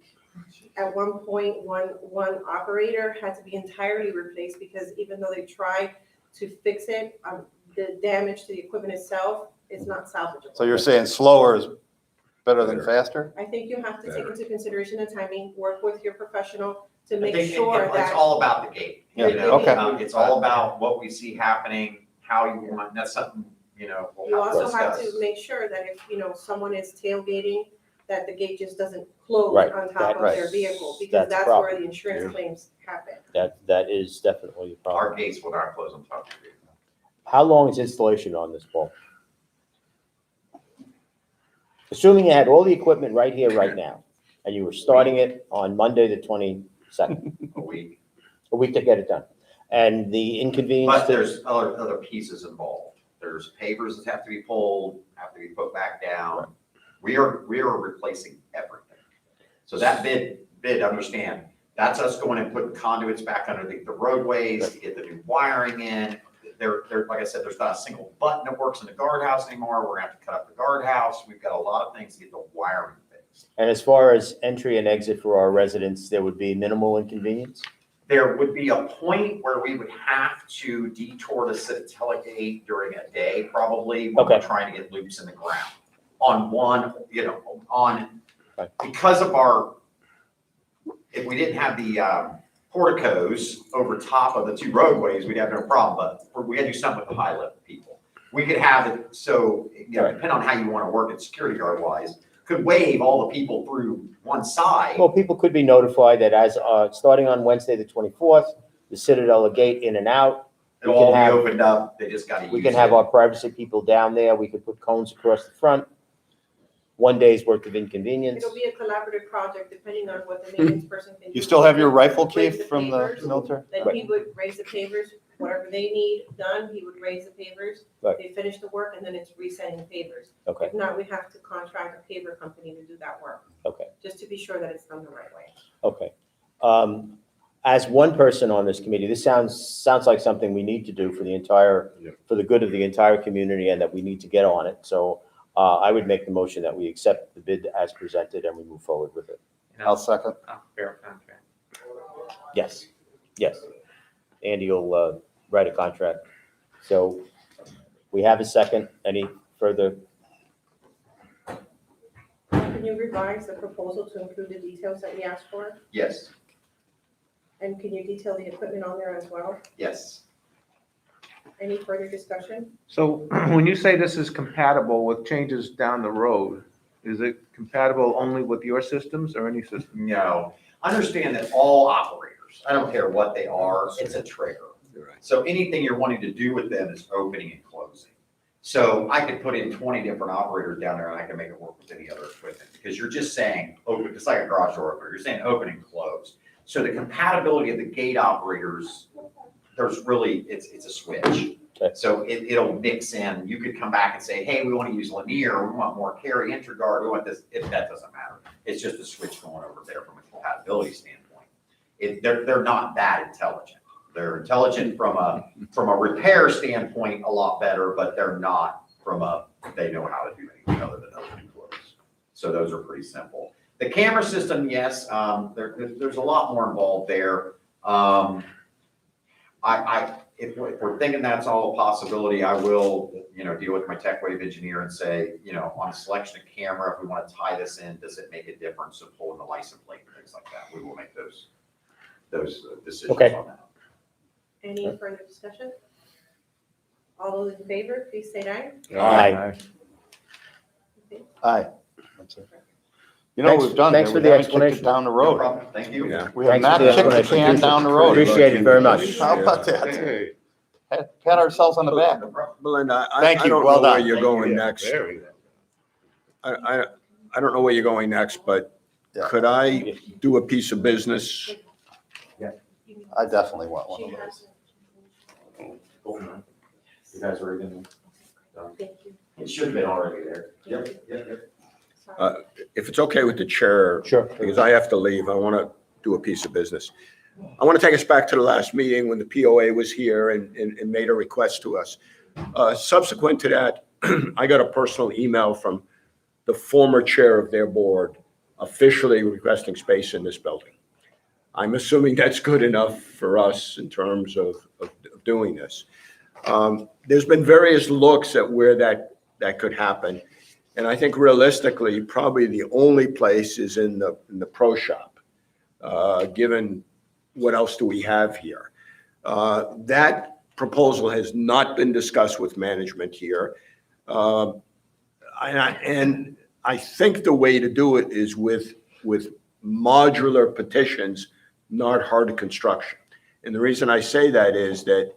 [SPEAKER 2] At one point, one operator had to be entirely replaced because even though they tried to fix it, the damage to the equipment itself is not salvageable.
[SPEAKER 6] So you're saying slower is Better than faster?
[SPEAKER 15] I think you have to take into consideration the timing, work with your professional to
[SPEAKER 16] I
[SPEAKER 15] make
[SPEAKER 16] think
[SPEAKER 15] sure
[SPEAKER 16] it's
[SPEAKER 15] that.
[SPEAKER 16] all about the gate.
[SPEAKER 6] Yeah,
[SPEAKER 16] You know,
[SPEAKER 6] okay.
[SPEAKER 16] It's all about what we see happening, how you want, that's something,
[SPEAKER 15] You
[SPEAKER 16] we'll have to
[SPEAKER 15] also have
[SPEAKER 16] discuss.
[SPEAKER 15] to make sure that if, someone is tailgating, that the gate just doesn't close
[SPEAKER 4] Right,
[SPEAKER 15] on top
[SPEAKER 6] that-
[SPEAKER 15] of their vehicle, because
[SPEAKER 4] that's a
[SPEAKER 15] that's where
[SPEAKER 4] problem.
[SPEAKER 15] the insurance claims happen.
[SPEAKER 4] That is definitely a problem.
[SPEAKER 16] Our gates will not close on top of the vehicle.
[SPEAKER 4] How long is installation on this pole? Assuming you had all the equipment right here, right now, and you were starting it on Monday, the 22nd,
[SPEAKER 16] A week.
[SPEAKER 4] a week to get it done. And the inconvenience
[SPEAKER 16] But
[SPEAKER 4] to,
[SPEAKER 16] there's other pieces involved. There's pavers that have to be pulled, have to be put back down. We are replacing everything. So that bid, understand, that's us going and putting conduits back underneath the roadways to get the new wiring in. There, like I said, there's not a single button that works in the guardhouse anymore. We're gonna have to cut up the guardhouse. We've got a lot of things to get the wiring fixed.
[SPEAKER 4] and as far as entry and exit for our residents, there would be minimal inconvenience?
[SPEAKER 16] There would be a point where we would have to detour the Citadel gate during a day, probably, when we're
[SPEAKER 4] Okay.
[SPEAKER 16] trying to get loops in the ground. On one,
[SPEAKER 4] Right.
[SPEAKER 16] because of if we didn't have the porticos over top of the two roadways, we'd have no problem, but we had to do something with the high level people. We could have it, so,
[SPEAKER 4] Right.
[SPEAKER 16] depending on how you want to work it security guard wise, could wave all the people through one side.
[SPEAKER 4] Well, people could be notified that as, starting on Wednesday, the 24th, the Citadel gate in and out.
[SPEAKER 16] It'll
[SPEAKER 4] we can
[SPEAKER 16] all be
[SPEAKER 4] have-
[SPEAKER 16] opened up, they just gotta use it.
[SPEAKER 4] We can have our privacy people down there. We could put cones across the front. One day's worth of inconvenience.
[SPEAKER 15] It'll be a collaborative project, depending on what the maintenance person can do.
[SPEAKER 6] You still have your rifle,
[SPEAKER 15] Raise
[SPEAKER 6] Chief, from the
[SPEAKER 15] pavers,
[SPEAKER 6] military?
[SPEAKER 15] Then he would raise the pavers, whatever they need done, he would raise the pavers.
[SPEAKER 4] Right.
[SPEAKER 15] They finish the work, and then it's resetting the pavers.
[SPEAKER 4] Okay,
[SPEAKER 15] If not, we have to contract a paver company to do that work,
[SPEAKER 4] okay,
[SPEAKER 15] just to be sure that it's done the right way.
[SPEAKER 4] okay. As one person on this committee, this sounds like something we need to do for the good of the entire community, and that we need to get on it. So I would make the motion that we accept the bid as presented and we move forward with it.
[SPEAKER 6] I'll second.
[SPEAKER 9] Fair contract.
[SPEAKER 4] Yes, yes. Andy will write a contract. So we have a second. Any further?
[SPEAKER 15] Can you revise the proposal to include the details that we asked for?
[SPEAKER 16] Yes,
[SPEAKER 15] And can you detail the equipment on there as well?
[SPEAKER 16] yes.
[SPEAKER 15] Any further discussion?
[SPEAKER 7] So when you say this is compatible with changes down the road, is it compatible only with your systems or any system?
[SPEAKER 16] No, understand that all operators, I don't care what they are, it's a trigger. So anything you're wanting to do with them is opening and closing. So I could put in 20 different operators down there and I can make it work with any other equipment, because you're just saying open, it's like a garage door opener, you're saying open and close. So the compatibility of the gate operators, there's really, it's a switch.
[SPEAKER 4] Okay.
[SPEAKER 16] So it'll mix in. You could come back and say, hey, we want to use linear, we want more carry entry guard, we want this. That doesn't matter. It's just a switch going over there from a compatibility standpoint. They're not that intelligent. They're intelligent from a repair standpoint, a lot better, but they're not they know how to do anything other than open and close. So those are pretty simple. The camera system, yes, there's a lot more involved there. If we're thinking that's all a possibility, I will, deal with my tech wave engineer and say, on selection of camera, if we want to tie this in, does it make a difference of pulling the license plate and things like that? We will make those decisions
[SPEAKER 4] Okay.
[SPEAKER 16] on that.
[SPEAKER 15] Any further discussion? All those in favor, please say aye.
[SPEAKER 4] Aye.
[SPEAKER 6] Aye. That's it. You know what we've done?
[SPEAKER 4] Thanks
[SPEAKER 6] here?
[SPEAKER 4] for
[SPEAKER 6] We
[SPEAKER 4] the
[SPEAKER 6] haven't kicked it
[SPEAKER 4] explanation.
[SPEAKER 6] down the
[SPEAKER 16] No
[SPEAKER 6] road.
[SPEAKER 16] problem. Thank you.
[SPEAKER 10] Yeah.
[SPEAKER 6] We have
[SPEAKER 4] Thanks
[SPEAKER 6] not
[SPEAKER 4] for the
[SPEAKER 6] kicked the
[SPEAKER 4] explanation.
[SPEAKER 6] can down the road.
[SPEAKER 4] Appreciate it very much.
[SPEAKER 6] How about that? Pat ourselves on the back.
[SPEAKER 16] No problem.
[SPEAKER 10] Belinda,
[SPEAKER 6] Thank
[SPEAKER 10] I
[SPEAKER 6] you.
[SPEAKER 10] don't
[SPEAKER 6] Well
[SPEAKER 10] know where
[SPEAKER 6] done.
[SPEAKER 10] you're going next. I don't know where you're going next, but
[SPEAKER 6] Yeah.
[SPEAKER 10] could I do a piece of business?
[SPEAKER 6] I definitely want one
[SPEAKER 15] She
[SPEAKER 6] of those.
[SPEAKER 15] has it.
[SPEAKER 16] You guys are even,
[SPEAKER 15] Thank you.
[SPEAKER 16] it should have been already there. Yep.
[SPEAKER 15] Sorry.
[SPEAKER 10] If it's okay with the chair,
[SPEAKER 4] Sure.
[SPEAKER 10] because I have to leave, I want to do a piece of business. I want to take us back to the last meeting when the POA was here and made a request to us. Subsequent to that, I got a personal email from the former chair of their board officially requesting space in this building. I'm assuming that's good enough for us in terms of doing this. There's been various looks at where that could happen. And I think realistically, probably the only place is in the pro shop, given what else do we have here? That proposal has not been discussed with management here. And I think the way to do it is with modular petitions, not hard construction. And the reason I say that is that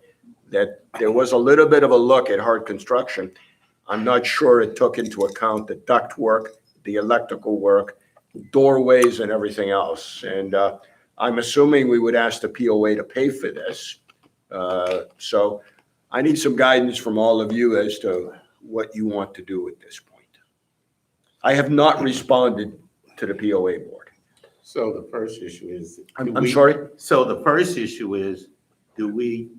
[SPEAKER 10] there was a little bit of a look at hard construction. I'm not sure it took into account the duct work, the electrical work, doorways and everything else. And I'm assuming we would ask the POA to pay for this. So I need some guidance from all of you as to what you want to do at this point. I have not responded to the POA board.
[SPEAKER 11] So the first issue is.
[SPEAKER 10] I'm sorry?
[SPEAKER 11] So the first issue is, do we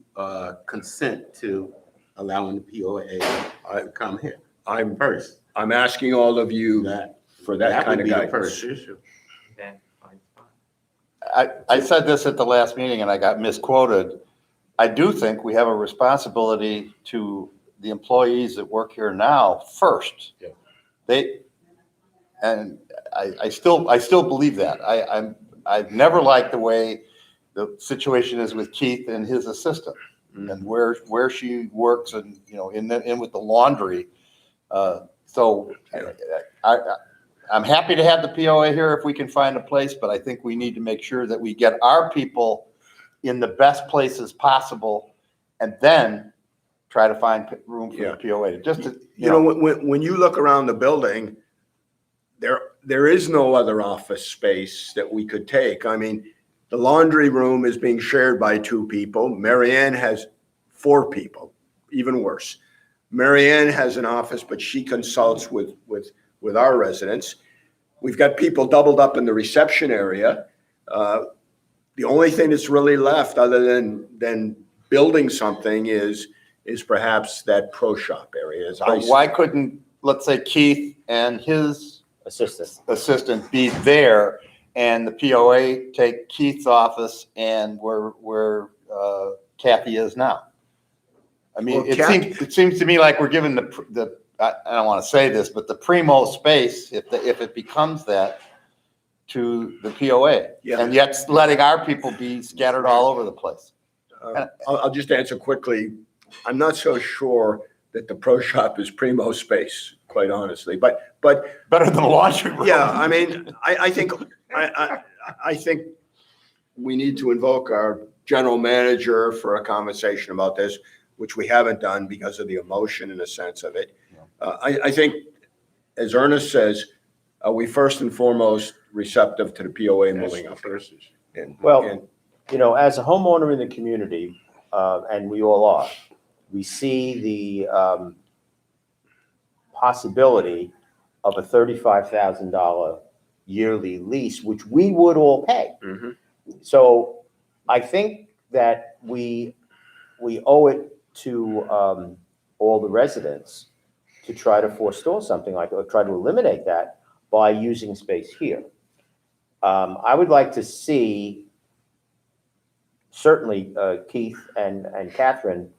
[SPEAKER 11] consent to allowing the POA to come here?
[SPEAKER 10] I'm
[SPEAKER 11] First,
[SPEAKER 10] asking all of you for that kind
[SPEAKER 11] would
[SPEAKER 10] of
[SPEAKER 11] be the
[SPEAKER 10] guidance.
[SPEAKER 11] first issue.
[SPEAKER 9] Then, fine.
[SPEAKER 6] I said this at the last meeting and I got misquoted. I do think we have a responsibility to the employees that work here now first.
[SPEAKER 11] Yeah.
[SPEAKER 6] I still believe that. I've never liked the way the situation is with Keith and his assistant and where she works and, you know, in with the laundry. So I'm happy to have the POA here if we can find a place, but I think we need to make sure that we get our people in the best places possible and then try to find room for the POA. Just to,
[SPEAKER 10] You know, when you look around the building, there is no other office space that we could take. I mean, the laundry room is being shared by 2 people. Marianne has 4 people, even worse. Marianne has an office, but she consults with our residents. We've got people doubled up in the reception area. The only thing that's really left other than building something is perhaps that pro shop area.
[SPEAKER 6] But why couldn't, let's say, Keith and his assistant be there and the POA take Keith's office and where Kathy is now? I mean, it seems to me like we're giving the I don't want to say this, but the primo space, if it becomes that, to the POA.
[SPEAKER 10] Yeah.
[SPEAKER 6] And yet letting our people be scattered all over the place.
[SPEAKER 10] I'll just answer quickly. I'm not so sure that the pro shop is primo space, quite honestly, but
[SPEAKER 6] better than the laundry room.
[SPEAKER 10] Yeah, I mean, I think we need to invoke our general manager for a conversation about this, which we haven't done because of the emotion and the sense of it. I think, as Ernest says, we first and foremost receptive to the POA moving up.
[SPEAKER 4] Well, you know, as a homeowner in the community, and we all are, we see the possibility of a $35,000 yearly lease, which we would all pay.
[SPEAKER 10] Mhm.
[SPEAKER 4] So I think that we owe it to all the residents to try to forestall something like, or try to eliminate that by using space here. I would like to see certainly Keith and Catherine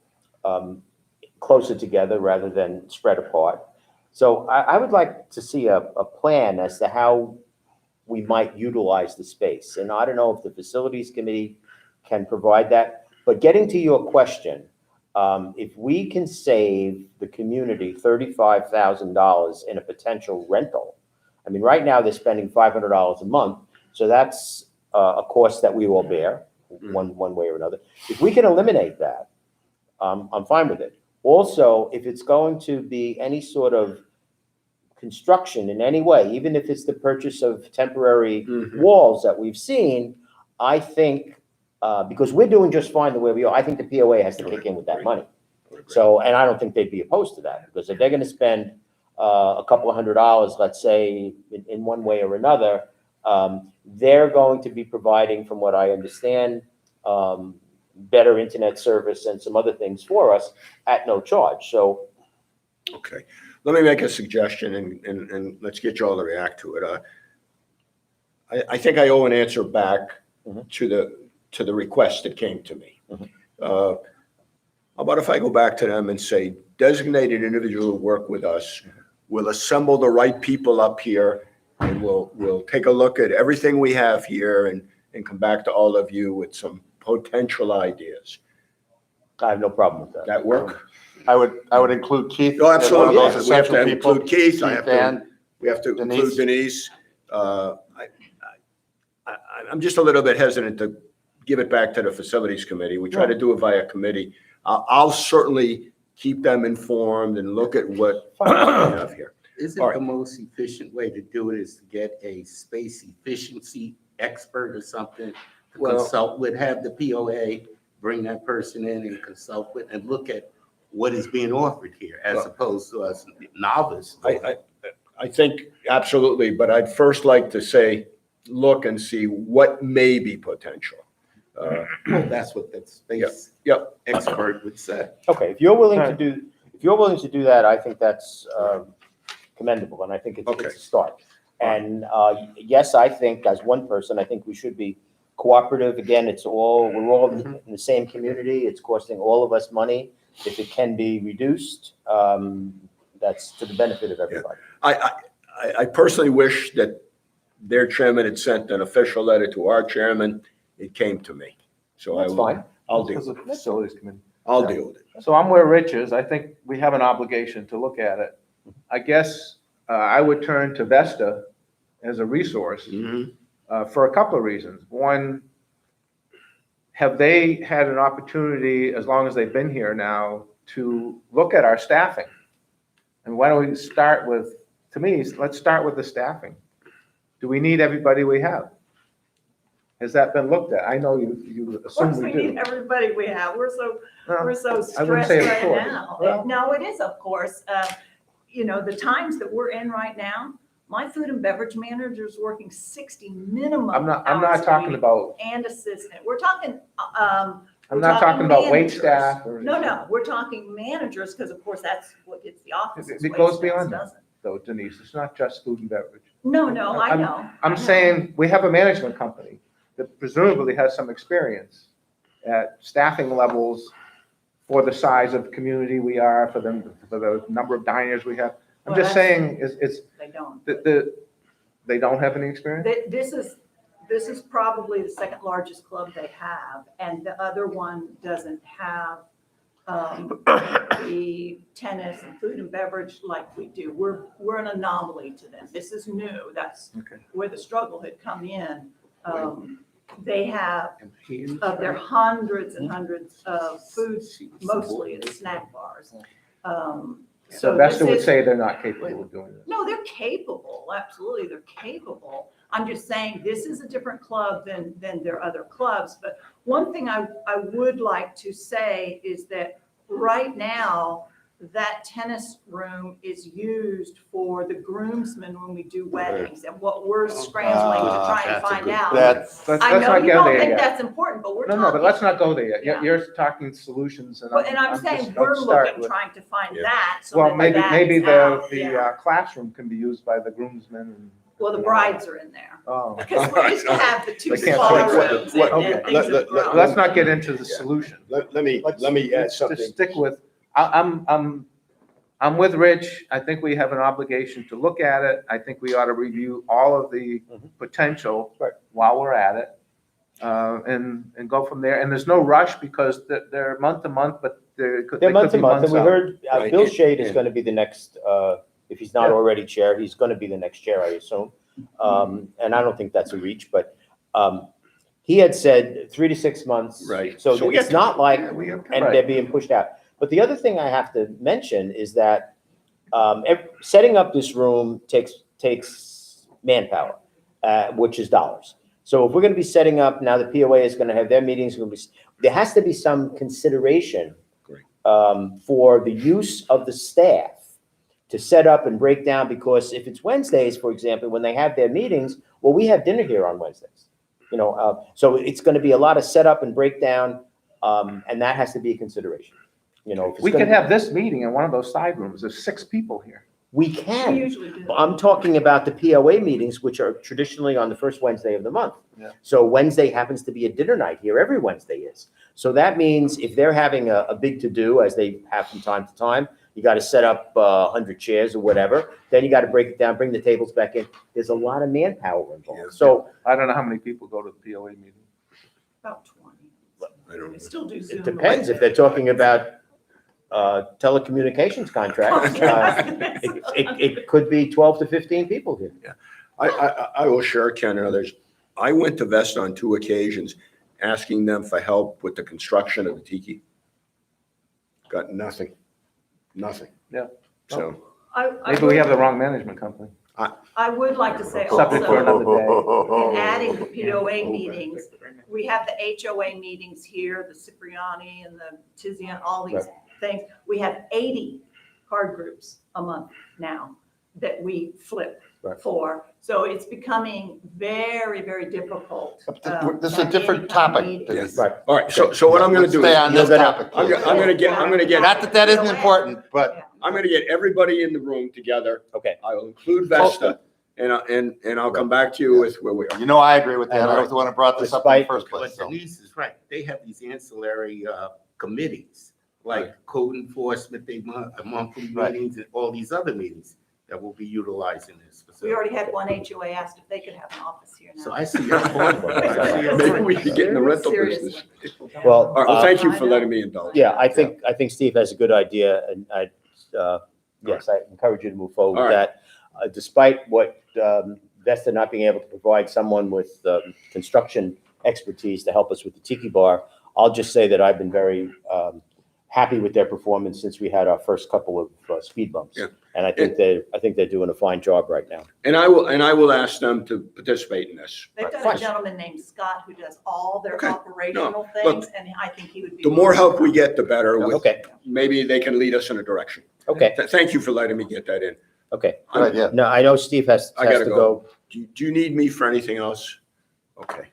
[SPEAKER 4] closer together rather than spread apart. So I would like to see a plan as to how we might utilize the space. And I don't know if the facilities committee can provide that, but getting to your question, if we can save the community $35,000 in a potential rental, I mean, right now they're spending $500 a month, so that's a cost that we all bear, one way or another. If we can eliminate that, I'm fine with it. Also, if it's going to be any sort of construction in any way, even if it's the purchase of temporary walls that we've seen, I think, because we're doing just fine the way we are, I think the POA has to kick in with that money. So, and I don't think they'd be opposed to that, because if they're gonna spend a couple of $100, let's say, in one way or another, they're going to be providing, from what I understand, better internet service and some other things for us at no charge. So,
[SPEAKER 10] okay, let me make a suggestion and let's get you all to react to it. I think I owe an answer back to the request that came to me. How about if I go back to them and say, designated individual who work with us we'll assemble the right people up here, and we'll take a look at everything we have here and come back to all of you with some potential ideas.
[SPEAKER 4] I have no problem with that.
[SPEAKER 10] That work?
[SPEAKER 6] I would include Keith.
[SPEAKER 10] Oh,
[SPEAKER 6] as one of
[SPEAKER 10] absolutely.
[SPEAKER 6] those
[SPEAKER 10] We have to
[SPEAKER 6] essential people.
[SPEAKER 10] include Keith. I have to-
[SPEAKER 6] and
[SPEAKER 10] We have to
[SPEAKER 6] Denise?
[SPEAKER 10] include Denise. I'm just a little bit hesitant to give it back to the facilities committee. We try to do it via committee. I'll certainly keep them informed and look at what we have here.
[SPEAKER 11] Isn't
[SPEAKER 10] All right.
[SPEAKER 11] the most efficient way to do it is to get a space efficiency expert or something to
[SPEAKER 10] Well-
[SPEAKER 11] consult with, have the POA bring that person in and consult with and look at what is being offered here as
[SPEAKER 10] Well-
[SPEAKER 11] opposed to us novice.
[SPEAKER 10] I think absolutely, but I'd first like to say, look and see what may be potential.
[SPEAKER 11] Well, that's what that space
[SPEAKER 10] Yep.
[SPEAKER 11] expert would say.
[SPEAKER 4] Okay, if you're willing to do that, I think that's commendable, and I think it's
[SPEAKER 10] Okay.
[SPEAKER 4] a start. And yes, I think as one person, I think we should be cooperative. Again, we're all in the same community. It's costing all of us money. If it can be reduced, that's to the benefit of everybody.
[SPEAKER 10] I personally wish that their chairman had sent an official letter to our chairman. It came to me. So
[SPEAKER 4] That's fine.
[SPEAKER 10] I'll deal
[SPEAKER 19] Because
[SPEAKER 10] with
[SPEAKER 19] of
[SPEAKER 10] it.
[SPEAKER 19] the facilities committee.
[SPEAKER 10] I'll deal with it.
[SPEAKER 19] So I'm where Rich is. I think we have an obligation to look at it. I guess I would turn to Vesta as a resource
[SPEAKER 10] Mhm.
[SPEAKER 19] for a couple of reasons. One, have they had an opportunity, as long as they've been here now, to look at our staffing? And why don't we start with, to me, let's start with the staffing. Do we need everybody we have? Has that been looked at? I know you
[SPEAKER 15] Of
[SPEAKER 19] assume
[SPEAKER 15] course,
[SPEAKER 19] we
[SPEAKER 15] we
[SPEAKER 19] do.
[SPEAKER 15] need everybody we have. We're so
[SPEAKER 19] No, I wouldn't
[SPEAKER 15] stressed
[SPEAKER 19] say of
[SPEAKER 15] right
[SPEAKER 19] course.
[SPEAKER 15] now.
[SPEAKER 19] Well-
[SPEAKER 15] No, it is, of course. You know, the times that we're in right now, my food and beverage manager is working 60 minimum
[SPEAKER 19] I'm
[SPEAKER 15] hours
[SPEAKER 19] not
[SPEAKER 15] a
[SPEAKER 19] talking
[SPEAKER 15] week,
[SPEAKER 19] about,
[SPEAKER 15] and assistant. We're talking,
[SPEAKER 19] I'm
[SPEAKER 15] we're
[SPEAKER 19] not talking about wait
[SPEAKER 15] managers.
[SPEAKER 19] staff or.
[SPEAKER 15] No, we're talking managers, because of course that's what gets the office.
[SPEAKER 19] It
[SPEAKER 15] wait
[SPEAKER 19] goes
[SPEAKER 15] staff
[SPEAKER 19] beyond that.
[SPEAKER 15] doesn't.
[SPEAKER 19] Though, Denise, it's not just food and beverage.
[SPEAKER 15] No, I know. I
[SPEAKER 19] I'm
[SPEAKER 15] know.
[SPEAKER 19] saying, we have a management company that presumably has some experience at staffing levels for the size of community we are, for the number of diners we have. I'm
[SPEAKER 15] Well,
[SPEAKER 19] just
[SPEAKER 15] that's-
[SPEAKER 19] saying,
[SPEAKER 15] They don't.
[SPEAKER 19] they don't have any experience?
[SPEAKER 15] This is probably the second largest club they have, and the other one doesn't have the tennis and food and beverage like we do. We're an anomaly to them. This is new. That's
[SPEAKER 19] Okay.
[SPEAKER 15] where the struggle had come in. They have, of their hundreds and hundreds of foods, mostly it's snack bars.
[SPEAKER 19] So
[SPEAKER 15] this
[SPEAKER 19] Vesta would
[SPEAKER 15] is-
[SPEAKER 19] say they're not capable of doing this.
[SPEAKER 15] No, they're capable, absolutely, they're capable. I'm just saying, this is a different club than their other clubs. But one thing I would like to say is that right now, that tennis room is used for the groomsmen when we do weddings. And what we're scrambling to try and find out.
[SPEAKER 6] That's,
[SPEAKER 19] Let's
[SPEAKER 15] I know
[SPEAKER 19] not
[SPEAKER 15] you
[SPEAKER 19] go
[SPEAKER 15] don't
[SPEAKER 19] there
[SPEAKER 15] think
[SPEAKER 19] yet.
[SPEAKER 15] that's important, but we're
[SPEAKER 19] No,
[SPEAKER 15] talking.
[SPEAKER 19] but let's not go there yet.
[SPEAKER 15] Yeah.
[SPEAKER 19] You're talking solutions, and
[SPEAKER 15] Well, and I'm saying,
[SPEAKER 19] just-
[SPEAKER 15] we're
[SPEAKER 19] let's start
[SPEAKER 15] looking,
[SPEAKER 19] with-
[SPEAKER 15] trying to find
[SPEAKER 10] Yeah.
[SPEAKER 15] that. So
[SPEAKER 19] Well,
[SPEAKER 15] that
[SPEAKER 19] maybe
[SPEAKER 15] that is
[SPEAKER 19] the
[SPEAKER 15] out, yeah.
[SPEAKER 19] classroom can be used by the groomsmen and.
[SPEAKER 15] Well, the brides are in there.
[SPEAKER 19] Oh.
[SPEAKER 15] Because we used to have the two
[SPEAKER 19] They can't
[SPEAKER 15] spa
[SPEAKER 19] take what-
[SPEAKER 15] rooms
[SPEAKER 10] what-
[SPEAKER 15] and
[SPEAKER 19] okay.
[SPEAKER 15] things have
[SPEAKER 10] let-
[SPEAKER 15] grown.
[SPEAKER 19] Let's not get into the solution.
[SPEAKER 10] Let me add
[SPEAKER 19] Let's
[SPEAKER 10] something.
[SPEAKER 19] just stick with, I'm with Rich. I think we have an obligation to look at it. I think we ought to review all of the potential while we're at it. And go from there. And there's no rush because they're month to month, but they could
[SPEAKER 4] They're
[SPEAKER 19] be
[SPEAKER 4] month to month, and we
[SPEAKER 19] out.
[SPEAKER 4] heard
[SPEAKER 10] Right.
[SPEAKER 4] Bill Shade is
[SPEAKER 10] Yeah.
[SPEAKER 4] going to be the next, if he's not
[SPEAKER 19] Yeah.
[SPEAKER 4] already chair, he's going to be the next chair, I assume. And I don't think that's a reach, but he had said 3 to 6 months.
[SPEAKER 10] Right.
[SPEAKER 4] So
[SPEAKER 10] So we
[SPEAKER 4] it's
[SPEAKER 10] got
[SPEAKER 4] not like,
[SPEAKER 10] Yeah, we have
[SPEAKER 4] and
[SPEAKER 19] Right.
[SPEAKER 4] they're being pushed out. But the other thing I have to mention is that setting up this room takes manpower, which is dollars. So if we're going to be setting up, now the POA is going to have their meetings, there has to be some consideration for the use of the staff to set up and break down, because if it's Wednesdays, for example, when they have their meetings, well, we have dinner here on Wednesdays. So it's going to be a lot of setup and breakdown, and that has to be a consideration. If it's
[SPEAKER 19] We
[SPEAKER 4] gonna
[SPEAKER 19] could
[SPEAKER 4] be-
[SPEAKER 19] have this meeting in one of those side rooms. There's 6 people here.
[SPEAKER 4] We
[SPEAKER 15] We
[SPEAKER 4] can.
[SPEAKER 15] usually do.
[SPEAKER 4] I'm talking about the POA meetings, which are traditionally on the first Wednesday of the month.
[SPEAKER 19] Yeah.
[SPEAKER 4] So Wednesday happens to be a dinner night here. Every Wednesday is. So that means if they're having a big to-do, as they have from time to time, you gotta set up 100 chairs or whatever, then you gotta break it down, bring the tables back in. There's a lot of manpower involved. So
[SPEAKER 19] I don't know how many people go to the POA meeting.
[SPEAKER 15] About 20.
[SPEAKER 10] I don't
[SPEAKER 15] We still do Zoom.
[SPEAKER 4] it depends if they're talking about telecommunications contracts. It could be 12 to 15 people here.
[SPEAKER 10] I will share, Ken and others. I went to Vesta on 2 occasions, asking them for help with the construction of the tiki. Got nothing.
[SPEAKER 19] Yeah.
[SPEAKER 10] So,
[SPEAKER 19] Maybe we have the wrong management company.
[SPEAKER 15] I would like to say
[SPEAKER 19] Subject for
[SPEAKER 15] also,
[SPEAKER 19] another day.
[SPEAKER 15] in adding the POA meetings, we have the HOA meetings here, the Cipriani and the Tizian, all these things. We have 80 card groups a month now that we flip for. So it's becoming very, very difficult.
[SPEAKER 1] This is a different topic.
[SPEAKER 15] Meetings.
[SPEAKER 4] Right.
[SPEAKER 10] all right, so what I'm gonna do
[SPEAKER 1] Stay
[SPEAKER 10] is,
[SPEAKER 1] on this topic.
[SPEAKER 10] I'm gonna get,
[SPEAKER 1] Not that that isn't important, but
[SPEAKER 10] I'm gonna get everybody in the room together.
[SPEAKER 4] Okay.
[SPEAKER 10] I will include Vesta, and I'll come back to you with where we are.
[SPEAKER 1] you know, I agree with that. I was the one who brought this up in the first place.
[SPEAKER 11] But
[SPEAKER 1] So.
[SPEAKER 11] Denise is right. They have these ancillary committees, like code enforcement, monthly
[SPEAKER 1] Right.
[SPEAKER 11] meetings, and all these other meetings that will be utilizing this facility.
[SPEAKER 15] We already had one HOA asked if they could have an office here now.
[SPEAKER 11] So I see your point. I see your
[SPEAKER 10] Maybe
[SPEAKER 11] point.
[SPEAKER 10] we could get in the rental business.
[SPEAKER 15] Seriously.
[SPEAKER 4] Well,
[SPEAKER 10] All right, well, thank you for letting me indulge.
[SPEAKER 4] yeah, I think Steve has a good idea, and yes, I encourage you to move forward
[SPEAKER 10] All
[SPEAKER 4] with
[SPEAKER 10] right.
[SPEAKER 4] that. Despite what Vesta not being able to provide someone with construction expertise to help us with the tiki bar, I'll just say that I've been very happy with their performance since we had our first couple of speed bumps.
[SPEAKER 10] Yeah.
[SPEAKER 4] And I think they're doing a fine job right now.
[SPEAKER 10] And I will ask them to participate in this.
[SPEAKER 15] They've got
[SPEAKER 4] Fine.
[SPEAKER 15] a gentleman named Scott who does all their
[SPEAKER 10] Okay.
[SPEAKER 15] operational
[SPEAKER 10] No,
[SPEAKER 15] things, and I think he would be.
[SPEAKER 10] The more help we get, the better. With-
[SPEAKER 4] Okay,
[SPEAKER 10] Maybe they can lead us in a direction.
[SPEAKER 4] okay,
[SPEAKER 10] Thank you for letting me get that in.
[SPEAKER 4] okay.
[SPEAKER 1] Good idea.
[SPEAKER 4] No, I know Steve has
[SPEAKER 10] I gotta
[SPEAKER 4] to
[SPEAKER 10] go.
[SPEAKER 4] go.
[SPEAKER 10] Do you need me for anything else? Okay.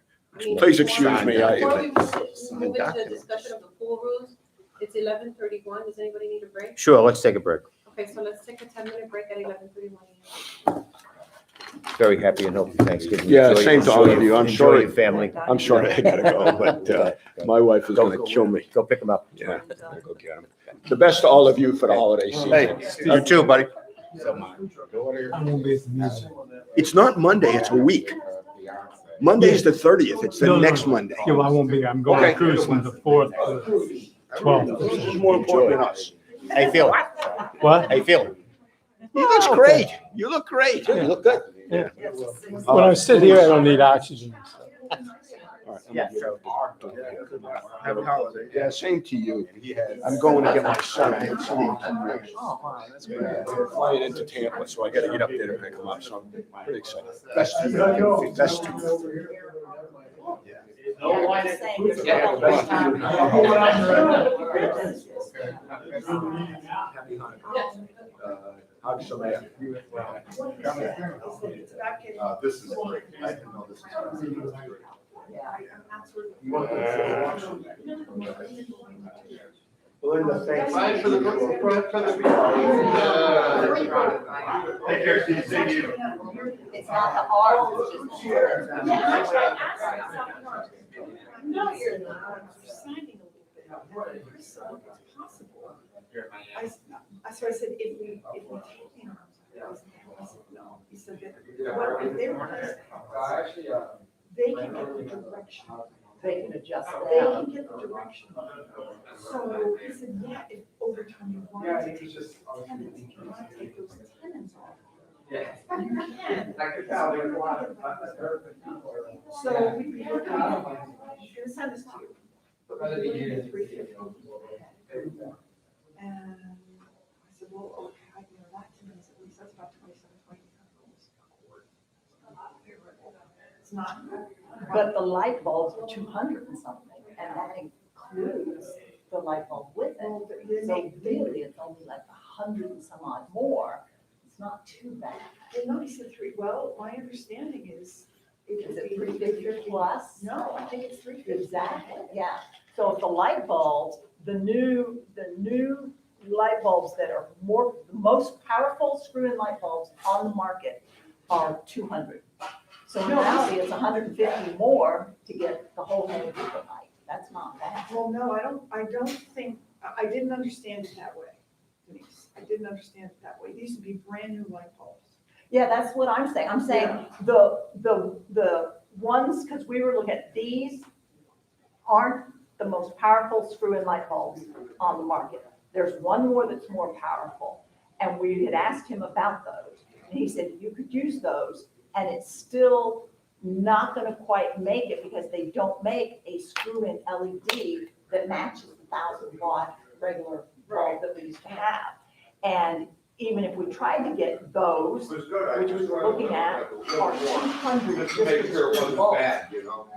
[SPEAKER 10] Please excuse me.
[SPEAKER 18] Before we move into the discussion of the pool rules, it's 11:31. Does anybody need a break?
[SPEAKER 4] Sure, let's take a break.
[SPEAKER 18] Okay, so let's take a 10-minute break at 11:31.
[SPEAKER 4] Very happy and healthy Thanksgiving.
[SPEAKER 10] Yeah,
[SPEAKER 4] Enjoy-
[SPEAKER 10] same to all of you. I'm
[SPEAKER 4] enjoy
[SPEAKER 10] sorry.
[SPEAKER 4] your family.
[SPEAKER 10] I'm sorry I gotta go, but my wife is
[SPEAKER 4] Go-
[SPEAKER 10] gonna kill me.
[SPEAKER 4] Go pick them up.
[SPEAKER 10] Yeah, I'll go get 'em. The best to all of you for the holiday
[SPEAKER 1] Hey,
[SPEAKER 10] season.
[SPEAKER 1] you too, buddy.
[SPEAKER 11] So my daughter.
[SPEAKER 10] It's not Monday, it's a week. Monday is the 30th. It's the next Monday.
[SPEAKER 20] Yeah, well, I won't be. I'm going
[SPEAKER 10] Okay.
[SPEAKER 20] on cruise from the 4th to 12th.
[SPEAKER 10] This is more important than us.
[SPEAKER 4] How you feeling?
[SPEAKER 20] What?
[SPEAKER 4] How you feeling?
[SPEAKER 10] You look great. You look great.
[SPEAKER 4] You look good.
[SPEAKER 20] When I sit here, I don't need oxygen.
[SPEAKER 10] All right, I'm
[SPEAKER 4] Yeah.
[SPEAKER 10] Happy holidays. Yeah, same to you. I'm going to get my son. I haven't seen him in 2 years. We're flying into Tampa, so I gotta get up there to pick him up, so I'm pretty excited. Best to you. Best to you.
[SPEAKER 15] I'm just saying, there's
[SPEAKER 10] Yeah.
[SPEAKER 15] no other time.
[SPEAKER 1] This is great. I didn't know this was.
[SPEAKER 10] Belinda, thanks.
[SPEAKER 1] Take care, Steve. See you.
[SPEAKER 15] It's not the art, it's just.
[SPEAKER 18] No, you're not. You're signing a little bit. So it's possible.
[SPEAKER 19] So I said, if we take the arms, I said, no. He said, well, if they want us, they can get the direction.
[SPEAKER 15] They can adjust
[SPEAKER 19] They
[SPEAKER 15] that.
[SPEAKER 19] can get the direction. So he said, yeah, if over time you want to take those tenants, if you want to take those tenants off. You can. So we'd be looking at, I'm gonna send this to you. But we'd be looking at 350. And I said, well, okay, that to me is at least, that's about 27, 28. It's not.
[SPEAKER 15] But the light bulbs are 200 and something, and that includes the light bulb with it. So really, it's only like 100 and some odd more. It's not too bad.
[SPEAKER 19] Well, no, he said three, well, my understanding is.
[SPEAKER 15] Is it 350 plus?
[SPEAKER 19] No, I think it's 350.
[SPEAKER 15] Exactly, yeah. So if the light bulbs, the new light bulbs that are the most powerful screw-in light bulbs on the market are 200. So in reality, it's 150 more to get the whole head of the light. That's not bad.
[SPEAKER 19] Well, no, I don't think, I didn't understand it that way, Denise.
[SPEAKER 17] I didn't understand it that way. These would be brand new light bulbs.
[SPEAKER 15] Yeah, that's what I'm saying. I'm saying the ones, because we were looking at these aren't the most powerful screw-in light bulbs on the market. There's one more that's more powerful. And we had asked him about those. And he said, you could use those, and it's still not gonna quite make it because they don't make a screw-in LED that matches the 1,000-watt regular bulb that we used to have. And even if we tried to get those, which we were looking at, are 200 just for bulbs.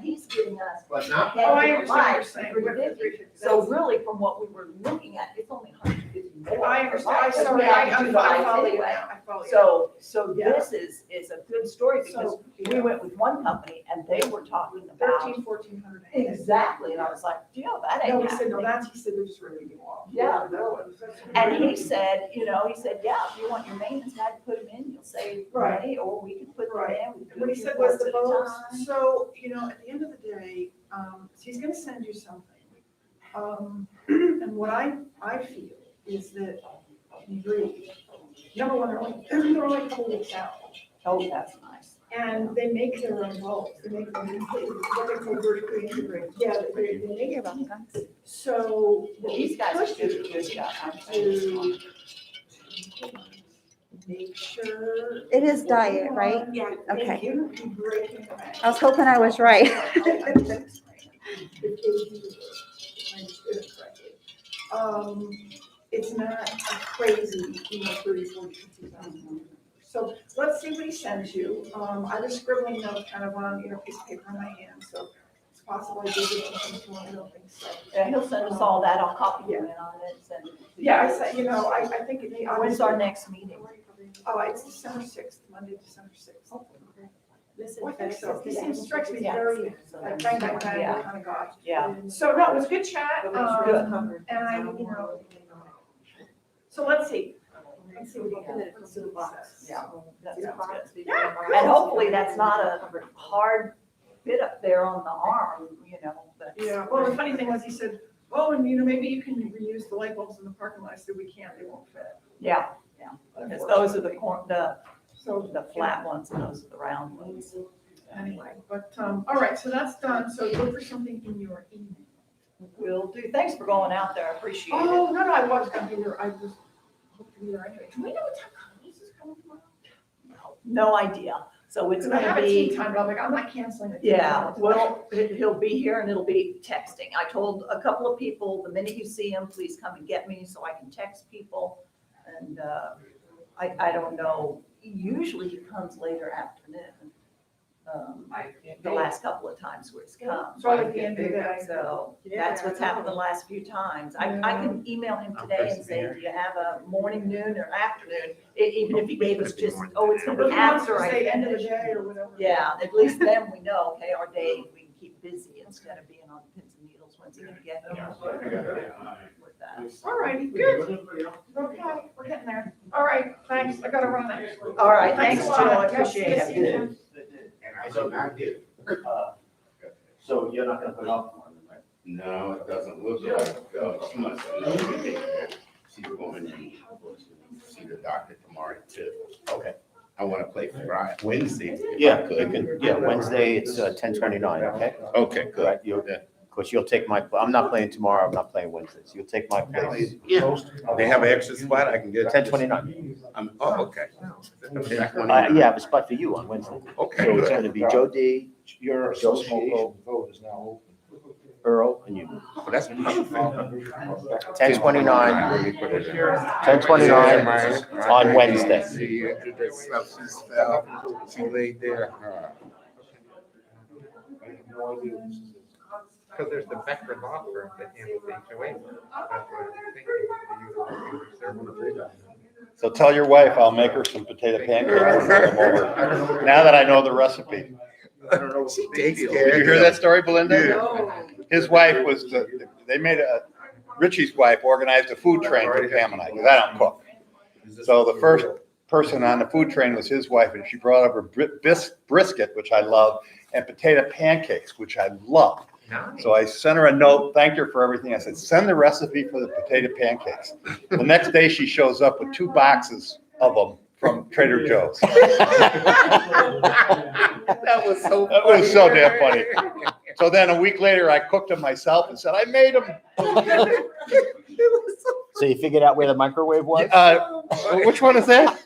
[SPEAKER 15] He's giving us.
[SPEAKER 17] Oh, I understand what you're saying.
[SPEAKER 15] So really, from what we were looking at, it's only 150 more.
[SPEAKER 17] I understand.
[SPEAKER 15] Because we
[SPEAKER 17] Sorry,
[SPEAKER 15] have to do the
[SPEAKER 17] I
[SPEAKER 15] lights
[SPEAKER 17] follow you
[SPEAKER 15] anyway.
[SPEAKER 17] now. I follow you.
[SPEAKER 15] So
[SPEAKER 17] Yeah.
[SPEAKER 15] this is a good story because we went with one company and they were talking about.
[SPEAKER 17] 1,400.
[SPEAKER 15] Exactly, and I was like, that
[SPEAKER 17] No,
[SPEAKER 15] ain't
[SPEAKER 17] he said, no,
[SPEAKER 15] happening.
[SPEAKER 17] he said they're just ripping you off.
[SPEAKER 15] Yeah.
[SPEAKER 17] That's-
[SPEAKER 15] And he said, yeah, if you want your maintenance guy to put them in, you'll save
[SPEAKER 17] Right.
[SPEAKER 15] money, or we can put them
[SPEAKER 17] Right.
[SPEAKER 15] in. We can
[SPEAKER 17] What he
[SPEAKER 15] do
[SPEAKER 17] said was
[SPEAKER 15] reports
[SPEAKER 17] the
[SPEAKER 15] at a
[SPEAKER 17] bulbs,
[SPEAKER 15] time.
[SPEAKER 17] so, at the end of the day, he's gonna send you something. And what I feel is that he agreed. Number one, they're only a couple weeks out.
[SPEAKER 15] Oh, that's nice.
[SPEAKER 17] And they make their own bulbs, they make them completely, what they call vertically integrated. Yeah, they make them. So. what
[SPEAKER 15] These
[SPEAKER 17] we
[SPEAKER 15] guys are
[SPEAKER 17] could
[SPEAKER 15] good,
[SPEAKER 17] do
[SPEAKER 15] good guys.
[SPEAKER 17] is make sure.
[SPEAKER 3] It is diet, right?
[SPEAKER 17] Yeah.
[SPEAKER 3] Okay.
[SPEAKER 17] Thank you. You're breaking away.
[SPEAKER 3] I was hoping I was right.
[SPEAKER 17] It's not a crazy, 30, 40, 50,000. So let's see what he sends you. I was scribbling notes kind of on, a piece of paper in my hand, so it's possible I did get something to I don't think so.
[SPEAKER 15] Yeah, he'll send us all that, I'll copy you in on it, send it. to you.
[SPEAKER 17] Yeah, I said, I think it.
[SPEAKER 15] When's our next meeting?
[SPEAKER 17] Oh, it's December 6th, Monday, December 6th. I think so. He strikes me
[SPEAKER 15] Yeah.
[SPEAKER 17] very, bang, bang, bang,
[SPEAKER 15] Yeah.
[SPEAKER 17] kind of guy.
[SPEAKER 15] Yeah.
[SPEAKER 17] So, no, it was good chat,
[SPEAKER 15] Good.
[SPEAKER 17] and I, so let's see. Let's see what he has. Let's see what he says.
[SPEAKER 15] Yeah, that sounds good.
[SPEAKER 17] Yeah,
[SPEAKER 15] And hopefully that's not a hard fit up there on the arm, but.
[SPEAKER 17] Yeah, well, the funny thing was, he said, oh, and maybe you can reuse the light bulbs in the parking lot. I said, we can't, they won't fit.
[SPEAKER 15] Yeah, because those are
[SPEAKER 17] So,
[SPEAKER 15] the flat ones and those are the round ones.
[SPEAKER 17] anyway, but, all right, so that's done. So look for something in your email.
[SPEAKER 15] Will do. Thanks for going out there. I appreciate it.
[SPEAKER 17] Oh, no, I was gonna be there. I was hoping to be there anyway. Do we know what time Carlos is coming tomorrow?
[SPEAKER 15] No idea. So it's
[SPEAKER 17] Because I
[SPEAKER 15] gonna
[SPEAKER 17] have a tea
[SPEAKER 15] be,
[SPEAKER 17] time, but I'm like, I'm not canceling it.
[SPEAKER 15] yeah, well, he'll be here and it'll be texting. I told a couple of people, the minute you see him, please come and get me so I can text people. And, I don't know, usually he comes later afternoon. The last couple of times where it's come.
[SPEAKER 17] So at the end of the day.
[SPEAKER 15] So that's what's happened the last few times. I can email him today and say, do you have a morning, noon, or afternoon? Even if he gave us just, it's gonna
[SPEAKER 17] But
[SPEAKER 15] be
[SPEAKER 17] he wants
[SPEAKER 15] after
[SPEAKER 17] to
[SPEAKER 15] I
[SPEAKER 17] say end of the
[SPEAKER 15] finish.
[SPEAKER 17] day or whatever.
[SPEAKER 15] Yeah, at least then we know, okay, our day, we can keep busy instead of being on pins and needles. When's he gonna get here? With that.
[SPEAKER 17] All righty, good. Okay, we're getting there. All right, thanks. I gotta run it.
[SPEAKER 15] All right, thanks,
[SPEAKER 17] a
[SPEAKER 15] Joe.
[SPEAKER 17] lot.
[SPEAKER 15] I appreciate
[SPEAKER 17] Yes,
[SPEAKER 15] it.
[SPEAKER 17] yes, you too.
[SPEAKER 11] And I did.
[SPEAKER 1] So you're not gonna put it off tomorrow, right?
[SPEAKER 11] No, it doesn't look like, she must have known that she's going to see the doctor tomorrow too.
[SPEAKER 4] Okay.
[SPEAKER 11] I want to play Friday, Wednesday.
[SPEAKER 4] Yeah, Wednesday, it's 10:29, okay?
[SPEAKER 11] Okay, good.
[SPEAKER 4] Right, of course, you'll take my, I'm not playing tomorrow, I'm not playing Wednesdays. You'll take my place.
[SPEAKER 11] Yeah, they have an extra spot I can get.
[SPEAKER 4] 10:29.
[SPEAKER 11] Okay.
[SPEAKER 4] Yeah, I have a spot for you on Wednesday.
[SPEAKER 11] Okay,
[SPEAKER 4] So it's
[SPEAKER 11] good.
[SPEAKER 4] gonna be Joe D,
[SPEAKER 14] Your
[SPEAKER 4] Joe
[SPEAKER 14] association
[SPEAKER 4] Smoko,
[SPEAKER 14] vote is now
[SPEAKER 4] Earl, and you.
[SPEAKER 11] Well, that's perfect.
[SPEAKER 4] 10:29,
[SPEAKER 11] Let me put it in.
[SPEAKER 4] 10:29 on Wednesday.
[SPEAKER 11] She introduced herself, she fell, she laid there.
[SPEAKER 9] Because there's the Becker law firm that handles HOA. That's what I'm thinking.
[SPEAKER 6] So tell your wife I'll make her some potato pancakes and bring them over. Now that I know the recipe.
[SPEAKER 11] I don't know. She takes
[SPEAKER 6] Did
[SPEAKER 11] care.
[SPEAKER 6] you hear that story, Belinda?
[SPEAKER 11] Yeah.
[SPEAKER 6] His wife was, Richie's wife organized a food train for Pam and I, because I don't cook. So the first person on the food train was his wife, and she brought over brisket, which I love, and potato pancakes, which I love.
[SPEAKER 9] Nice.
[SPEAKER 6] So I sent her a note, thanked her for everything. I said, send the recipe for the potato pancakes. The next day, she shows up with 2 boxes of them from Trader Joe's.
[SPEAKER 11] That was so
[SPEAKER 6] That was so damn funny. So then a week later, I cooked them myself and said, I made them.
[SPEAKER 4] So you figured out where the microwave was?
[SPEAKER 6] Which one is that?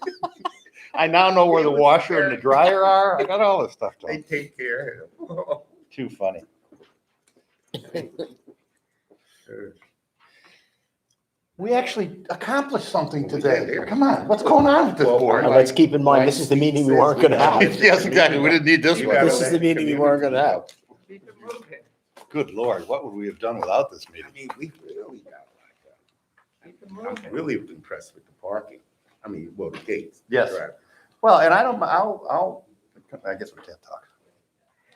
[SPEAKER 6] I now know where the washer and the dryer are. I got all this stuff
[SPEAKER 11] They
[SPEAKER 6] done.
[SPEAKER 11] take care of him.
[SPEAKER 6] Too funny. We actually accomplished something today. Come on, what's going on with this board?
[SPEAKER 4] Now, let's keep in mind, this is the meeting we weren't gonna have.
[SPEAKER 6] Yes, exactly. We didn't need this
[SPEAKER 11] You
[SPEAKER 6] one.
[SPEAKER 11] gotta
[SPEAKER 4] This is the meeting we weren't gonna have.
[SPEAKER 9] Keep it moving.
[SPEAKER 6] Good Lord, what would we have done without this
[SPEAKER 11] I
[SPEAKER 6] meeting?
[SPEAKER 11] mean, we really got
[SPEAKER 9] Keep it
[SPEAKER 11] I'm
[SPEAKER 9] moving.
[SPEAKER 11] really impressed with the parking. I mean, well, the gates.
[SPEAKER 6] Yes.
[SPEAKER 11] Right.
[SPEAKER 6] Well, and I guess we can't talk.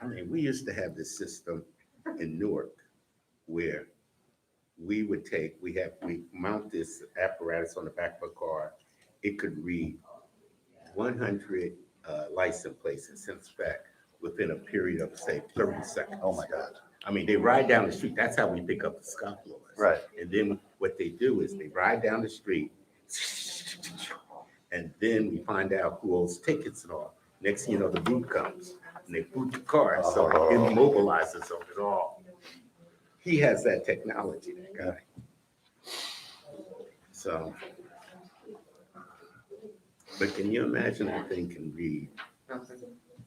[SPEAKER 11] I mean, we used to have this system in Newark where we mount this apparatus on the back of a car. It could read 100 license plates and send us back within a period of, say, 30 seconds.
[SPEAKER 6] Oh, my God.
[SPEAKER 11] I mean, they ride down the street. That's how we pick up the scofflaws.
[SPEAKER 6] Right.
[SPEAKER 11] And then what they do is they ride down the street, and then we find out who owes tickets and all. Next thing you know, the boot comes, and they boot the car, so it immobilizes them at all. He has that technology, that guy. So, but can you imagine that thing can read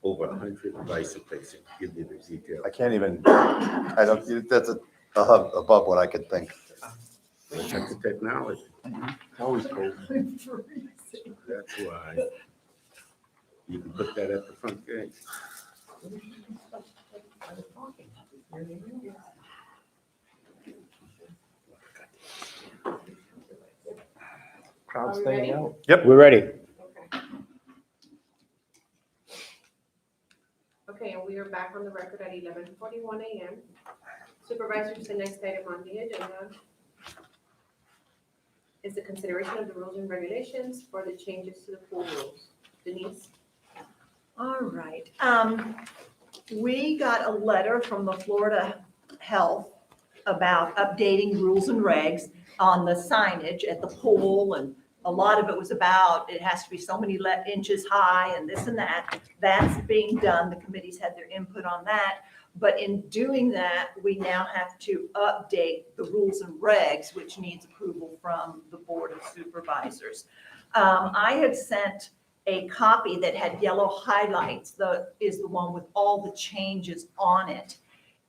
[SPEAKER 11] over 100 license plates and give you the detail?
[SPEAKER 6] I can't even, that's above what I could think.
[SPEAKER 11] That's the technology.
[SPEAKER 6] Always cold.
[SPEAKER 11] That's why you can put that at the front gate.
[SPEAKER 19] Crowd staying out.
[SPEAKER 4] We're ready.
[SPEAKER 2] Okay, and we are back on the record at 11:41 a.m. Supervisors, the next item on the agenda is the consideration of the rules and regulations for the changes to the pool rules. Denise?
[SPEAKER 15] All right. We got a letter from the Florida Health about updating rules and regs on the signage at the pool, and a lot of it was about, it has to be so many inches high and this and that. That's being done. The committees had their input on that. But in doing that, we now have to update the rules and regs, which needs approval from the Board of Supervisors. I had sent a copy that had yellow highlights, is the one with all the changes on it.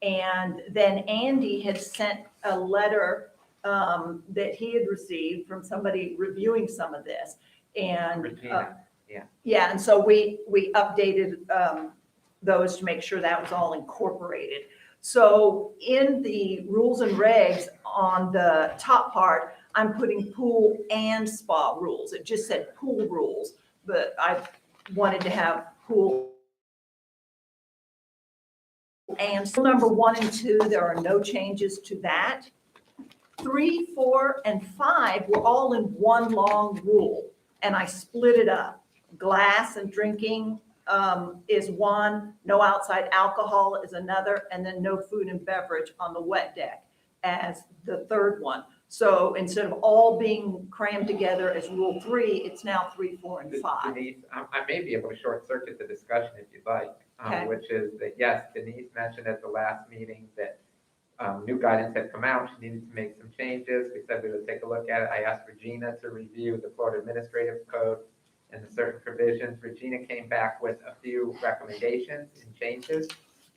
[SPEAKER 15] And then Andy had sent a letter that he had received from somebody reviewing some of this. And
[SPEAKER 9] Regina,
[SPEAKER 15] yeah, and so we updated those to make sure that was all incorporated. So in the rules and regs on the top part, I'm putting pool and spa rules. It just said pool rules, but I wanted to have pool and so number 1 and 2, there are no changes to that. 3, 4, and 5 were all in one long rule, and I split it up. Glass and drinking is one, no outside alcohol is another, and then no food and beverage on the wet deck as the third one. So instead of all being crammed together as Rule 3, it's now 3, 4, and 5.
[SPEAKER 9] Denise, I may be able to short circuit the discussion if you'd like,
[SPEAKER 15] Okay.
[SPEAKER 9] which is that, yes, Denise mentioned at the last meeting that new guidance had come out, she needed to make some changes. We said we would take a look at it. I asked Regina to review the Florida Administrative Code and the certain provisions. Regina came back with a few recommendations and changes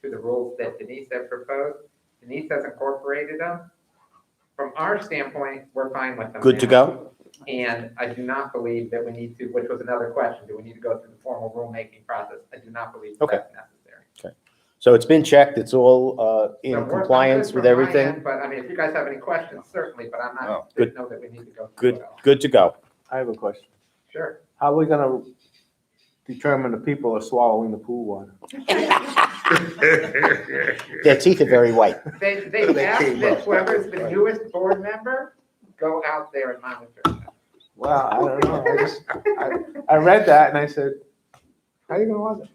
[SPEAKER 9] to the rules that Denise had proposed. Denise has incorporated them. From our standpoint, we're fine with them.
[SPEAKER 4] Good to go?
[SPEAKER 9] And I do not believe that we need to, which was another question, do we need to go through the formal rulemaking process? I do not believe
[SPEAKER 4] Okay.
[SPEAKER 9] that's necessary.
[SPEAKER 4] So it's been checked, it's all in
[SPEAKER 9] So we're
[SPEAKER 4] compliance
[SPEAKER 9] good
[SPEAKER 4] with
[SPEAKER 9] from my
[SPEAKER 4] everything?
[SPEAKER 9] end, But I mean, if you guys have any questions, certainly, but I'm
[SPEAKER 6] Oh,
[SPEAKER 9] not,
[SPEAKER 4] good.
[SPEAKER 9] know that we need to go through
[SPEAKER 4] Good,
[SPEAKER 9] it all.
[SPEAKER 4] good to go.
[SPEAKER 19] I have a question.
[SPEAKER 9] Sure.
[SPEAKER 19] How are we gonna determine the people are swallowing the pool water?
[SPEAKER 4] Their teeth are very white.
[SPEAKER 9] They
[SPEAKER 11] They
[SPEAKER 9] asked
[SPEAKER 11] came
[SPEAKER 9] that
[SPEAKER 11] up
[SPEAKER 9] whoever's
[SPEAKER 11] with
[SPEAKER 9] the
[SPEAKER 11] it.
[SPEAKER 9] newest board member go out there and monitor that.
[SPEAKER 19] Well, I don't know. I read that and I said, how are you gonna monitor?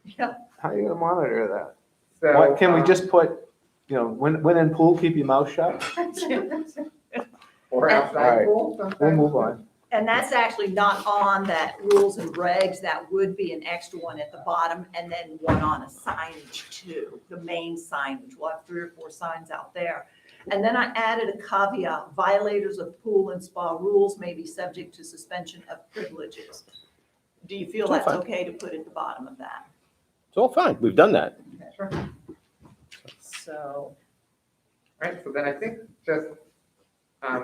[SPEAKER 15] Yeah.
[SPEAKER 19] How are you gonna monitor that?
[SPEAKER 9] So,
[SPEAKER 19] What, can we just put you know, when in pool, keep your mouth shut.
[SPEAKER 9] Or
[SPEAKER 19] All
[SPEAKER 9] outside
[SPEAKER 19] right.
[SPEAKER 9] pool.
[SPEAKER 19] We'll move on.
[SPEAKER 15] And that's actually not on that rules and regs. That would be an extra one at the bottom and then one on a signage too, the main signage. We'll have 3 or 4 signs out there. And then I added a caveat, violators of pool and spa rules may be subject to suspension of privileges. Do you feel
[SPEAKER 4] That's
[SPEAKER 15] that's
[SPEAKER 4] fine.
[SPEAKER 15] okay to put at the bottom of that?
[SPEAKER 4] It's all fine. We've done that.
[SPEAKER 15] So,
[SPEAKER 9] All right, so then I think just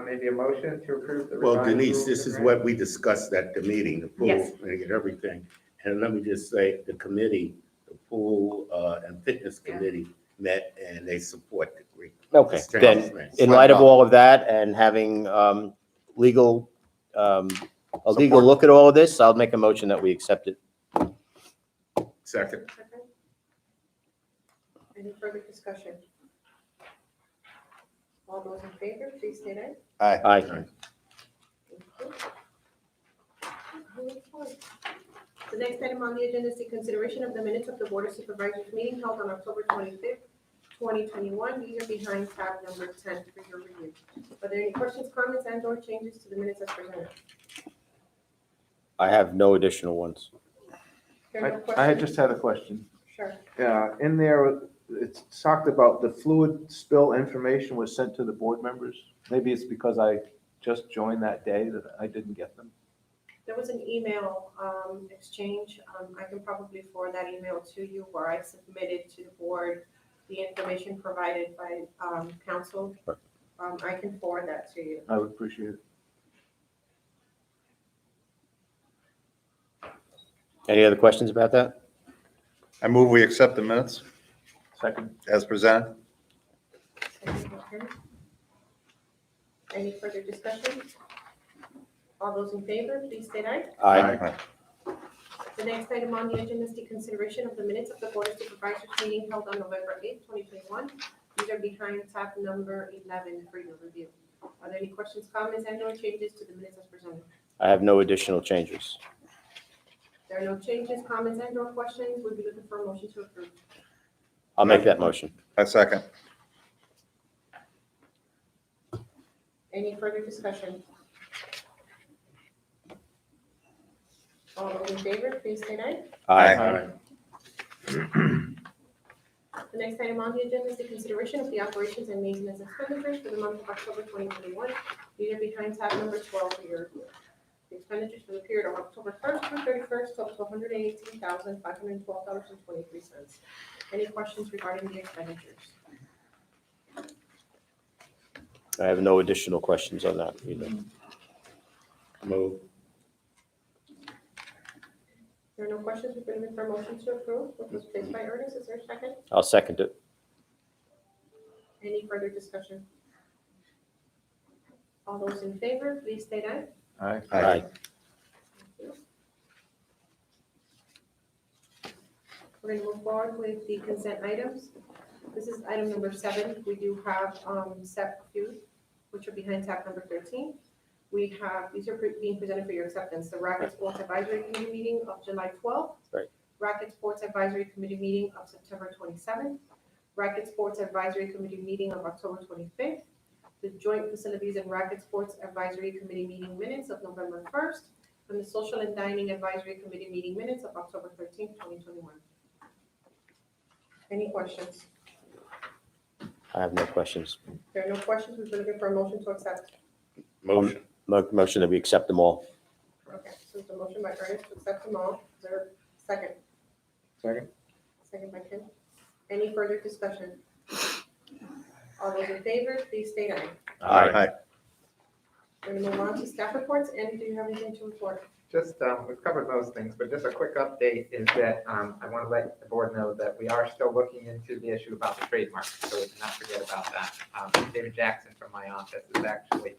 [SPEAKER 9] maybe a motion to approve the.
[SPEAKER 11] Well,
[SPEAKER 9] revised
[SPEAKER 11] Denise,
[SPEAKER 9] rules
[SPEAKER 11] this
[SPEAKER 9] and
[SPEAKER 11] is
[SPEAKER 9] regs.
[SPEAKER 11] what we discussed at the meeting, the pool
[SPEAKER 15] Yes.
[SPEAKER 11] and everything. And let me just say, the committee, the pool and fitness committee met and they support the agreement.
[SPEAKER 4] Okay,
[SPEAKER 11] It's
[SPEAKER 4] then,
[SPEAKER 11] transparent.
[SPEAKER 4] in light of all of that and having legal, a legal look at all of this, I'll make a motion that we accept it.
[SPEAKER 11] Second.
[SPEAKER 18] Any further discussion? All those in favor, please state aye.
[SPEAKER 6] Aye.
[SPEAKER 4] Aye.
[SPEAKER 18] Thank you. The next item on the agenda is the consideration of the minutes of the Board of Supervisors meeting held on October 25th, 2021. These are behind tab number 10 for your review. Are there any questions, comments, and/or changes to the minutes as presented?
[SPEAKER 4] I have no additional ones.
[SPEAKER 18] There are no
[SPEAKER 19] I had
[SPEAKER 18] questions?
[SPEAKER 19] just had a question.
[SPEAKER 18] Sure.
[SPEAKER 19] In there, it's talked about the fluid spill information was sent to the board members. Maybe it's because I just joined that day that I didn't get them.
[SPEAKER 18] There was an email exchange. I can probably forward that email to you where I submitted to the board the information provided by council. I can forward that to you.
[SPEAKER 19] I would appreciate it.
[SPEAKER 4] Any other questions about that?
[SPEAKER 6] I move we accept the minutes
[SPEAKER 19] Second.
[SPEAKER 6] as presented.
[SPEAKER 18] Any further discussion? All those in favor, please state aye.
[SPEAKER 4] Aye.
[SPEAKER 18] The next item on the agenda is the consideration of the minutes of the Board of Supervisors meeting held on November 8th, 2021. These are behind tab number 11 for your review. Are there any questions, comments, and/or changes to the minutes as presented?
[SPEAKER 4] I have no additional changes.
[SPEAKER 18] There are no changes, comments, and/or questions. We'll be looking for a motion to approve.
[SPEAKER 4] I'll make that motion.
[SPEAKER 6] I second.
[SPEAKER 18] Any further discussion? All those in favor, please state aye.
[SPEAKER 4] Aye.
[SPEAKER 18] The next item on the agenda is the consideration of the operations and maintenance expenditures for the month of October 2021. These are behind tab number 12 for your review. The expenditures for the period of October 1st through 31st total $118,512.23. Any questions regarding the expenditures?
[SPEAKER 4] I have no additional questions on that either.
[SPEAKER 11] Move.
[SPEAKER 18] There are no questions. We've been looking for a motion to approve, which was placed by Ernest. Is there a second?
[SPEAKER 4] I'll second it.
[SPEAKER 18] Any further discussion? All those in favor, please state aye.
[SPEAKER 19] Aye.
[SPEAKER 4] Aye.
[SPEAKER 18] We're going to move forward with the consent items. This is item number 7. We do have SEP few, which are behind tab number 13. We have, these are being presented for your acceptance. The Racket Sports Advisory Committee meeting of July 12th.
[SPEAKER 4] Right.
[SPEAKER 18] Racket Sports Advisory Committee meeting of September 27th. Racket Sports Advisory Committee meeting of October 25th. The Joint Facilities and Racket Sports Advisory Committee meeting minutes of November 1st. And the Social and Dining Advisory Committee meeting minutes of October 13th, 2021. Any questions?
[SPEAKER 4] I have no questions.
[SPEAKER 18] There are no questions. We've been looking for a motion to accept.
[SPEAKER 11] Motion.
[SPEAKER 4] Motion that we accept them all.
[SPEAKER 18] Okay, so it's a motion by Ernest to accept them all. Is there a second?
[SPEAKER 19] Second.
[SPEAKER 18] Second by Ken. Any further discussion? All those in favor, please state aye.
[SPEAKER 6] Aye.
[SPEAKER 18] We're going to move on to staff reports. Andy, do you have anything to report?
[SPEAKER 9] Just, we've covered most things, but just a quick update is that I want to let the board know that we are still looking into the issue about the trademark, so we cannot forget about that. David Jackson from my office is actually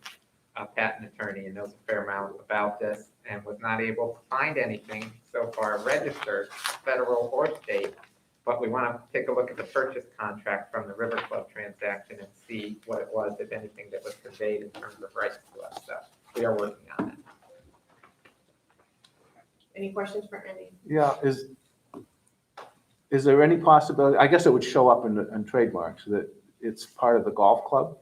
[SPEAKER 9] a patent attorney and knows a fair amount about this and was not able to find anything so far registered, federal or state, but we want to take a look at the purchase contract from the River Club transaction and see what it was, if anything, that was conveyed in terms of rights to us. So we are working on it.
[SPEAKER 18] Any questions for Andy?
[SPEAKER 19] Yeah, is there any possibility, I guess it would show up in trademarks, that it's part of the golf club?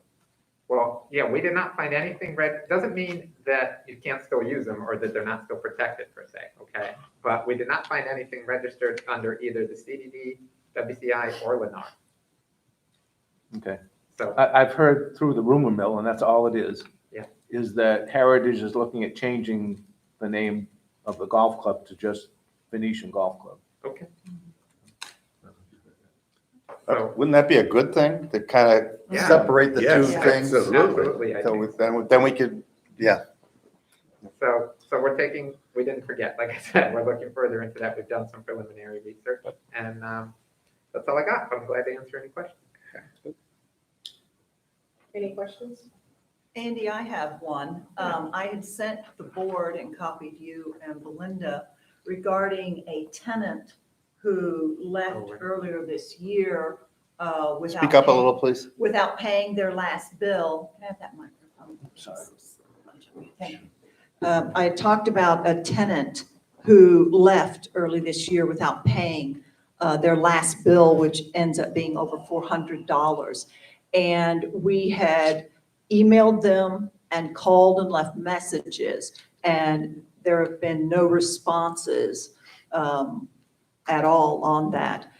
[SPEAKER 9] Well, yeah, we did not find anything doesn't mean that you can't still use them or that they're not still protected per se, okay? But we did not find anything registered under either the CDD, WCI, or Lennar.
[SPEAKER 19] Okay.
[SPEAKER 9] So,
[SPEAKER 19] I've heard through the rumor mill, and that's all it is.
[SPEAKER 9] Yeah.
[SPEAKER 19] Is that Heritage is looking at changing the name of the golf club to just Venetian Golf Club.
[SPEAKER 9] okay. So,
[SPEAKER 6] Wouldn't that be a good thing to kind of
[SPEAKER 11] Yeah.
[SPEAKER 6] separate the two
[SPEAKER 11] Yes,
[SPEAKER 6] things?
[SPEAKER 11] absolutely.
[SPEAKER 9] absolutely, I
[SPEAKER 6] So
[SPEAKER 9] think.
[SPEAKER 6] then we could, yeah.
[SPEAKER 9] So we didn't forget, like I said, we're looking further into that. We've done some preliminary research, and that's all I got. I'm glad to answer any questions.
[SPEAKER 18] Any questions?
[SPEAKER 15] Andy, I have one. I had sent the board and copied you and Belinda regarding a tenant who left earlier this year without.
[SPEAKER 6] Speak up a little, please.
[SPEAKER 15] Without paying their last bill. Can I have that microphone?
[SPEAKER 19] Sorry.
[SPEAKER 15] Thank you. I had talked about a tenant who left early this year without paying their last bill, which ends up being over $400. And we had emailed them and called and left messages, and there have been no responses at all on that.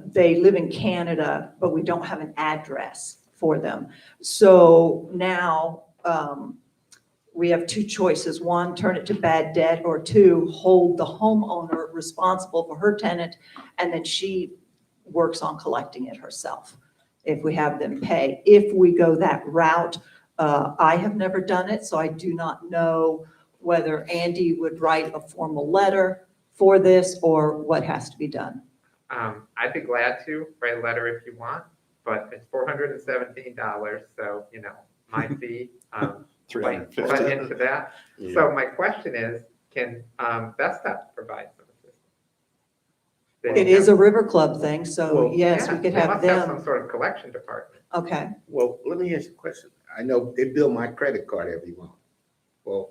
[SPEAKER 15] They live in Canada, but we don't have an address for them. So now we have two choices. One, turn it to bad debt, or two, hold the homeowner responsible for her tenant, and then she works on collecting it herself if we have them pay. If we go that route, I have never done it, so I do not know whether Andy would write a formal letter for this or what has to be done.
[SPEAKER 9] I'd be glad to write a letter if you want, but it's $417, so, my fee, might cut into that. So my question is, can Vesta provide some assistance?
[SPEAKER 15] It is a river club thing, so
[SPEAKER 11] Well,
[SPEAKER 15] yes, we
[SPEAKER 9] Yeah,
[SPEAKER 15] could
[SPEAKER 9] they
[SPEAKER 15] have
[SPEAKER 9] must have some
[SPEAKER 15] them.
[SPEAKER 9] sort of collection department.
[SPEAKER 15] Okay.
[SPEAKER 11] Well, let me ask you a question. I know they bill my credit card every month. Well,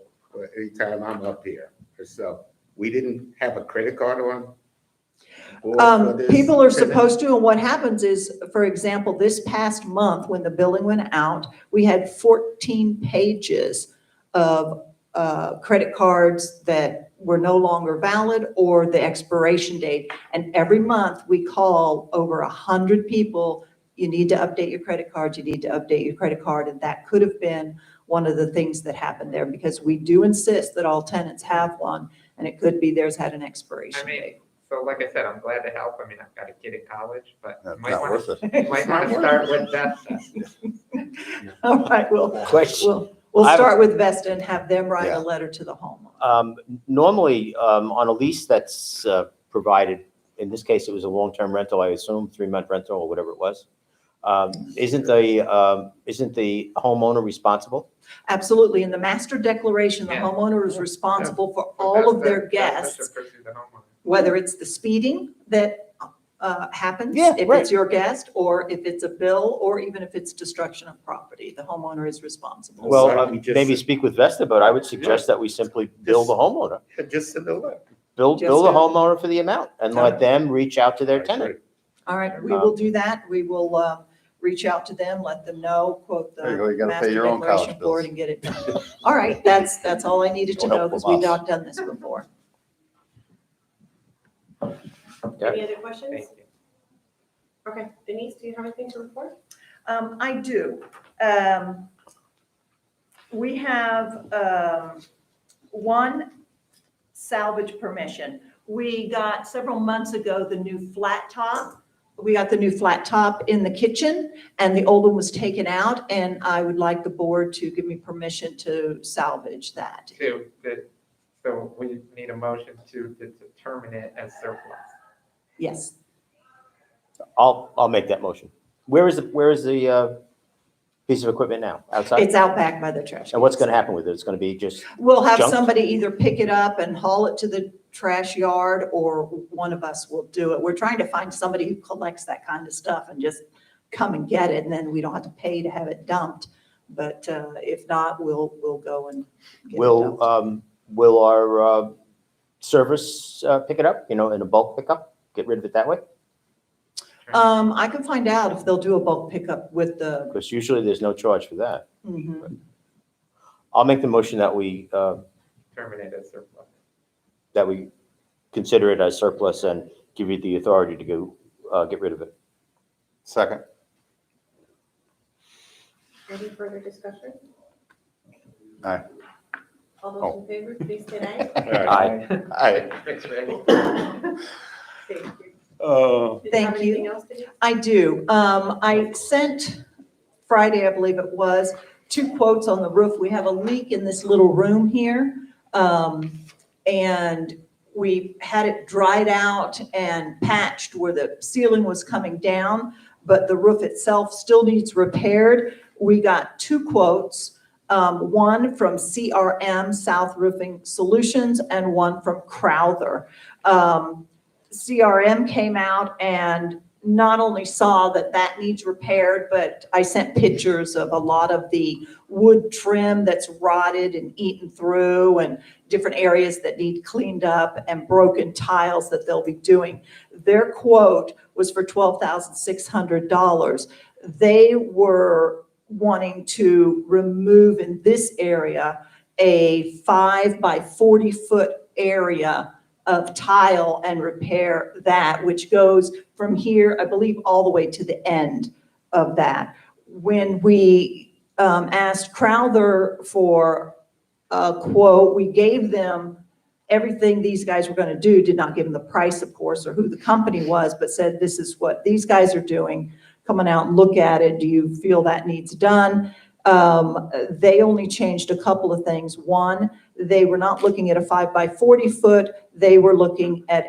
[SPEAKER 11] anytime I'm up here. So we didn't have a credit card on? board for this
[SPEAKER 15] People are
[SPEAKER 11] tenant?
[SPEAKER 15] supposed to, and what happens is, for example, this past month, when the billing went out, we had 14 pages of credit cards that were no longer valid or the expiration date. And every month, we call over 100 people, you need to update your credit card, you need to update your credit card. And that could have been one of the things that happened there, because we do insist that all tenants have one, and it could be theirs had an expiration date.
[SPEAKER 9] So like I said, I'm glad to help. I mean, I've got a kid in college, but you
[SPEAKER 6] That's
[SPEAKER 9] might
[SPEAKER 6] not
[SPEAKER 9] want
[SPEAKER 6] worth it.
[SPEAKER 9] to, you might want to start with Vesta.
[SPEAKER 15] All right,
[SPEAKER 4] Question.
[SPEAKER 15] we'll
[SPEAKER 4] I have a-
[SPEAKER 15] start with Vesta and have them write
[SPEAKER 6] Yeah.
[SPEAKER 15] a letter to the homeowner.
[SPEAKER 4] Normally, on a lease that's provided, in this case, it was a long-term rental, I assume, 3-month rental or whatever it was. Isn't the homeowner responsible?
[SPEAKER 15] Absolutely. In the master declaration, the
[SPEAKER 9] Yeah.
[SPEAKER 15] homeowner is responsible for
[SPEAKER 9] But
[SPEAKER 15] all of their
[SPEAKER 9] Vesta
[SPEAKER 15] guests,
[SPEAKER 9] should pursue the homeowner.
[SPEAKER 15] whether it's the speeding that happens,
[SPEAKER 4] Yeah,
[SPEAKER 15] if
[SPEAKER 4] right.
[SPEAKER 15] it's your guest, or if it's a bill, or even if it's destruction of property, the homeowner is responsible.
[SPEAKER 4] Well,
[SPEAKER 11] why don't we just
[SPEAKER 4] maybe
[SPEAKER 11] sit-
[SPEAKER 4] speak with Vesta, but I would suggest that we simply bill the homeowner.
[SPEAKER 11] Just send a letter.
[SPEAKER 4] Bill
[SPEAKER 15] Just
[SPEAKER 4] the
[SPEAKER 15] a-
[SPEAKER 4] homeowner for the amount and let them reach out to their tenant.
[SPEAKER 15] All right, we will do that. We will reach out to them, let them know, quote the
[SPEAKER 6] There you go, you gotta pay
[SPEAKER 15] master
[SPEAKER 6] your own
[SPEAKER 15] declaration
[SPEAKER 6] college
[SPEAKER 15] for it
[SPEAKER 6] bills.
[SPEAKER 15] and get it done. All right, that's all I needed to
[SPEAKER 6] Don't
[SPEAKER 15] know,
[SPEAKER 6] help
[SPEAKER 15] because
[SPEAKER 6] them
[SPEAKER 15] we've
[SPEAKER 6] us.
[SPEAKER 15] not done this before.
[SPEAKER 18] Any other questions?
[SPEAKER 9] Thank you.
[SPEAKER 18] Okay, Denise, do you have anything to report?
[SPEAKER 15] I do. We have one salvage permission. We got several months ago the new flat top. We got the new flat top in the kitchen, and the old one was taken out, and I would like the board to give me permission to salvage that.
[SPEAKER 9] So we need a motion to determine it as surplus.
[SPEAKER 15] Yes.
[SPEAKER 4] I'll make that motion. Where is the piece of equipment now? Outside?
[SPEAKER 15] It's out back by the trash.
[SPEAKER 4] And what's
[SPEAKER 15] cans.
[SPEAKER 4] going to happen with it? It's going to be just,
[SPEAKER 15] We'll have
[SPEAKER 4] Junked?
[SPEAKER 15] somebody either pick it up and haul it to the trash yard, or one of us will do it. We're trying to find somebody who collects that kind of stuff and just come and get it, and then we don't have to pay to have it dumped. But if not, we'll go and get it dumped.
[SPEAKER 4] will our service pick it up, in a bulk pickup? Get rid of it that way?
[SPEAKER 15] I can find out if they'll do a bulk pickup with the,
[SPEAKER 4] Because usually there's no charge for that.
[SPEAKER 15] mhm.
[SPEAKER 4] I'll make the motion that we
[SPEAKER 9] Terminate as surplus.
[SPEAKER 4] consider it as surplus and give you the authority to go get rid of it.
[SPEAKER 6] Second.
[SPEAKER 18] Any further discussion?
[SPEAKER 6] Aye.
[SPEAKER 18] All
[SPEAKER 6] Oh.
[SPEAKER 18] those in favor, please say aye.
[SPEAKER 4] Aye.
[SPEAKER 6] Aye.
[SPEAKER 9] Thanks, Randy.
[SPEAKER 18] Thank you. Did you have
[SPEAKER 15] Thank you.
[SPEAKER 18] anything else, Denise?
[SPEAKER 15] I do. I sent Friday, I believe it was, 2 quotes on the roof. We have a leak in this little room here. And we had it dried out and patched where the ceiling was coming down, but the roof itself still needs repaired. We got 2 quotes, one from CRM, South Roofing Solutions, and one from Crowther. CRM came out and not only saw that that needs repaired, but I sent pictures of a lot of the wood trim that's rotted and eaten through and different areas that need cleaned up and broken tiles that they'll be doing. Their quote was for $12,600. They were wanting to remove in this area a 5 by 40 foot area of tile and repair that, which goes from here, I believe, all the way to the end of that. When we asked Crowther for a quote, we gave them everything these guys were going to do, did not give them the price, of course, or who the company was, but said, this is what these guys are doing. Come on out and look at it. Do you feel that needs done? They only changed a couple of things. One, they were not looking at a 5 by 40 foot. They were looking at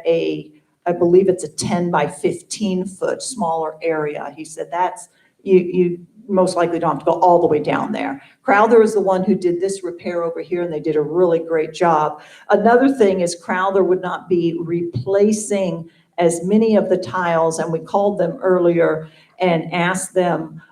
[SPEAKER 15] I believe it's a 10 by 15 foot smaller area. He said that's, you most likely don't have to go all the way down there. Crowther is the one who did this repair over here, and they did a really great job. Another thing is Crowther would not be replacing as many of the tiles, and we called them earlier and asked them,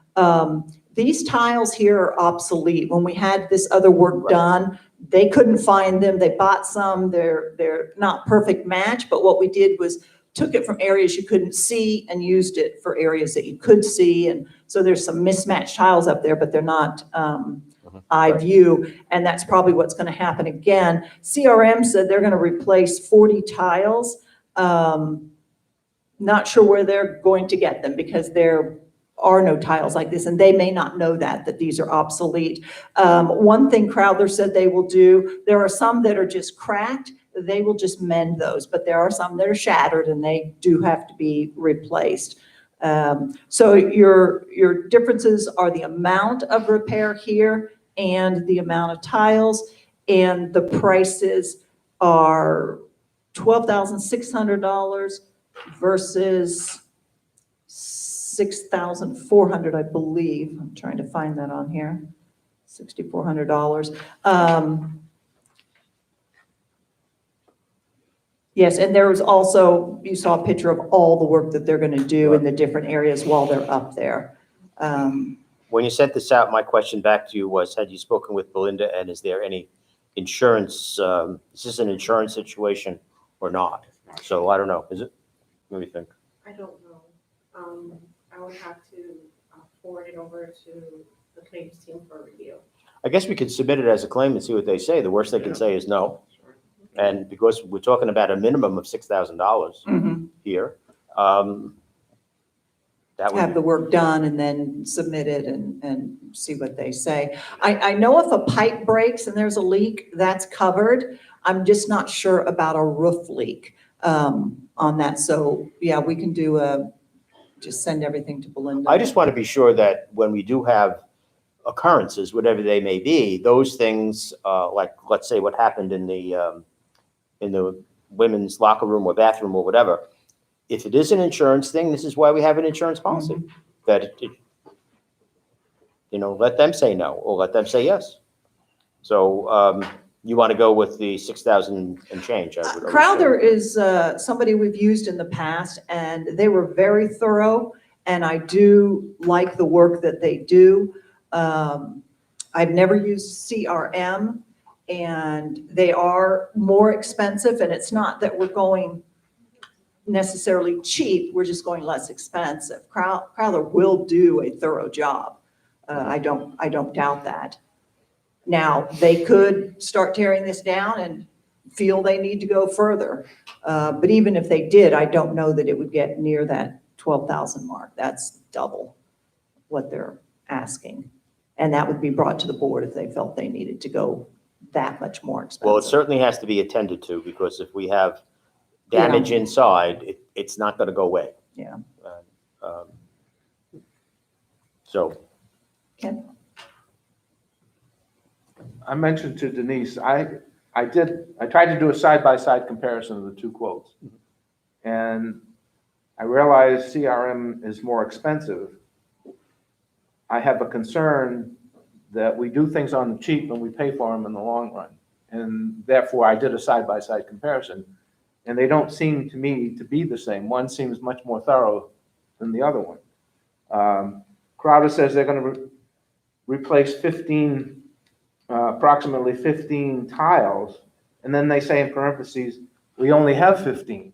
[SPEAKER 15] these tiles here are obsolete. When we had this other work done, they couldn't find them. They bought some. They're not perfect match, but what we did was took it from areas you couldn't see and used it for areas that you could see. And so there's some mismatched tiles up there, but they're not eye view. And that's probably what's going to happen again. CRM said they're going to replace 40 tiles. Not sure where they're going to get them because there are no tiles like this, and they may not know that these are obsolete. One thing Crowther said they will do, there are some that are just cracked, they will just mend those, but there are some that are shattered and they do have to be replaced. So your differences are the amount of repair here and the amount of tiles, and the prices are $12,600 versus $6,400, I believe. I'm trying to find that on here. $6,400. Yes, and there was also, you saw a picture of all the work that they're going to do in the different areas while they're up there.
[SPEAKER 4] When you sent this out, my question back to you was, had you spoken with Belinda, and is there any insurance, is this an insurance situation or not? So I don't know, is it? What do you think?
[SPEAKER 18] I don't know. I would have to forward it over to the claims team for review.
[SPEAKER 4] I guess we could submit it as a claim and see what they say. The worst they can say is no. And because we're talking about a minimum of $6,000 here, that would
[SPEAKER 15] Have the work done and then submit it and see what they say. I know if a pipe breaks and there's a leak, that's covered. I'm just not sure about a roof leak on that. So yeah, we can do just send everything to Belinda.
[SPEAKER 4] I just want to be sure that when we do have occurrences, whatever they may be, those things, like let's say what happened in the women's locker room or bathroom or whatever, if it is an insurance thing, this is why we have an insurance policy. That let them say no or let them say yes. So you want to go with the 6,000 and change?
[SPEAKER 15] Crowther is somebody we've used in the past, and they were very thorough, and I do like the work that they do. I've never used CRM, and they are more expensive, and it's not that we're going necessarily cheap, we're just going less expensive. Crowther will do a thorough job. I don't doubt that. Now, they could start tearing this down and feel they need to go further. But even if they did, I don't know that it would get near that 12,000 mark. That's double what they're asking. And that would be brought to the board if they felt they needed to go that much more expensive.
[SPEAKER 4] Well, it certainly has to be attended to, because if we have damage inside, it's not gonna go away.
[SPEAKER 15] Yeah.
[SPEAKER 4] So,
[SPEAKER 19] I mentioned to Denise, I tried to do a side-by-side comparison of the two quotes. And I realized CRM is more expensive. I have a concern that we do things on the cheap and we pay for them in the long run. And therefore, I did a side-by-side comparison. And they don't seem to me to be the same. One seems much more thorough than the other one. Crowder says they're going to replace approximately 15 tiles. And then they say in parentheses, we only have 15.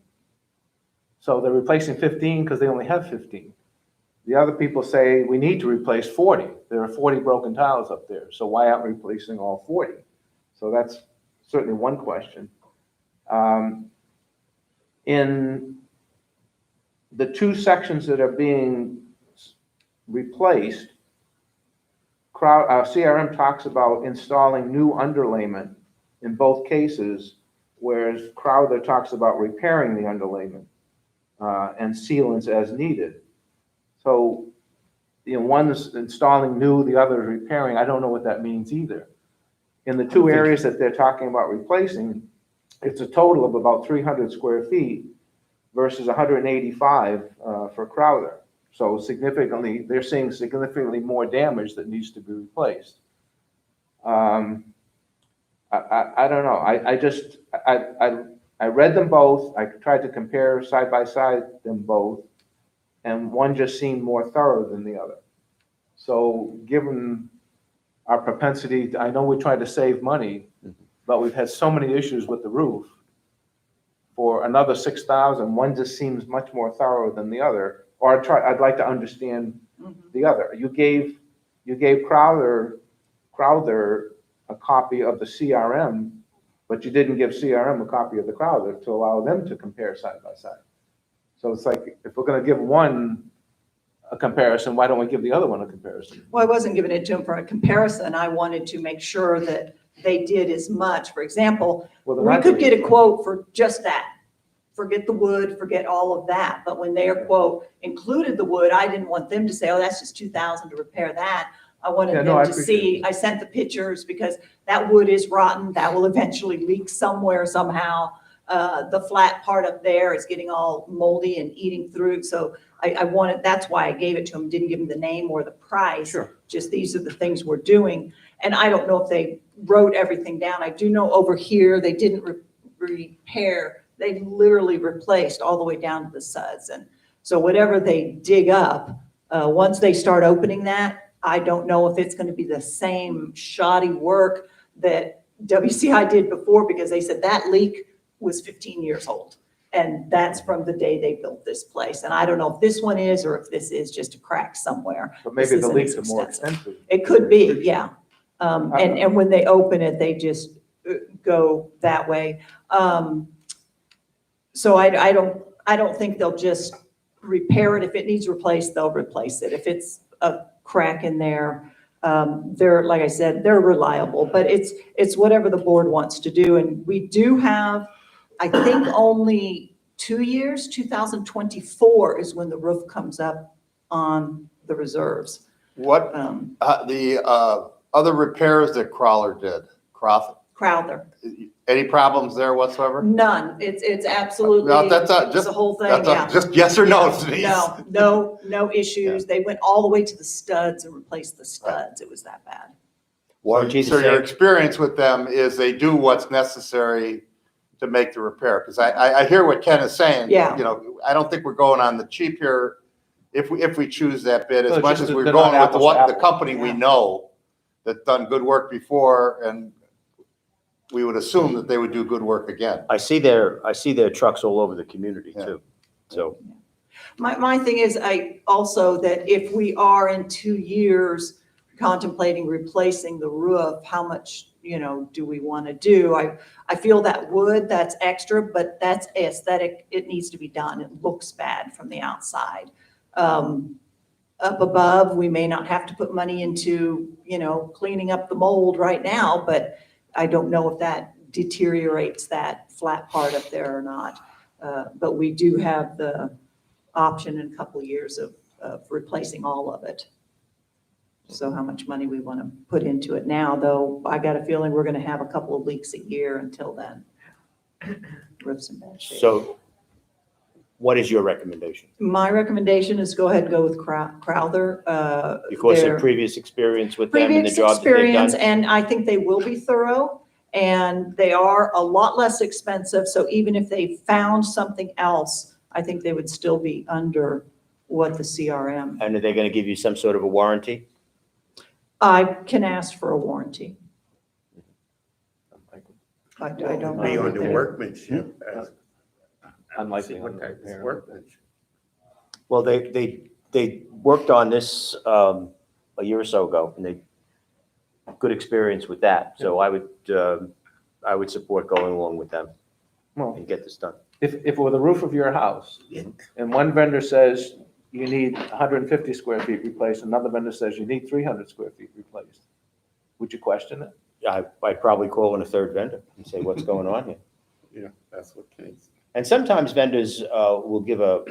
[SPEAKER 19] So they're replacing 15 because they only have 15. The other people say we need to replace 40. There are 40 broken tiles up there. So why aren't we replacing all 40? So that's certainly one question. In the two sections that are being replaced, CRM talks about installing new underlayment in both cases, whereas Crowther talks about repairing the underlayment and sealants as needed. So, one is installing new, the other is repairing. I don't know what that means either. In the two areas that they're talking about replacing, it's a total of about 300 square feet versus 185 for Crowther. So they're seeing significantly more damage that needs to be replaced. I don't know. I read them both. I tried to compare side by side them both, and one just seemed more thorough than the other. So given our propensity, I know we try to save money, but we've had so many issues with the roof. For another 6,000, one just seems much more thorough than the other. Or I'd like to understand the other. You gave Crowther a copy of the CRM, but you didn't give CRM a copy of the Crowther to allow them to compare side by side. So it's like, if we're going to give one a comparison, why don't we give the other one a comparison?
[SPEAKER 15] Well, I wasn't giving it to them for a comparison. I wanted to make sure that they did as much. For example, we could get a quote for just that. Forget the wood, forget all of that. But when their quote included the wood, I didn't want them to say, oh, that's just 2,000 to repair that. I wanted them to see, I sent the pictures because that wood is rotten. That will eventually leak somewhere, somehow. The flat part up there is getting all moldy and eating through. So I wanted, that's why I gave it to them. Didn't give them the name or the price.
[SPEAKER 19] Sure.
[SPEAKER 15] Just these are the things we're doing. And I don't know if they wrote everything down. I do know over here, they didn't repair. They literally replaced all the way down to the suds. And so whatever they dig up, once they start opening that, I don't know if it's going to be the same shoddy work that WCI did before, because they said that leak was 15 years old. And that's from the day they built this place. And I don't know if this one is, or if this is just a crack somewhere.
[SPEAKER 19] But maybe the leaks are more extensive.
[SPEAKER 15] It could be, yeah. And when they open it, they just go that way. So I don't think they'll just repair it. If it needs replaced, they'll replace it. If it's a crack in there, they're, like I said, they're reliable, but it's whatever the board wants to do. And we do have, I think, only 2 years. 2024 is when the roof comes up on the reserves.
[SPEAKER 6] What, the other repairs that
[SPEAKER 15] Crowther.
[SPEAKER 6] Any problems there whatsoever?
[SPEAKER 15] None. It's absolutely,
[SPEAKER 6] No, that's
[SPEAKER 15] it's
[SPEAKER 6] just
[SPEAKER 15] the whole thing,
[SPEAKER 6] that's
[SPEAKER 15] yeah.
[SPEAKER 6] just yes or no, Denise.
[SPEAKER 15] No issues. They went all the way to the studs and replaced the studs. It was that bad.
[SPEAKER 6] Well, so your experience with them is they do what's necessary to make the repair. Because I hear what Ken is saying.
[SPEAKER 15] Yeah.
[SPEAKER 6] I don't think we're going on the cheap here if we choose that bid, as
[SPEAKER 19] No,
[SPEAKER 6] much
[SPEAKER 19] just
[SPEAKER 6] as we're
[SPEAKER 19] they're
[SPEAKER 6] going
[SPEAKER 19] not
[SPEAKER 6] with
[SPEAKER 19] apples to
[SPEAKER 6] the
[SPEAKER 19] apples.
[SPEAKER 6] company we
[SPEAKER 15] Yeah.
[SPEAKER 6] know that's done good work before, and we would assume that they would do good work again.
[SPEAKER 4] I see their trucks all over the community
[SPEAKER 6] Yeah.
[SPEAKER 4] too. So,
[SPEAKER 15] My thing is, I also, that if we are in 2 years contemplating replacing the roof, how much, do we want to do? I feel that's extra, but that's aesthetic. It needs to be done. It looks bad from the outside. Up above, we may not have to put money into, cleaning up the mold right now, but I don't know if that deteriorates that flat part up there or not. But we do have the option in a couple of years of replacing all of it. So how much money we want to put into it now, though, I got a feeling we're going to have a couple of leaks a year until then. Roof's in bad shape.
[SPEAKER 4] so what is your recommendation?
[SPEAKER 15] My recommendation is go ahead and go with Crowther.
[SPEAKER 4] Because
[SPEAKER 15] their
[SPEAKER 4] of previous experience with them and the
[SPEAKER 15] previous
[SPEAKER 4] job that they've
[SPEAKER 15] experience,
[SPEAKER 4] done?
[SPEAKER 15] and I think they will be thorough, and they are a lot less expensive. So even if they found something else, I think they would still be under what the CRM.
[SPEAKER 4] And are they going to give you some sort of a warranty?
[SPEAKER 15] I can ask for a warranty. I don't know.
[SPEAKER 11] Be on the
[SPEAKER 15] that-
[SPEAKER 11] workmanship.
[SPEAKER 19] Unlikely
[SPEAKER 11] What
[SPEAKER 19] on the
[SPEAKER 11] type of
[SPEAKER 19] repair.
[SPEAKER 11] workmanship?
[SPEAKER 4] Well, they worked on this a year or so ago, and they, good experience with that. So I would support going along with them
[SPEAKER 19] Well,
[SPEAKER 4] and get this done.
[SPEAKER 19] if it were the roof of your house, and one vendor says you need 150 square feet replaced, another vendor says you need 300 square feet replaced, would you question it?
[SPEAKER 4] I'd probably call in a third vendor and say, what's going on here?
[SPEAKER 11] Yeah, that's what Ken's.
[SPEAKER 4] And sometimes vendors will give a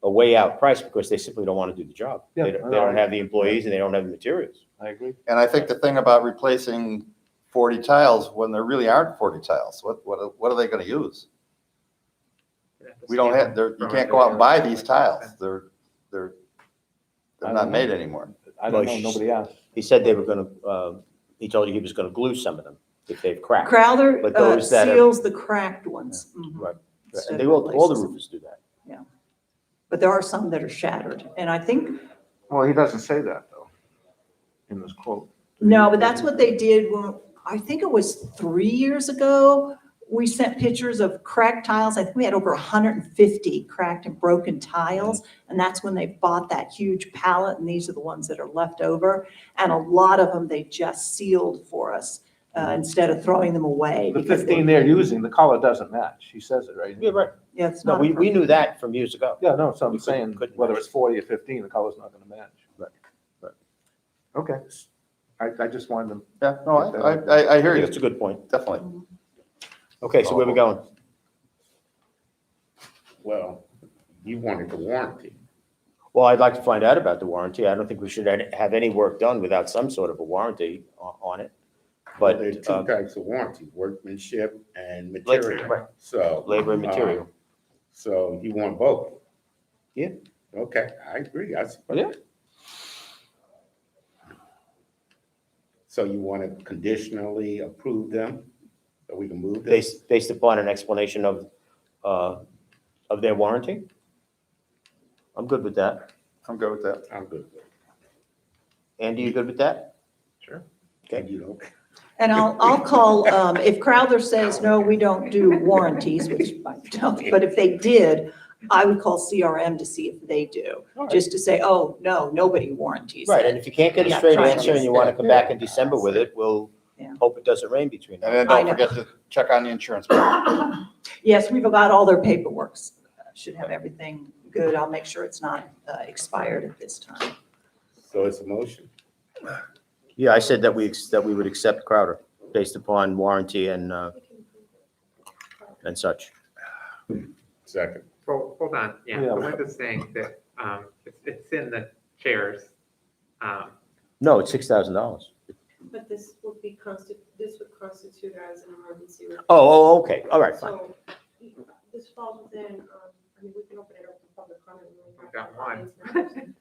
[SPEAKER 4] way out price because they simply don't want to do the job.
[SPEAKER 19] Yeah,
[SPEAKER 4] They don't have the employees and they don't have the materials.
[SPEAKER 19] I agree.
[SPEAKER 6] And I think the thing about replacing 40 tiles when there really aren't 40 tiles, what are they going to use? We don't have, you can't go out and buy these tiles. They're not made anymore.
[SPEAKER 19] I don't know, nobody asked.
[SPEAKER 4] He said they were going to, he told you he was going to glue some of them if they've cracked.
[SPEAKER 15] Crowther
[SPEAKER 4] But those that have-
[SPEAKER 15] seals the cracked ones. Mhm.
[SPEAKER 4] Right.
[SPEAKER 15] Instead
[SPEAKER 4] And they
[SPEAKER 15] of
[SPEAKER 4] all the
[SPEAKER 15] replaces them.
[SPEAKER 4] roofers do that.
[SPEAKER 15] But there are some that are shattered, and I think,
[SPEAKER 19] Well, he doesn't say that, though, in this quote.
[SPEAKER 15] no, but that's what they did when, I think it was 3 years ago. We sent pictures of cracked tiles. I think we had over 150 cracked and broken tiles. And that's when they bought that huge pallet, and these are the ones that are left over. And a lot of them, they just sealed for us instead of throwing them away.
[SPEAKER 19] The
[SPEAKER 15] because
[SPEAKER 19] 15 they're using, the color doesn't match. He says it, right?
[SPEAKER 4] Yeah, right.
[SPEAKER 15] Yeah, it's
[SPEAKER 4] No,
[SPEAKER 15] not.
[SPEAKER 4] we knew that from years ago.
[SPEAKER 19] Yeah, no, so I'm
[SPEAKER 4] We
[SPEAKER 19] saying,
[SPEAKER 4] couldn't
[SPEAKER 19] whether
[SPEAKER 4] match.
[SPEAKER 19] it's 40 or 15, the color's not gonna match.
[SPEAKER 4] Right.
[SPEAKER 19] Okay. I just wanted to.
[SPEAKER 6] Yeah, no, I hear you,
[SPEAKER 4] That's a good point.
[SPEAKER 6] definitely.
[SPEAKER 4] Okay, so where we going?
[SPEAKER 11] Well, you wanted the warranty.
[SPEAKER 4] Well, I'd like to find out about the warranty. I don't think we should have any work done without some sort of a warranty on it.
[SPEAKER 11] But
[SPEAKER 4] But
[SPEAKER 11] there are two types of warranty, workmanship and
[SPEAKER 4] Right.
[SPEAKER 11] material. So.
[SPEAKER 4] labor and material.
[SPEAKER 11] So you want both?
[SPEAKER 4] Yeah.
[SPEAKER 11] Okay, I agree.
[SPEAKER 4] Yeah.
[SPEAKER 11] So you want to conditionally approve them, so we can move them?
[SPEAKER 4] Based upon an explanation of their warranty? I'm good with that.
[SPEAKER 6] I'm good with that.
[SPEAKER 11] I'm good.
[SPEAKER 4] Andy, you good with that?
[SPEAKER 11] Okay, you know,
[SPEAKER 15] And I'll call, if Crowther says, no, we don't do warranties, which I don't, but if they did, I would call CRM to see if they do, just to say, oh, no, nobody warranties
[SPEAKER 4] Right,
[SPEAKER 15] it.
[SPEAKER 4] and if you can't get a
[SPEAKER 15] Yeah,
[SPEAKER 4] straight
[SPEAKER 15] try
[SPEAKER 4] answer and you want to come back in December with it, we'll
[SPEAKER 15] Yeah.
[SPEAKER 4] hope it doesn't rain between now.
[SPEAKER 6] And then
[SPEAKER 15] I
[SPEAKER 6] don't
[SPEAKER 15] know.
[SPEAKER 6] forget to check on the insurance. bill.
[SPEAKER 15] Yes, we've got all their paperwork, should have everything good. I'll make sure it's not expired at this time.
[SPEAKER 11] so it's a motion.
[SPEAKER 4] Yeah, I said that we would accept Crowder based upon warranty and such.
[SPEAKER 11] Second.
[SPEAKER 9] Well, hold on, yeah,
[SPEAKER 19] Yeah.
[SPEAKER 9] Belinda's saying that, it's in the chairs.
[SPEAKER 4] No, it's $6,000.
[SPEAKER 18] But this would constitute as an emergency.
[SPEAKER 4] Oh, okay, all right, fine.
[SPEAKER 18] So this falls within, we can open it up to public comment.
[SPEAKER 9] We've got one.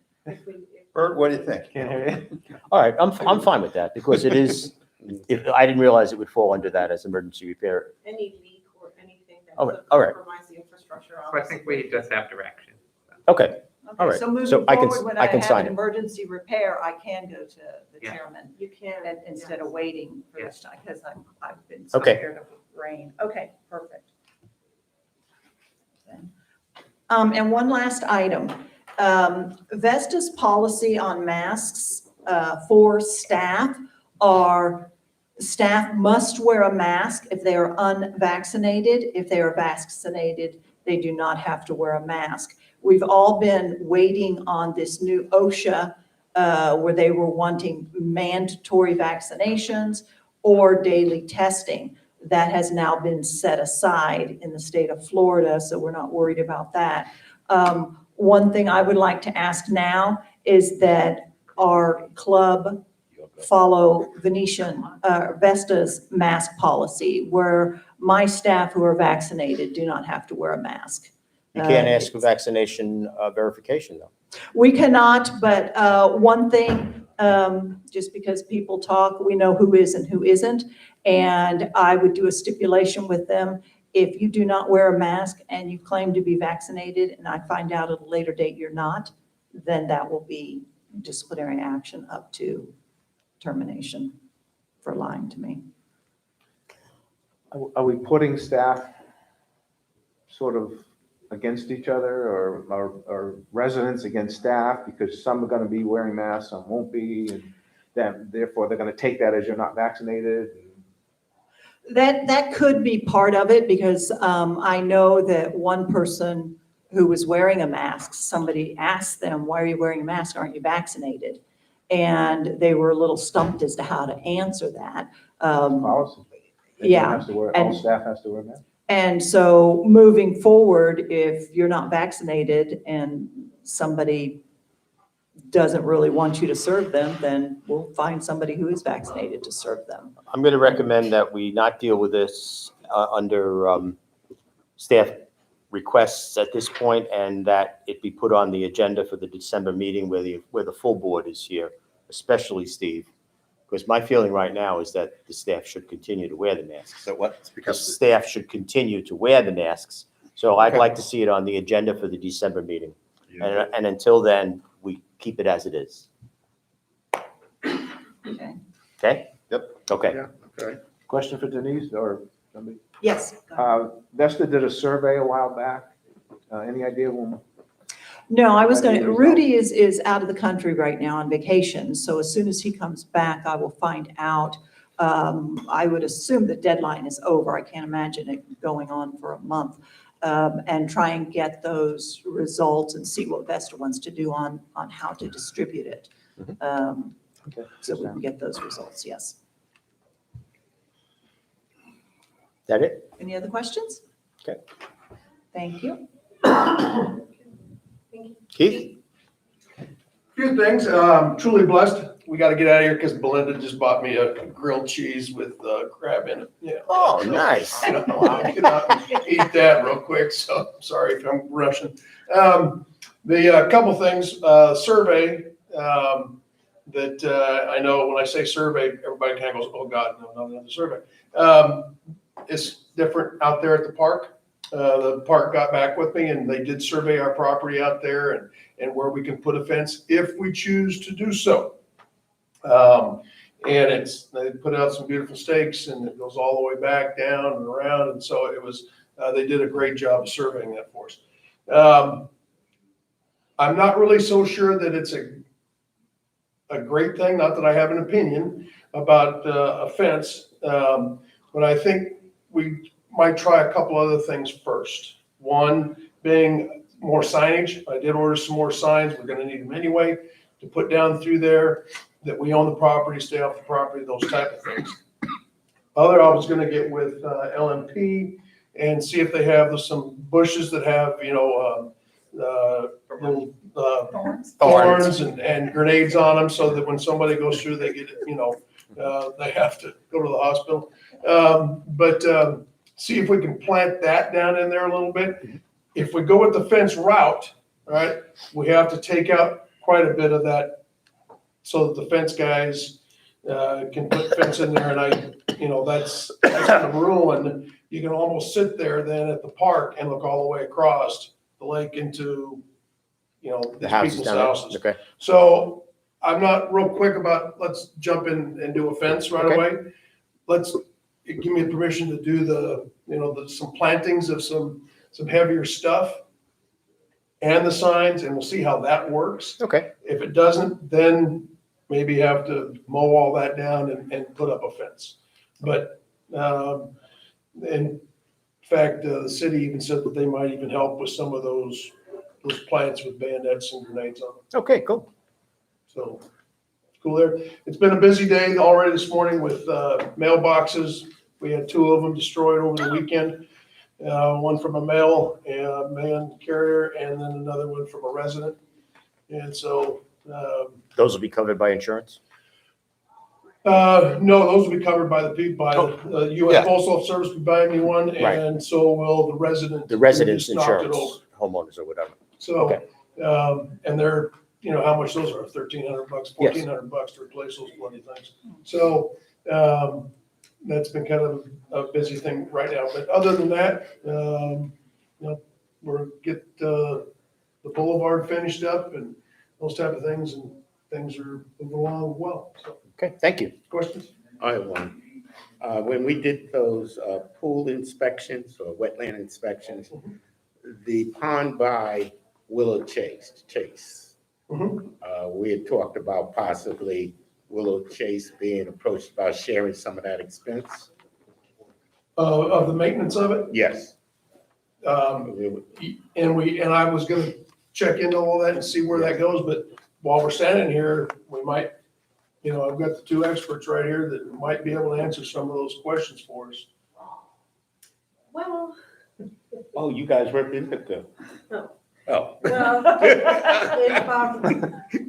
[SPEAKER 6] Bert, what do you think?
[SPEAKER 19] Can't hear you.
[SPEAKER 4] All right, I'm fine with that because it is, I didn't realize it would fall under that as emergency repair.
[SPEAKER 18] Any leak or anything that
[SPEAKER 4] All
[SPEAKER 18] could
[SPEAKER 4] right, all right.
[SPEAKER 18] compromise the infrastructure.
[SPEAKER 9] So I think we just have direction.
[SPEAKER 4] Okay, All right,
[SPEAKER 15] So moving
[SPEAKER 4] so I can-
[SPEAKER 15] forward, when
[SPEAKER 4] I
[SPEAKER 15] I
[SPEAKER 4] can
[SPEAKER 15] have
[SPEAKER 4] sign
[SPEAKER 15] an
[SPEAKER 4] it.
[SPEAKER 15] emergency repair, I can go to the
[SPEAKER 9] Yeah.
[SPEAKER 15] chairman
[SPEAKER 18] You can.
[SPEAKER 15] instead of waiting for
[SPEAKER 9] Yeah.
[SPEAKER 15] this time, because I've been so
[SPEAKER 4] Okay.
[SPEAKER 15] scared of rain. Okay, perfect. And one last item. Vesta's policy on masks for staff staff must wear a mask if they are unvaccinated. If they are vaccinated, they do not have to wear a mask. We've all been waiting on this new OSHA where they were wanting mandatory vaccinations or daily testing. That has now been set aside in the state of Florida, so we're not worried about that. One thing I would like to ask now is that our club follow Venetian, Vesta's mask policy, where my staff who are vaccinated do not have to wear a mask.
[SPEAKER 4] You can't ask for vaccination verification, though.
[SPEAKER 15] We cannot, but one thing, just because people talk, we know who is and who isn't. And I would do a stipulation with them. If you do not wear a mask and you claim to be vaccinated and I find out at a later date you're not, then that will be disciplinary action up to termination for lying to me.
[SPEAKER 19] Are we putting staff sort of against each other or residents against staff because some are going to be wearing masks, some won't be, and then therefore they're going to take that as you're not vaccinated?
[SPEAKER 15] That could be part of it because I know that one person who was wearing a mask, somebody asked them, why are you wearing a mask? Aren't you vaccinated? And they were a little stumped as to how to answer that.
[SPEAKER 19] Policy.
[SPEAKER 15] Yeah.
[SPEAKER 19] All staff has to wear masks.
[SPEAKER 15] And so moving forward, if you're not vaccinated and somebody doesn't really want you to serve them, then we'll find somebody who is vaccinated to serve them.
[SPEAKER 4] I'm going to recommend that we not deal with this under staff requests at this point, and that it be put on the agenda for the December meeting where the full board is here, especially Steve. Because my feeling right now is that the staff should continue to wear the masks.
[SPEAKER 3] So what? It's
[SPEAKER 4] The
[SPEAKER 3] because
[SPEAKER 4] staff should continue to wear the masks. So I'd
[SPEAKER 3] Okay.
[SPEAKER 4] like to see it on the agenda for the December meeting.
[SPEAKER 3] Yeah.
[SPEAKER 4] And until then, we keep it as it is.
[SPEAKER 15] Okay.
[SPEAKER 4] Okay?
[SPEAKER 3] Yep.
[SPEAKER 4] Okay.
[SPEAKER 3] Yeah, okay.
[SPEAKER 19] Question for Denise or somebody?
[SPEAKER 15] Yes.
[SPEAKER 19] Vesta did a survey a while back. Any idea when?
[SPEAKER 15] No, I was going to,
[SPEAKER 19] Result.
[SPEAKER 15] Rudy is out of the country right now on vacation. So as soon as he comes back, I will find out. I would assume the deadline is over. I can't imagine it going on for a month. And try and get those results and see what Vesta wants to do on how to distribute it.
[SPEAKER 19] Okay.
[SPEAKER 15] So we can get those results, yes.
[SPEAKER 4] That it?
[SPEAKER 15] Any other questions?
[SPEAKER 4] Okay.
[SPEAKER 15] Thank you.
[SPEAKER 4] Keith?
[SPEAKER 14] Few things, truly blessed. We got to get out of here because Belinda just bought me a grilled cheese with crab in it. Yeah.
[SPEAKER 4] Oh, nice.
[SPEAKER 14] You know, I'll get out and eat that real quick, so sorry if I'm rushing. The couple things, survey, that I know when I say survey, everybody kind of goes, oh God, no, not another survey. It's different out there at the park. The park got back with me and they did survey our property out there and where we can put a fence if we choose to do so. And they put out some beautiful stakes and it goes all the way back down and around. And so it was, they did a great job of surveying that for us. I'm not really so sure that it's a great thing, not that I have an opinion about a fence, but I think we might try a couple other things first. One being more signage. I did order some more signs. We're gonna need them anyway to put down through there that we own the property, stay off the property, those type of things. I was gonna get with LMP and see if they have some bushes that have, little thorns and grenades on them so that when somebody goes through, they get it, they have to go to the hospital. But see if we can plant that down in there a little bit. If we go with the fence route, right, we have to take out quite a bit of that so that the fence guys can put fence in there. And that's gonna ruin. You can almost sit there then at the park and look all the way across the lake into,
[SPEAKER 4] The
[SPEAKER 14] these
[SPEAKER 4] houses
[SPEAKER 14] people's
[SPEAKER 4] down there?
[SPEAKER 14] houses.
[SPEAKER 4] Okay.
[SPEAKER 14] So I'm not real quick about, let's jump in and do a fence right
[SPEAKER 4] Okay.
[SPEAKER 14] away. Give me permission to do some plantings of some heavier stuff. and the signs, and we'll see how that works.
[SPEAKER 4] Okay,
[SPEAKER 14] If it doesn't, then maybe have to mow all that down and put up a fence. But, in fact, the city even said that they might even help with some of those plants with bayonets and grenades on them.
[SPEAKER 4] okay, cool.
[SPEAKER 14] So, cool there. It's been a busy day already this morning with mailboxes. We had 2 of them destroyed over the weekend. One from a man carrier, and then another one from a resident. And so,
[SPEAKER 4] Those will be covered by insurance?
[SPEAKER 14] no, those will be covered by the U.S.
[SPEAKER 4] Yeah.
[SPEAKER 14] Postal Service will be buying me one,
[SPEAKER 4] Right.
[SPEAKER 14] and so will the resident.
[SPEAKER 4] The residence
[SPEAKER 14] who just knocked it
[SPEAKER 4] insurance,
[SPEAKER 14] over.
[SPEAKER 4] homeowners or whatever.
[SPEAKER 14] So,
[SPEAKER 4] Okay.
[SPEAKER 14] and they're, how much those are, $1,300, $1,400 to replace those bloody things. So, that's been kind of a busy thing right now. But other than that, we're get the boulevard finished up and those type of things, and things are moving along well. So,
[SPEAKER 4] Okay, thank you.
[SPEAKER 14] questions?
[SPEAKER 11] I have one. When we did those pool inspections or wetland inspections, the pond by Willow Chase,
[SPEAKER 14] Mhm.
[SPEAKER 11] we had talked about possibly Willow Chase being approached about sharing some of that expense.
[SPEAKER 14] Of the maintenance of it.
[SPEAKER 11] Yes.
[SPEAKER 14] And I was gonna check into all that and see where that goes, but while we're standing here, we might, I've got the 2 experts right here that might be able to answer some of those questions for us.
[SPEAKER 18] Well,
[SPEAKER 11] Oh, you guys represent them.
[SPEAKER 18] No.
[SPEAKER 11] Oh,
[SPEAKER 18] well,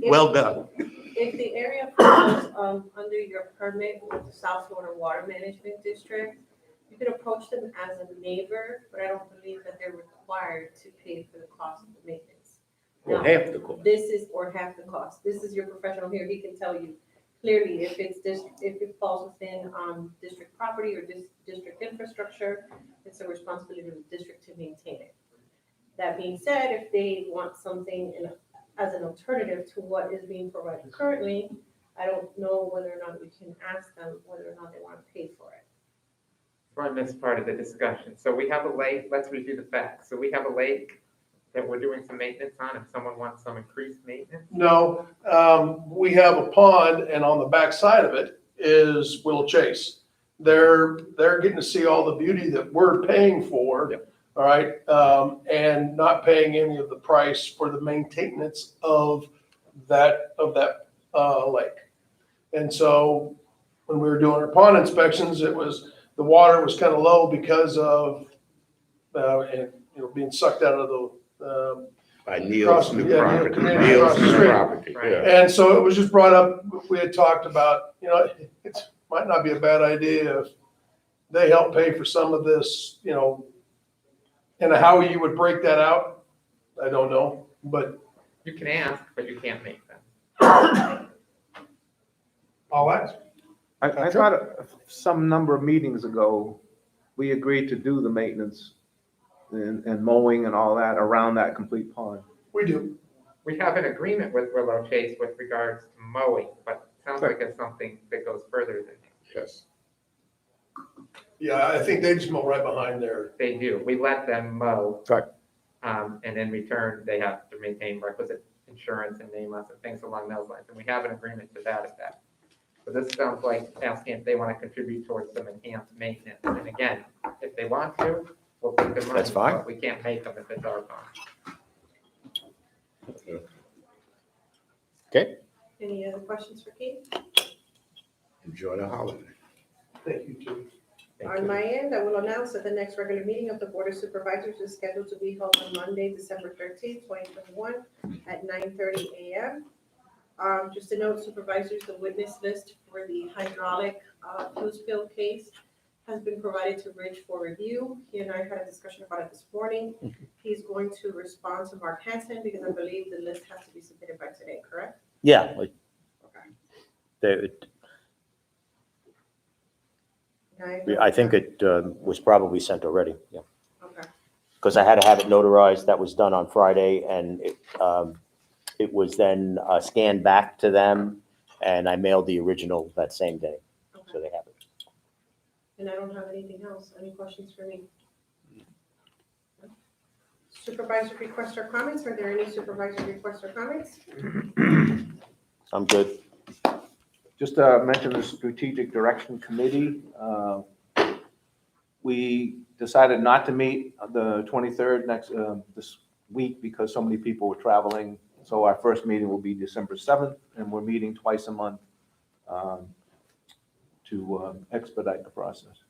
[SPEAKER 11] well done.
[SPEAKER 18] if the area falls under your permit with the South Florida Water Management District, you can approach them as a neighbor, but I don't believe that they're required to pay for the cost of the maintenance.
[SPEAKER 11] Or
[SPEAKER 18] Now,
[SPEAKER 11] half the cost.
[SPEAKER 18] This is, or half the cost. This is your professional here. He can tell you clearly if if it falls within district property or district infrastructure, it's a responsibility of the district to maintain it. That being said, if they want something as an alternative to what is being provided currently, I don't know whether or not we can ask them whether or not they want to pay for it.
[SPEAKER 9] I missed part of the discussion. So we have a lake, let's review the facts. So we have a lake that we're doing some maintenance on, if someone wants some increased maintenance.
[SPEAKER 14] No, we have a pond, and on the back side of it is Willow Chase. They're getting to see all the beauty that we're paying for.
[SPEAKER 4] Yep.
[SPEAKER 14] All right, and not paying any of the price for the maintenance of that lake. And so when we were doing our pond inspections, the water was kind of low because of being sucked out of the
[SPEAKER 11] By Neil's new
[SPEAKER 14] Neil
[SPEAKER 11] property.
[SPEAKER 14] Community
[SPEAKER 11] Neil's
[SPEAKER 14] across the
[SPEAKER 11] new
[SPEAKER 14] street.
[SPEAKER 11] property,
[SPEAKER 9] Right.
[SPEAKER 11] yeah.
[SPEAKER 14] And so it was just brought up, we had talked about, it might not be a bad idea if they help pay for some of this, and how you would break that out, I don't know, but
[SPEAKER 9] You can ask, but you can't make them.
[SPEAKER 14] I'll ask.
[SPEAKER 19] I thought some number of meetings ago, we agreed to do the maintenance and mowing and all that around that complete pond.
[SPEAKER 14] We do.
[SPEAKER 9] We have an agreement with Willow Chase with regards to mowing, but it sounds like it's something that goes further than that.
[SPEAKER 11] Yes.
[SPEAKER 14] Yeah, I think they just mow right behind there.
[SPEAKER 9] They do. We let them mow.
[SPEAKER 4] Right.
[SPEAKER 9] And in return, they have to maintain requisite insurance and name us and things along those lines. And we have an agreement to that effect. So this sounds like asking if they want to contribute towards some enhanced maintenance. And again, if they want to, we'll take their money.
[SPEAKER 4] That's fine.
[SPEAKER 9] But we can't make them if it's our farm.
[SPEAKER 4] Okay,
[SPEAKER 18] Any other questions for Keith?
[SPEAKER 11] Enjoy the holiday.
[SPEAKER 14] Thank you, too.
[SPEAKER 18] On my end, I will announce that the next regular meeting of the Board of Supervisors is scheduled to be held on Monday, December 13th, 2021 at 9:30 a.m. Just to note, supervisors, the witness list for the hydraulic fuel spill case has been provided to Rich for review. He and I had a discussion about it this morning. He's going to respond to Mark Hansen because I believe the list has to be submitted by today, correct?
[SPEAKER 4] yeah,
[SPEAKER 18] Okay.
[SPEAKER 4] I think it was probably sent already, yeah.
[SPEAKER 18] Okay.
[SPEAKER 4] Because I had to have it notarized. That was done on Friday, and it was then scanned back to them, and I mailed the original that same day, so they have it.
[SPEAKER 18] And I don't have anything else. Any questions for me? Supervisor requests or comments? Are there any supervisor requests or comments?
[SPEAKER 4] I'm good.
[SPEAKER 19] Just mention the Strategic Direction Committee. We decided not to meet the 23rd this week because so many people were traveling. So our first meeting will be December 7th, and we're meeting twice a month to expedite the process.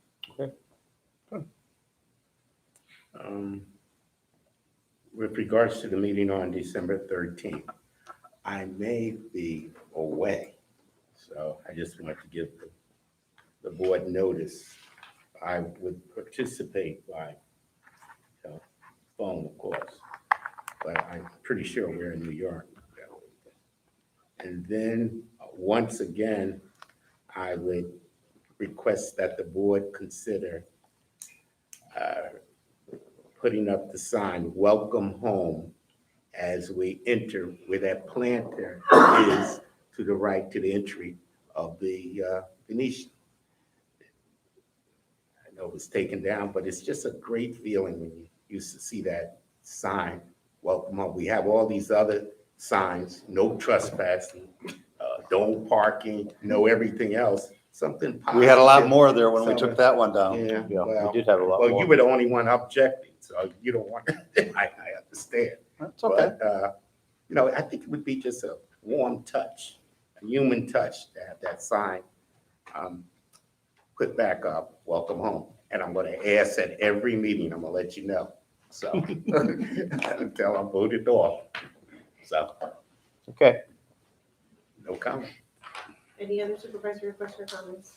[SPEAKER 11] With regards to the meeting on December 13th, I may be away. So I just want to give the board notice. I would participate by phone, of course, but I'm pretty sure we're in New York. And then, once again, I would request that the board consider putting up the sign, "Welcome Home," as we enter where that planter is to the right, to the entry of the Venetian. I know it was taken down, but it's just a great feeling when you used to see that sign, "Welcome Home." We have all these other signs, no trespassing, no parking, no everything else, something positive.
[SPEAKER 6] We had a lot more there when we took that one down.
[SPEAKER 11] Yeah,
[SPEAKER 4] Yeah,
[SPEAKER 11] well,
[SPEAKER 4] we did have a lot
[SPEAKER 11] well,
[SPEAKER 4] more.
[SPEAKER 11] you were the only one objecting, so you don't want, I understand.
[SPEAKER 6] That's okay.
[SPEAKER 11] But, I think it would be just a warm touch, a human touch to have that sign put back up, "Welcome Home." And I'm going to ask at every meeting, I'm going to let you know. So until I'm voted off. So,
[SPEAKER 4] Okay.
[SPEAKER 11] no comment.
[SPEAKER 18] Any other supervisor requests or comments?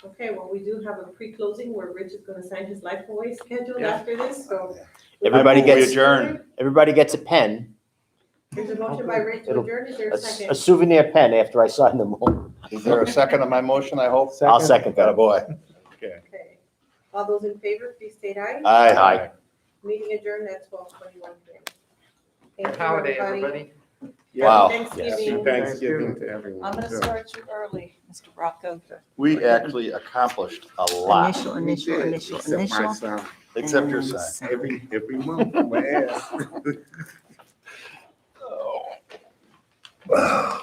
[SPEAKER 18] Okay, well, we do have a pre-closing where Rich is gonna sign his life away schedule
[SPEAKER 19] Yeah.
[SPEAKER 18] after this, so.
[SPEAKER 4] Everybody
[SPEAKER 6] I move we
[SPEAKER 4] gets,
[SPEAKER 6] adjourn.
[SPEAKER 4] everybody gets a pen,
[SPEAKER 18] There's a motion by Rich to
[SPEAKER 4] It'll-
[SPEAKER 18] adjourn, is there
[SPEAKER 4] a
[SPEAKER 18] a
[SPEAKER 4] a
[SPEAKER 18] second?
[SPEAKER 4] souvenir pen after I sign them all.
[SPEAKER 6] Is there a second on my motion, I hope?
[SPEAKER 4] I'll second
[SPEAKER 6] Got a
[SPEAKER 4] that.
[SPEAKER 6] boy.
[SPEAKER 18] Okay. All those in favor, please state aye.
[SPEAKER 6] Aye.
[SPEAKER 18] Meeting adjourned at 12:21 p.m. Thank you,
[SPEAKER 9] Holiday, everybody.
[SPEAKER 6] Wow.
[SPEAKER 18] Thanksgiving.
[SPEAKER 11] Thanksgiving to everyone.
[SPEAKER 15] I'm gonna start you early, Mr. Rocco.
[SPEAKER 6] We actually accomplished a lot,
[SPEAKER 15] Initial,
[SPEAKER 11] Except my son.
[SPEAKER 6] except your son.
[SPEAKER 11] Every month, I'm gonna ask.
[SPEAKER 6] Oh.